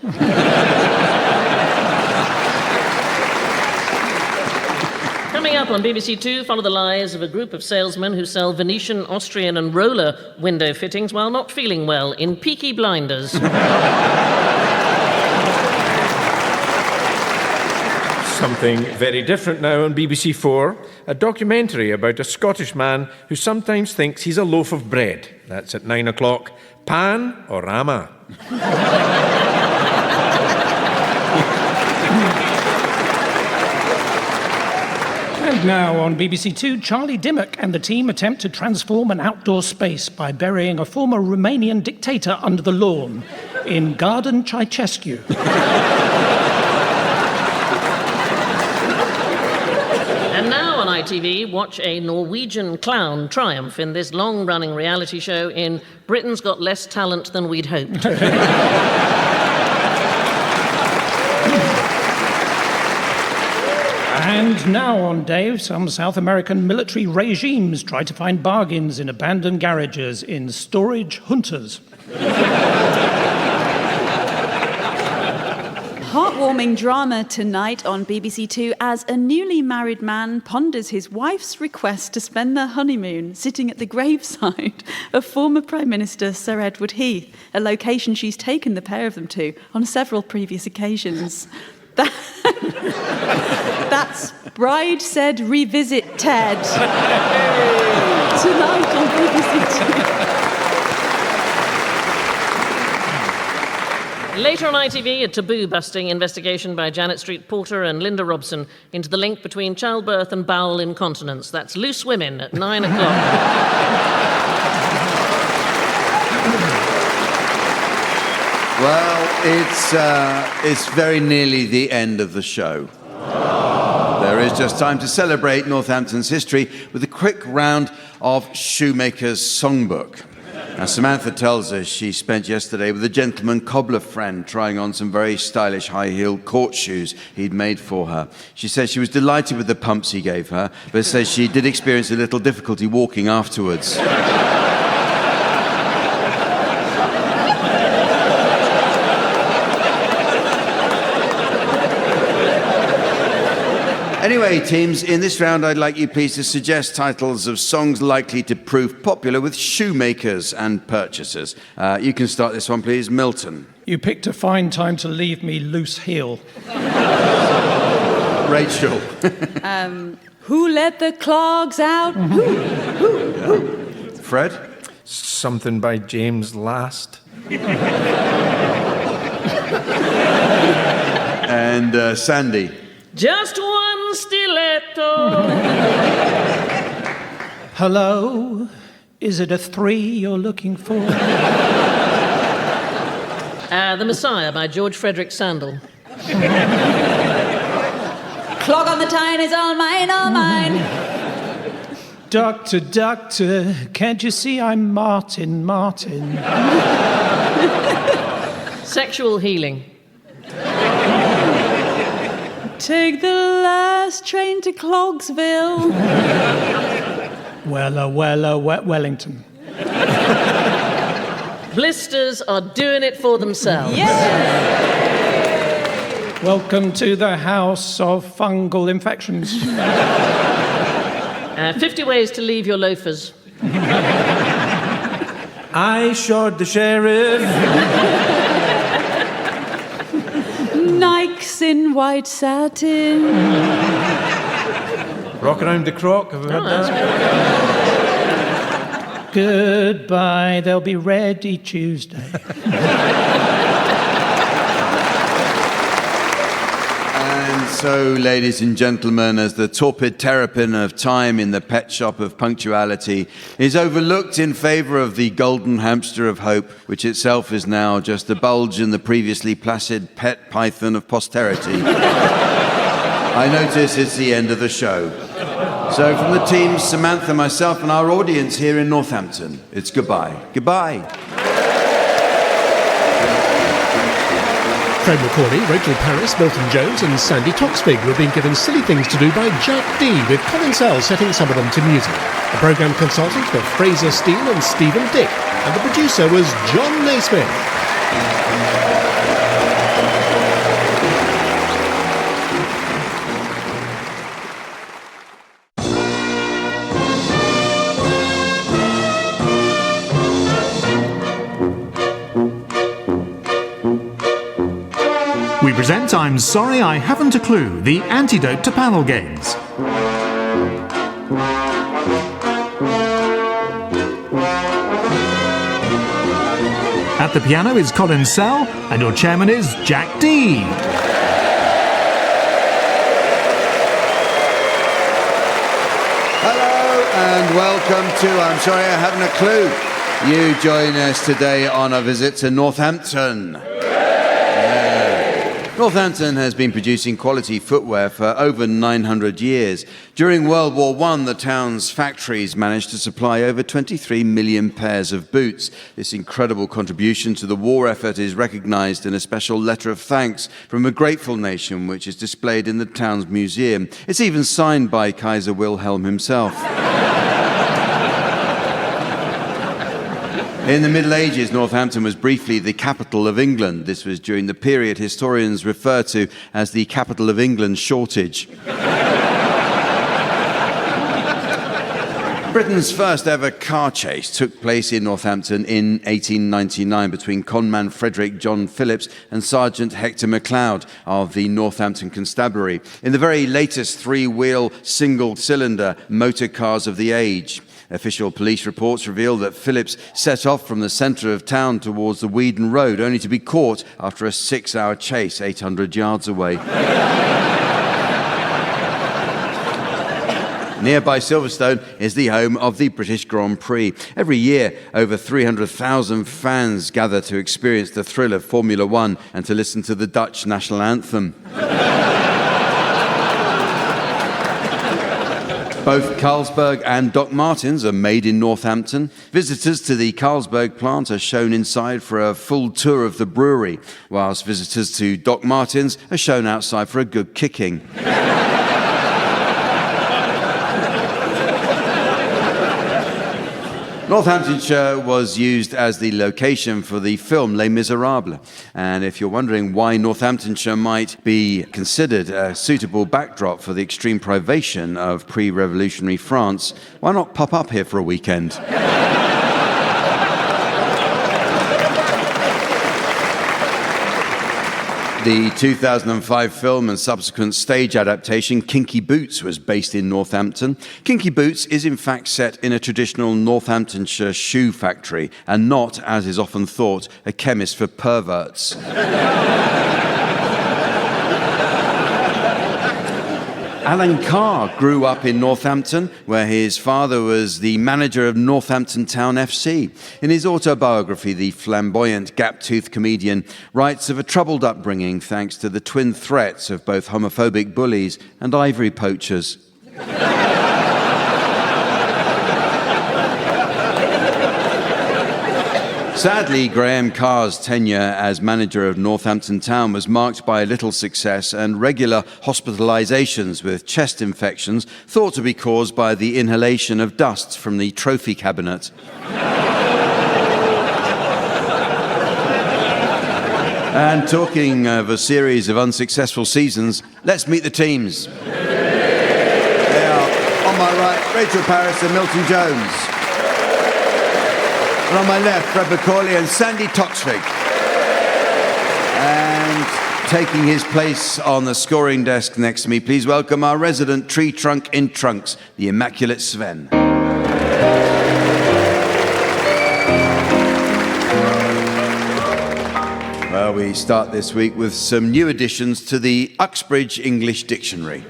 Coming up on BBC Two, follow the lives of a group of salesmen who sell Venetian, Austrian and roller window fittings while not feeling well in Peaky Blinders. Something very different now on BBC 4, a documentary about a Scottish man who sometimes thinks he's a loaf of bread. That's at 9 o'clock. Pan or Rama? And now on BBC Two, Charlie Dimmock and the team attempt to transform an outdoor space by burying a former Romanian dictator under the lawn in Garden Ceausescu. And now on ITV, watch a Norwegian clown triumph in this long-running reality show in Britain's Got Less Talent Than We'd Hoped. And now on Dave, some South American military regimes try to find bargains in abandoned garages in storage juntas. Heartwarming drama tonight on BBC Two as a newly married man ponders his wife's request to spend their honeymoon sitting at the graveside of former Prime Minister Sir Edward Heath, a location she's taken the pair of them to on several previous occasions. That's Bride Said Revisit Ted. Tonight on BBC Two. Later on ITV, a taboo-busting investigation by Janet Street Porter and Linda Robson into the link between childbirth and bowel incontinence. That's Loose Women at 9 o'clock. Well, it's very nearly the end of the show. There is just time to celebrate Northampton's history with a quick round of Shoemaker's Songbook. Now, Samantha tells us she spent yesterday with a gentleman cobbler friend trying on some very stylish high-heeled court shoes he'd made for her. She says she was delighted with the pumps he gave her, but says she did experience a little difficulty walking afterwards. Anyway, teams, in this round, I'd like you please to suggest titles of songs likely to prove popular with shoemakers and purchasers. You can start this one, please. Milton. You picked a fine time to leave me loose heel. Rachel. Who let the clogs out? Who? Fred? Something by James Last. And Sandy. Just one stiletto. Hello? Is it a 3 you're looking for? The Messiah by George Frederick Sandal. Clog on the Tyne is all mine, all mine. Doctor, doctor, can't you see I'm Martin? Sexual Healing. Take the last train to Clogsville. Wellington. Blisters are doing it for themselves. Welcome to the house of fungal infections. 50 ways to leave your loafers. I shot the sheriff. Nikes in white satin. Rock around the crock. Have you heard that? Goodbye, they'll be ready Tuesday. And so, ladies and gentlemen, as the torpid terrapin of time in the pet shop of punctuality is overlooked in favour of the golden hamster of hope, which itself is now just a bulge in the previously placid pet python of posterity, I notice it's the end of the show. So from the teams, Samantha, myself and our audience here in Northampton, it's goodbye. Goodbye. Fred McCauley, Rachel Parris, Milton Jones and Sandy Toksvig were being given silly things to do by Jack Dee, with Colin Sell setting some of them to music. The programme consultants were Fraser Steele and Stephen Dick, and the producer was John Naismith. We present I'm Sorry I Haven't a Clue, the antidote to panel games. At the piano is Colin Sell, and your chairman is Jack Dee. Hello and welcome to I'm Sorry I Haven't a Clue. You join us today on a visit to Northampton. Northampton has been producing quality footwear for over 900 years. During World War I, the town's factories managed to supply over 23 million pairs of boots. This incredible contribution to the war effort is recognised in a special letter of thanks from a grateful nation, which is displayed in the town's museum. It's even signed by Kaiser Wilhelm himself. In the Middle Ages, Northampton was briefly the capital of England. This was during the period historians refer to as the capital of England shortage. Britain's first ever car chase took place in Northampton in 1899 between conman Frederick John Phillips and Sergeant Hector MacLeod of the Northampton Constabulary in the very latest three-wheel, single-cylinder motor cars of the age. Official police reports reveal that Phillips set off from the centre of town towards the Weedon Road, only to be caught after a 6-hour chase 800 yards away. Nearby Silverstone is the home of the British Grand Prix. Every year, over 300,000 fans gather to experience the thrill of Formula One and to listen to the Dutch national anthem. Both Carlsberg and Doc Martens are made in Northampton. Visitors to the Carlsberg plant are shown inside for a full tour of the brewery, whilst visitors to Doc Martens are shown outside for a good kicking. Northamptonshire was used as the location for the film Les Miserables. And if you're wondering why Northamptonshire might be considered a suitable backdrop for the extreme privation of pre-revolutionary France, why not pop up here for a weekend? The 2005 film and subsequent stage adaptation, Kinky Boots, was based in Northampton. Kinky Boots is in fact set in a traditional Northamptonshire shoe factory and not, as is often thought, a chemist for perverts. Alan Carr grew up in Northampton, where his father was the manager of Northampton Town FC. In his autobiography, the flamboyant, gap-toothed comedian writes of a troubled upbringing thanks to the twin threats of both homophobic bullies and ivory poachers. Sadly, Graham Carr's tenure as manager of Northampton Town was marked by little success and regular hospitalisations with chest infections thought to be caused by the inhalation of dust from the trophy cabinet. And talking of a series of unsuccessful seasons, let's meet the teams. They are, on my right, Rachel Parris and Milton Jones. And on my left, Fred McCauley and Sandy Toksvig. And taking his place on the scoring desk next to me, please welcome our resident tree trunk in trunks, the immaculate Sven. Well, we start this week with some new additions to the Uxbridge English Dictionary.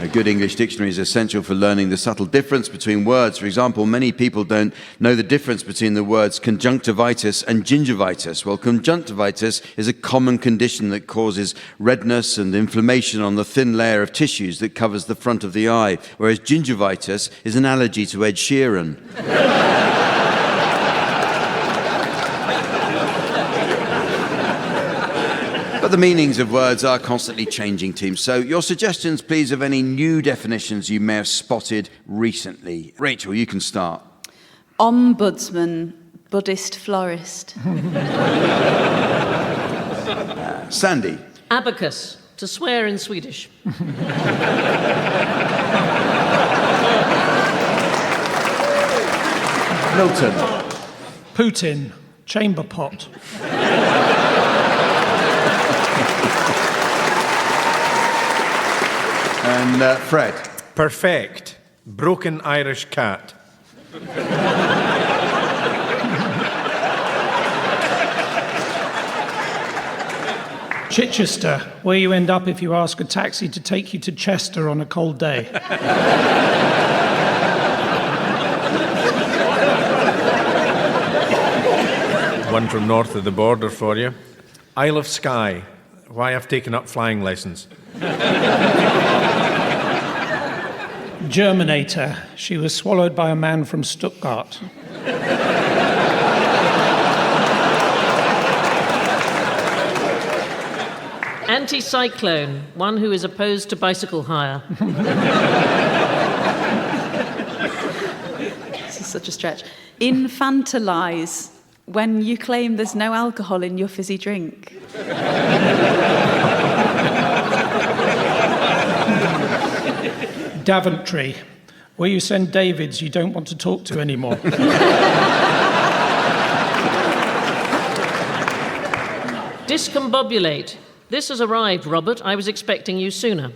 A good English dictionary is essential for learning the subtle difference between words. For example, many people don't know the difference between the words conjunctivitis and gingivitis. Well, conjunctivitis is a common condition that causes redness and inflammation on the thin layer of tissues that covers the front of the eye, whereas gingivitis is an allergy to Ed Sheeran. But the meanings of words are constantly changing, team. So your suggestions, please, of any new definitions you may have spotted recently. Rachel, you can start. Ombudsman, Buddhist florist. Sandy. Abacus, to swear in Swedish. Milton. Putin, chamber pot. And Fred. Perfect. Broken Irish cat. Chichester, where you end up if you ask a taxi to take you to Chester on a cold day. One from north of the border for you. Isle of Skye. Why I've taken up flying lessons. Germinator. She was swallowed by a man from Stuttgart. Anticyclone, one who is opposed to bicycle hire. This is such a stretch. Infantilize, when you claim there's no alcohol in your fizzy drink. Daventry, where you send Davids you don't want to talk to anymore. Discombobulate. This has arrived, Robert. I was expecting you sooner.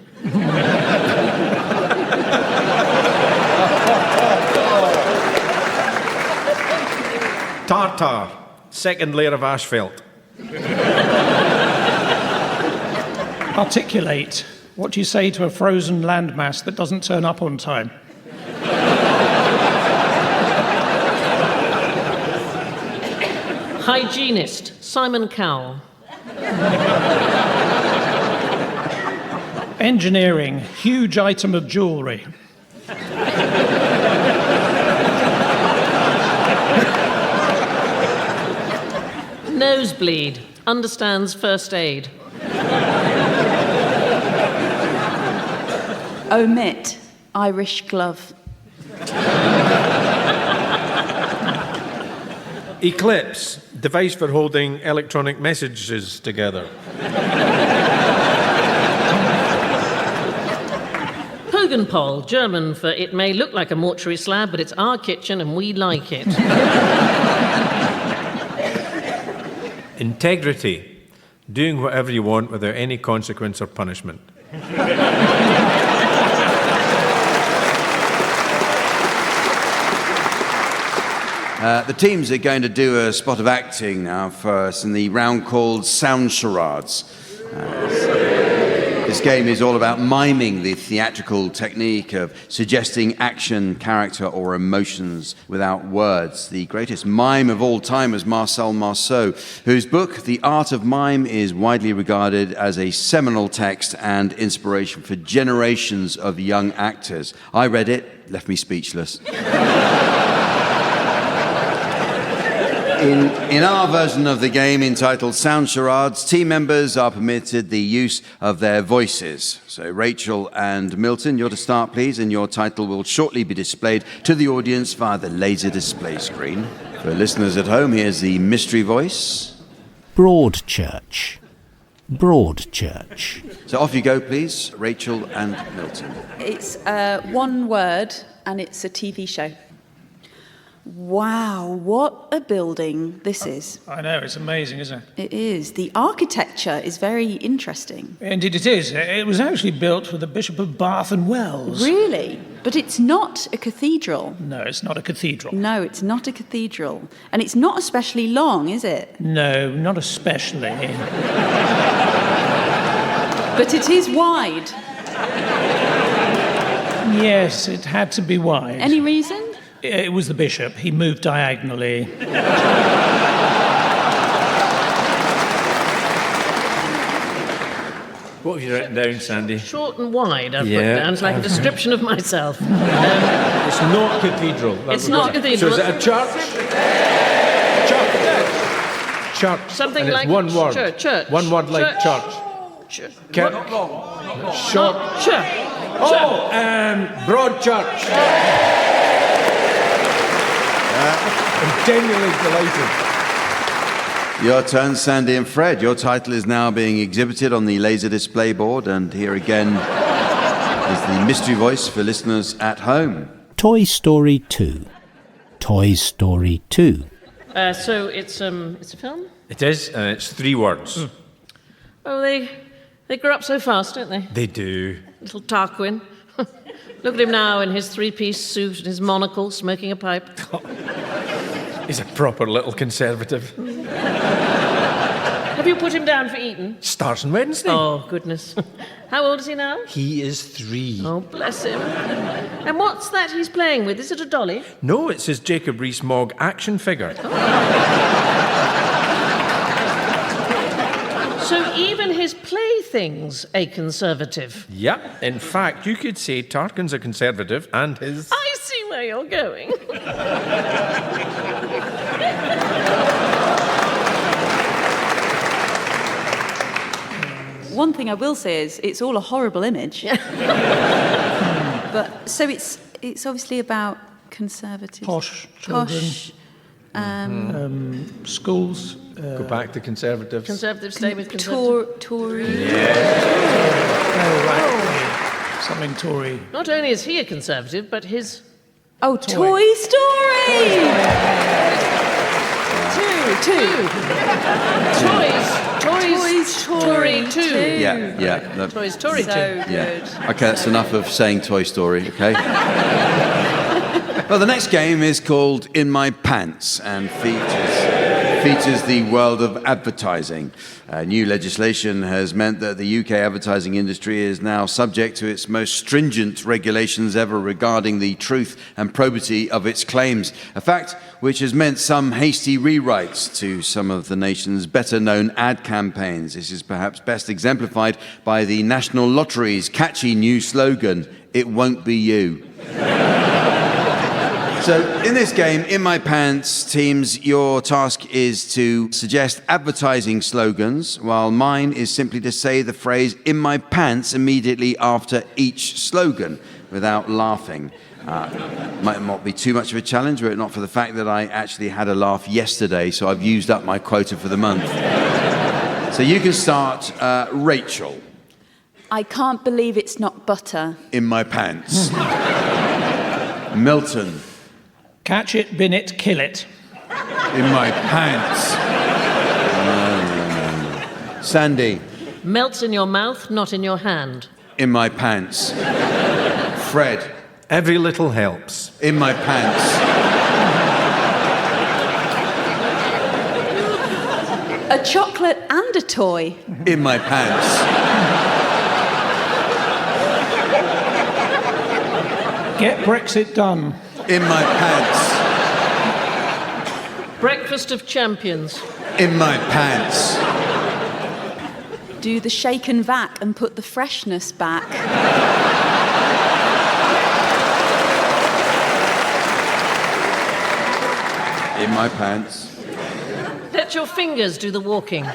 Tartar. Second layer of asphalt. Articulate. What do you say to a frozen landmass that doesn't turn up on time? Hygienist. Simon Cowell. Engineering. Huge item of jewellery. Nosebleed. Understands first aid. Omit, Irish glove. Eclipse. Device for holding electronic messages together. Pogenpol, German for it may look like a mortuary slab, but it's our kitchen and we like it. Integrity. Doing whatever you want without any consequence or punishment. The teams are going to do a spot of acting now for us in the round called Sound Charades. This game is all about miming the theatrical technique of suggesting action, character, or emotions without words. The greatest mime of all time is Marcel Marceau, whose book, The Art of Mime, is widely regarded as a seminal text and inspiration for generations of young actors. I read it, left me speechless. In our version of the game entitled Sound Charades, team members are permitted the use of their voices. So Rachel and Milton, you're to start, please, and your title will shortly be displayed to the audience via the laser display screen. For listeners at home, here's the mystery voice. Broadchurch. Broadchurch. So off you go, please, Rachel and Milton. It's one word, and it's a TV show. Wow, what a building this is. I know, it's amazing, isn't it? It is. The architecture is very interesting. Indeed it is. It was actually built for the Bishop of Bath and Wells. Really? But it's not a cathedral. No, it's not a cathedral. No, it's not a cathedral. And it's not especially long, is it? No, not especially. But it is wide. Yes, it had to be wide. Any reason? It was the bishop. He moved diagonally. What have you written down, Sandy? Short and wide, I've put down. It's like a description of myself. It's not cathedral. It's not cathedral. So is it a church? Church. Something and like it's one word. Church. One word like church. Short. Church. Oh, Broad Church. I'm genuinely delighted. Your turn, Sandy and Fred. Your title is now being exhibited on the laser display board, and here again is the mystery voice for listeners at home. Toy Story 2. Toy Story 2. So it's a film? It is, and it's 3 words. Oh, they grow up so fast, don't they? They do. Little Tarquin. Look at him now in his 3-piece suit and his monocle, smoking a pipe. He's a proper little conservative. Have you put him down for Eton? Starts on Wednesday. Oh, goodness. How old is he now? He is 3. Oh, bless him. And what's that he's playing with? Is it a dolly? No, it's his Jacob Rees-Mogg action figure. his playthings a conservative? Yeah, in fact, you could say Tarquin's a conservative and his... I see where you're going. One thing I will say is it's all a horrible image. But so it's obviously about conservatives. Posh children. Posh. Schools. Go back to conservatives. Conservatives stay with conservatives. Tory. Something Tory. Not only is he a conservative, but his... Oh, Toy Story! Two. Toys Story 2. Yeah. No. Toy Story 2. Yeah. Okay, that's enough of saying Toy Story, okay? Well, the next game is called In My Pants and features the world of advertising. New legislation has meant that the UK advertising industry is now subject to its most stringent regulations ever regarding the truth and probity of its claims, a fact which has meant some hasty rewrites to some of the nation's better-known ad campaigns. This is perhaps best exemplified by the National Lottery's catchy new slogan, "It won't be you." So, in this game, In My Pants, teams, your task is to suggest advertising slogans, while mine is simply to say the phrase "in my pants" immediately after each slogan, without laughing. Might not be too much of a challenge, were it not for the fact that I actually had a laugh yesterday, so I've used up my quota for the month. So you can start, Rachel. I can't believe it's not butter. In my pants. Milton. Catch it, bin it, kill it. In my pants. No. Sandy. Melts in your mouth, not in your hand. In my pants. Fred. Every little helps. In my pants. A chocolate and a toy. In my pants. Get Brexit done. In my pants. Breakfast of champions. In my pants. Do the shake and vac and put the freshness back. In my pants. Let your fingers do the walking. In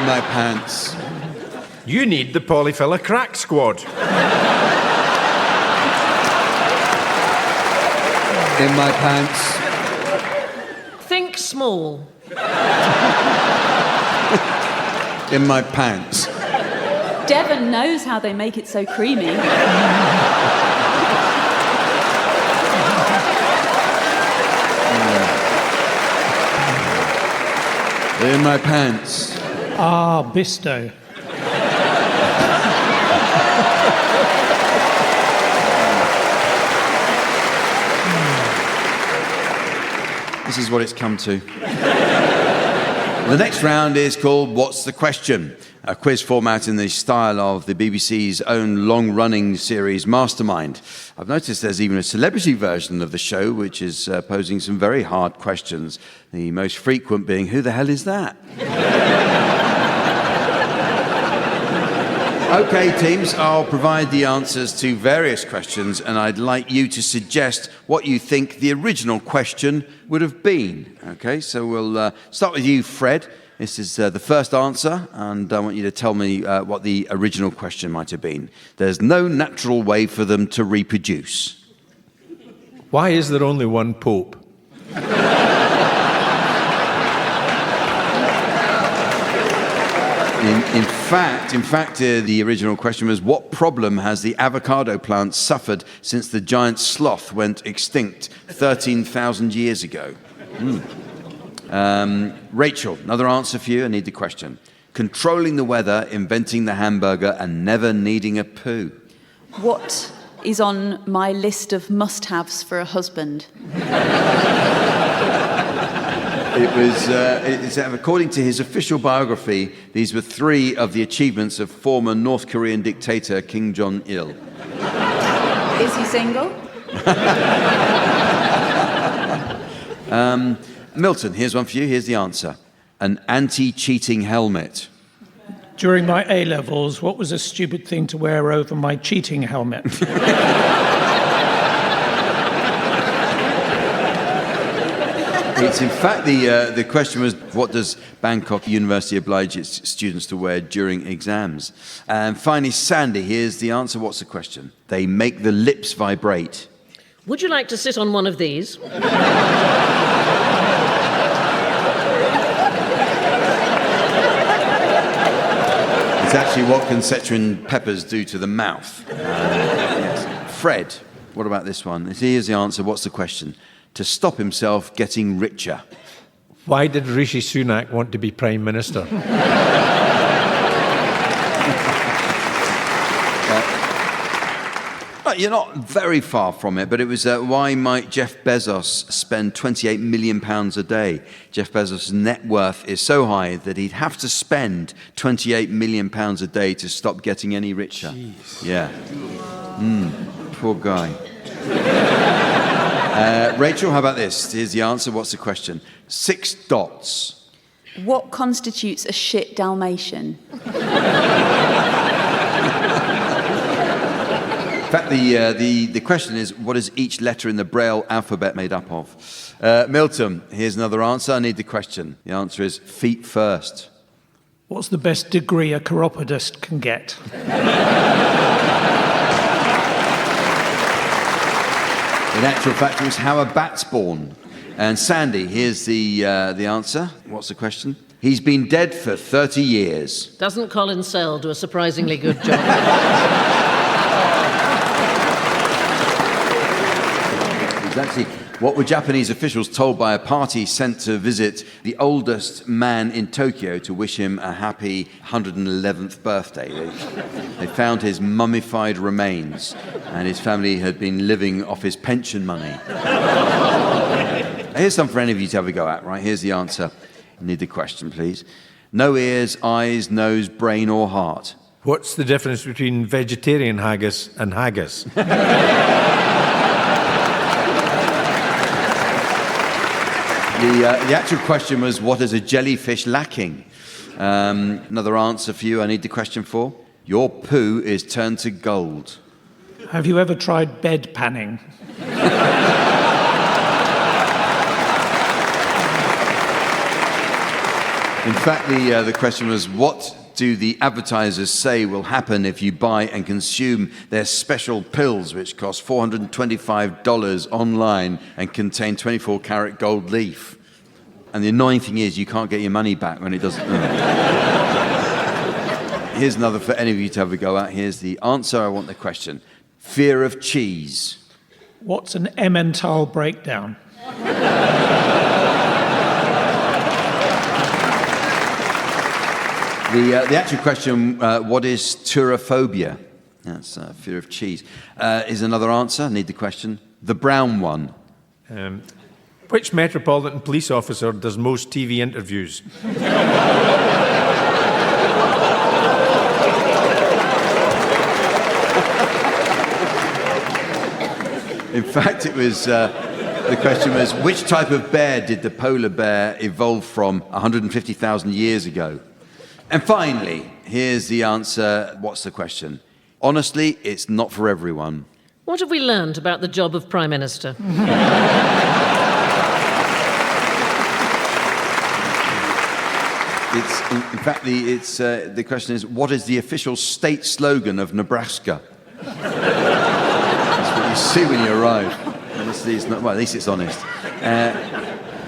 my pants. You need the Polyfilla Crack Squad. In my pants. Think small. In my pants. Devon knows how they make it so creamy. In my pants. Ah, Bisto. This is what it's come to. The next round is called What's the Question? A quiz format in the style of the BBC's own long-running series Mastermind. I've noticed there's even a celebrity version of the show which is posing some very hard questions, the most frequent being, who the hell is that? Okay, teams, I'll provide the answers to various questions, and I'd like you to suggest what you think the original question would have been. Okay, so we'll start with you, Fred. This is the first answer, and I want you to tell me what the original question might have been. There's no natural way for them to reproduce. Why is there only one pope? In fact, the original question was, what problem has the avocado plant suffered since the giant sloth went extinct 13,000 years ago? Rachel, another answer for you. I need the question. Controlling the weather, inventing the hamburger, and never needing a poo. What is on my list of must-haves for a husband? According to his official biography, these were 3 of the achievements of former North Korean dictator Kim Jong-il. Is he single? Milton, here's one for you. Here's the answer. An anti-cheating helmet. During my A-levels, what was a stupid thing to wear over my cheating helmet? It's in fact the question was, what does Bangkok University oblige its students to wear during exams? And finally, Sandy, here's the answer. What's the question? They make the lips vibrate. Would you like to sit on one of these? It's actually what concentrated peppers do to the mouth. Yes. Fred, what about this one? Here's the answer. What's the question? To stop himself getting richer. Why did Rishi Sunak want to be Prime Minister? You're not very far from it, but it was why might Jeff Bezos spend £28 million a day? Jeff Bezos' net worth is so high that he'd have to spend £28 million a day to stop getting any richer. Jeez. Yeah. Poor guy. Rachel, how about this? Here's the answer. What's the question? 6 dots. What constitutes a shit Dalmatian? In fact, the question is, what is each letter in the Braille alphabet made up of? Milton, here's another answer. I need the question. The answer is feet first. What's the best degree a chiropodist can get? In actual fact, it was how a bat's born. And Sandy, here's the answer. What's the question? He's been dead for 30 years. Doesn't Colin Sell do a surprisingly good job? Exactly. What were Japanese officials told by a party sent to visit the oldest man in Tokyo to wish him a happy 111th birthday? They found his mummified remains, and his family had been living off his pension money. Here's some for any of you to have a go at, right? Here's the answer. I need the question, please. No ears, eyes, nose, brain, or heart. What's the difference between vegetarian haggis and haggis? The actual question was, what is a jellyfish lacking? Another answer for you, I need the question for. Your poo is turned to gold. Have you ever tried bed panning? In fact, the question was, what do the advertisers say will happen if you buy and consume their special pills, which cost $425 online and contain 24-karat gold leaf? And the annoying thing is, you can't get your money back when it doesn't. Here's another for any of you to have a go at. Here's the answer. I want the question. Fear of cheese. What's an Emmental breakdown? The actual question, what is turophobia? That's fear of cheese. Is another answer. I need the question. The brown one. Which Metropolitan Police officer does most TV interviews? In fact, it was, the question was, which type of bear did the polar bear evolve from 150,000 years ago? And finally, here's the answer. What's the question? Honestly, it's not for everyone. What have we learned about the job of Prime Minister? The question is, what is the official state slogan of Nebraska? That's what you see when you arrive. Honestly, it's not, well, at least it's honest.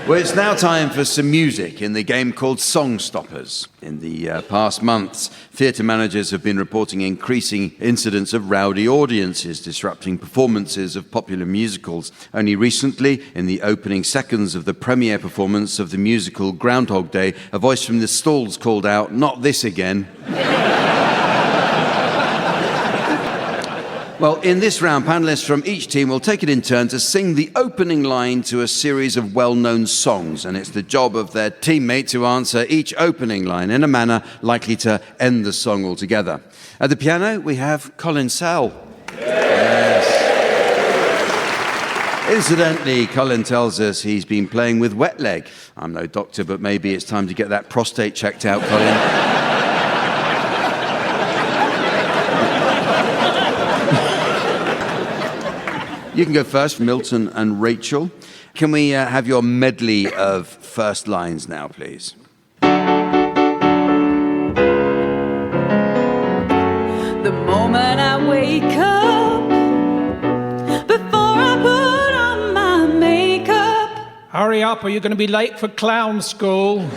Well, it's now time for some music in the game called Song Stoppers. In the past months, theatre managers have been reporting increasing incidents of rowdy audiences disrupting performances of popular musicals. Only recently, in the opening seconds of the premiere performance of the musical Groundhog Day, a voice from the stalls called out, "Not this again." Well, in this round, panellists from each team will take it in turn to sing the opening line to a series of well-known songs, and it's the job of their teammate to answer each opening line in a manner likely to end the song altogether. At the piano, we have Colin Sell. Yes. Incidentally, Colin tells us he's been playing with wet leg. I'm no doctor, but maybe it's time to get that prostate checked out, Colin. You can go first, Milton and Rachel. Can we have your medley of first lines now, please? The moment I wake up, before I put on my makeup. Hurry up, or you're going to be late for clown school.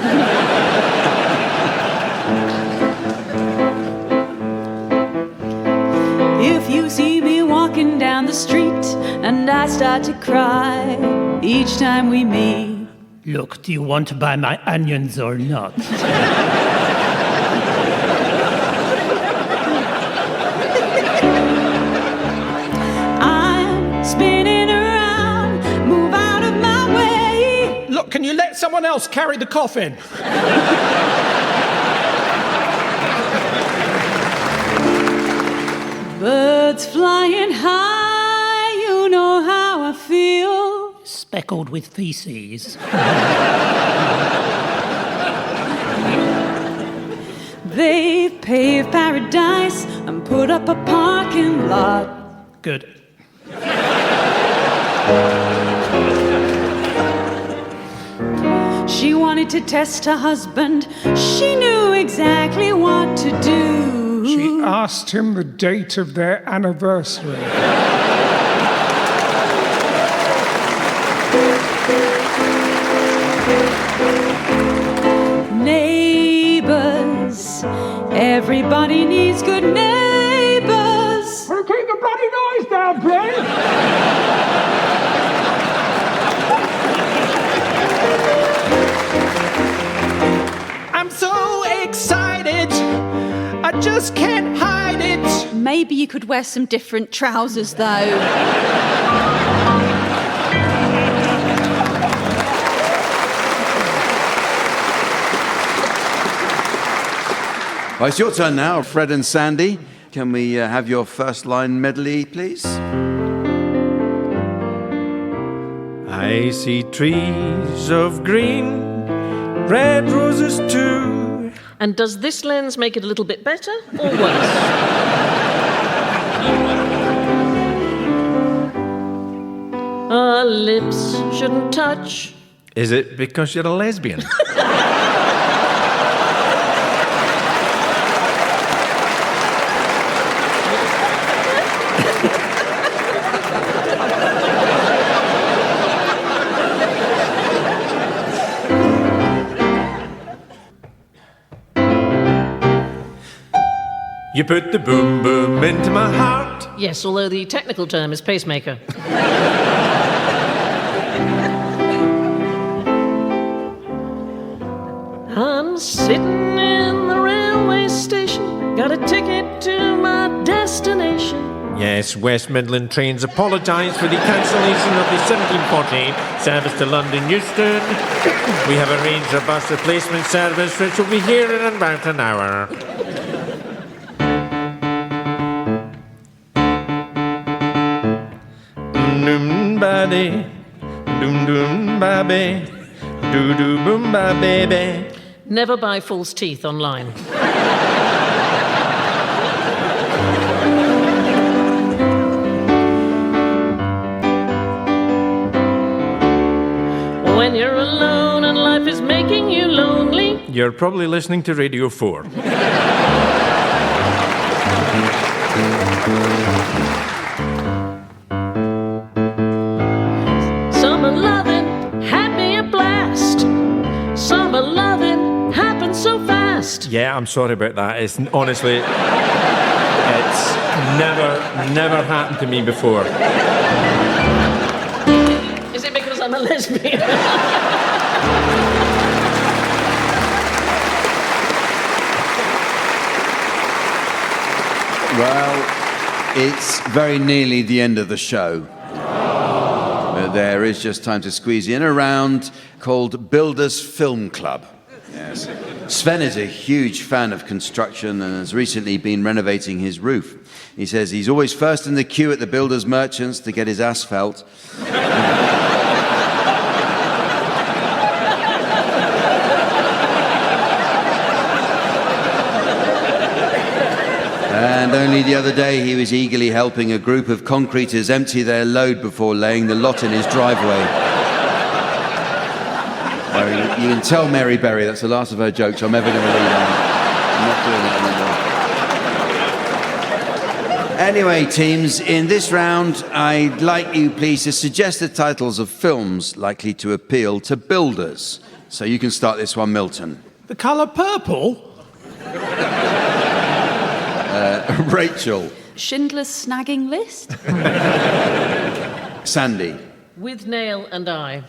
If you see me walking down the street and I start to cry each time we meet. Look, do you want to buy my onions or not? I'm spinning around, move out of my way. Look, can you let someone else carry the coffin? Birds flying high, you know how I feel. Speckled with feces. They've paved paradise and put up a parking lot. Good. She wanted to test her husband. She knew exactly what to do. She asked him the date of their anniversary. Neighbors, everybody needs good neighbors. Keep the bloody noise down, please. I'm so excited, I just can't hide it. Maybe you could wear some different trousers, though. Well, it's your turn now, Fred and Sandy. Can we have your first line medley, please? I see trees of green, red roses too. And does this lens make it a little bit better or worse? Our lips shouldn't touch. Is it because you're a lesbian? You put the boom boom into my heart. Yes, although the technical term is pacemaker. I'm sitting in the railway station, got a ticket to my destination. Yes, West Midland Trains apologise for the cancellation of the 1748 service to London Euston. We have arranged a bus replacement service which will be here in about an hour. Doom body, doom doom baby, doo doo boom ba baby. Never buy false teeth online. When you're alone and life is making you lonely. You're probably listening to Radio 4. Summer loving had me a blast. Summer loving happened so fast. Yeah, I'm sorry about that. It's honestly, it's never happened to me before. Is it because I'm a lesbian? Well, it's very nearly the end of the show. There is just time to squeeze in a round called Builders Film Club. Yes. Sven is a huge fan of construction and has recently been renovating his roof. He says he's always first in the queue at the builders' merchants to get his asphalt. And And only the other day he was eagerly helping a group of concreters empty their load before laying the lot in his driveway. You can tell Mary Berry that's the last of her jokes I'm ever going to read out. I'm not doing that anymore. Anyway, teams, in this round, I'd like you please to suggest the titles of films likely to appeal to builders. So you can start this one, Milton. The colour purple? Rachel. Schindler's Snagging List? Sandy. With Nail and I.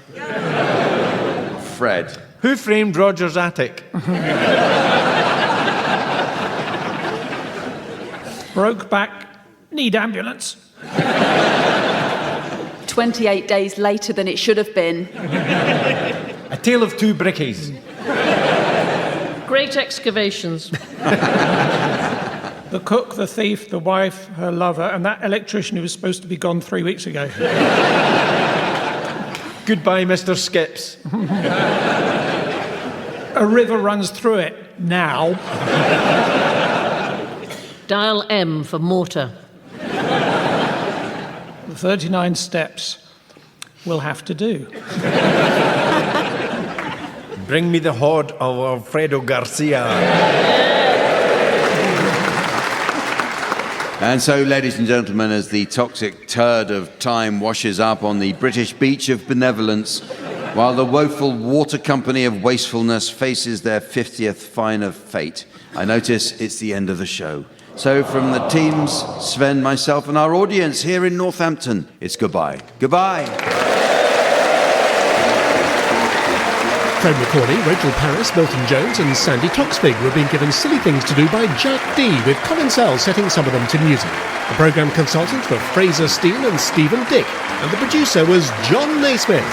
Fred. Who Framed Roger's Attic? Brokeback, need ambulance. 28 days later than it should have been. A Tale of Two Brickies. Great Excavations. The cook, the thief, the wife, her lover, and that electrician who was supposed to be gone 3 weeks ago. Goodbye, Mr. Skips. A river runs through it now. Dial M for mortar. The 39 steps will have to do. Bring me the horde of Alfredo Garcia. And so, ladies and gentlemen, as the toxic turd of time washes up on the British beach of benevolence, while the woeful water company of wastefulness faces their 50th fine of fate, I notice it's the end of the show. So from the teams, Sven, myself, and our audience here in Northampton, it's goodbye. Goodbye. Phone recording, Rachel Parris, Milton Jones and Sandy Toksvig were being given silly things to do by Jack Dee, with Colin Sell setting some of them to music. The programme consultants were Fraser Steele and Stephen Dick, and the producer was John Naismith.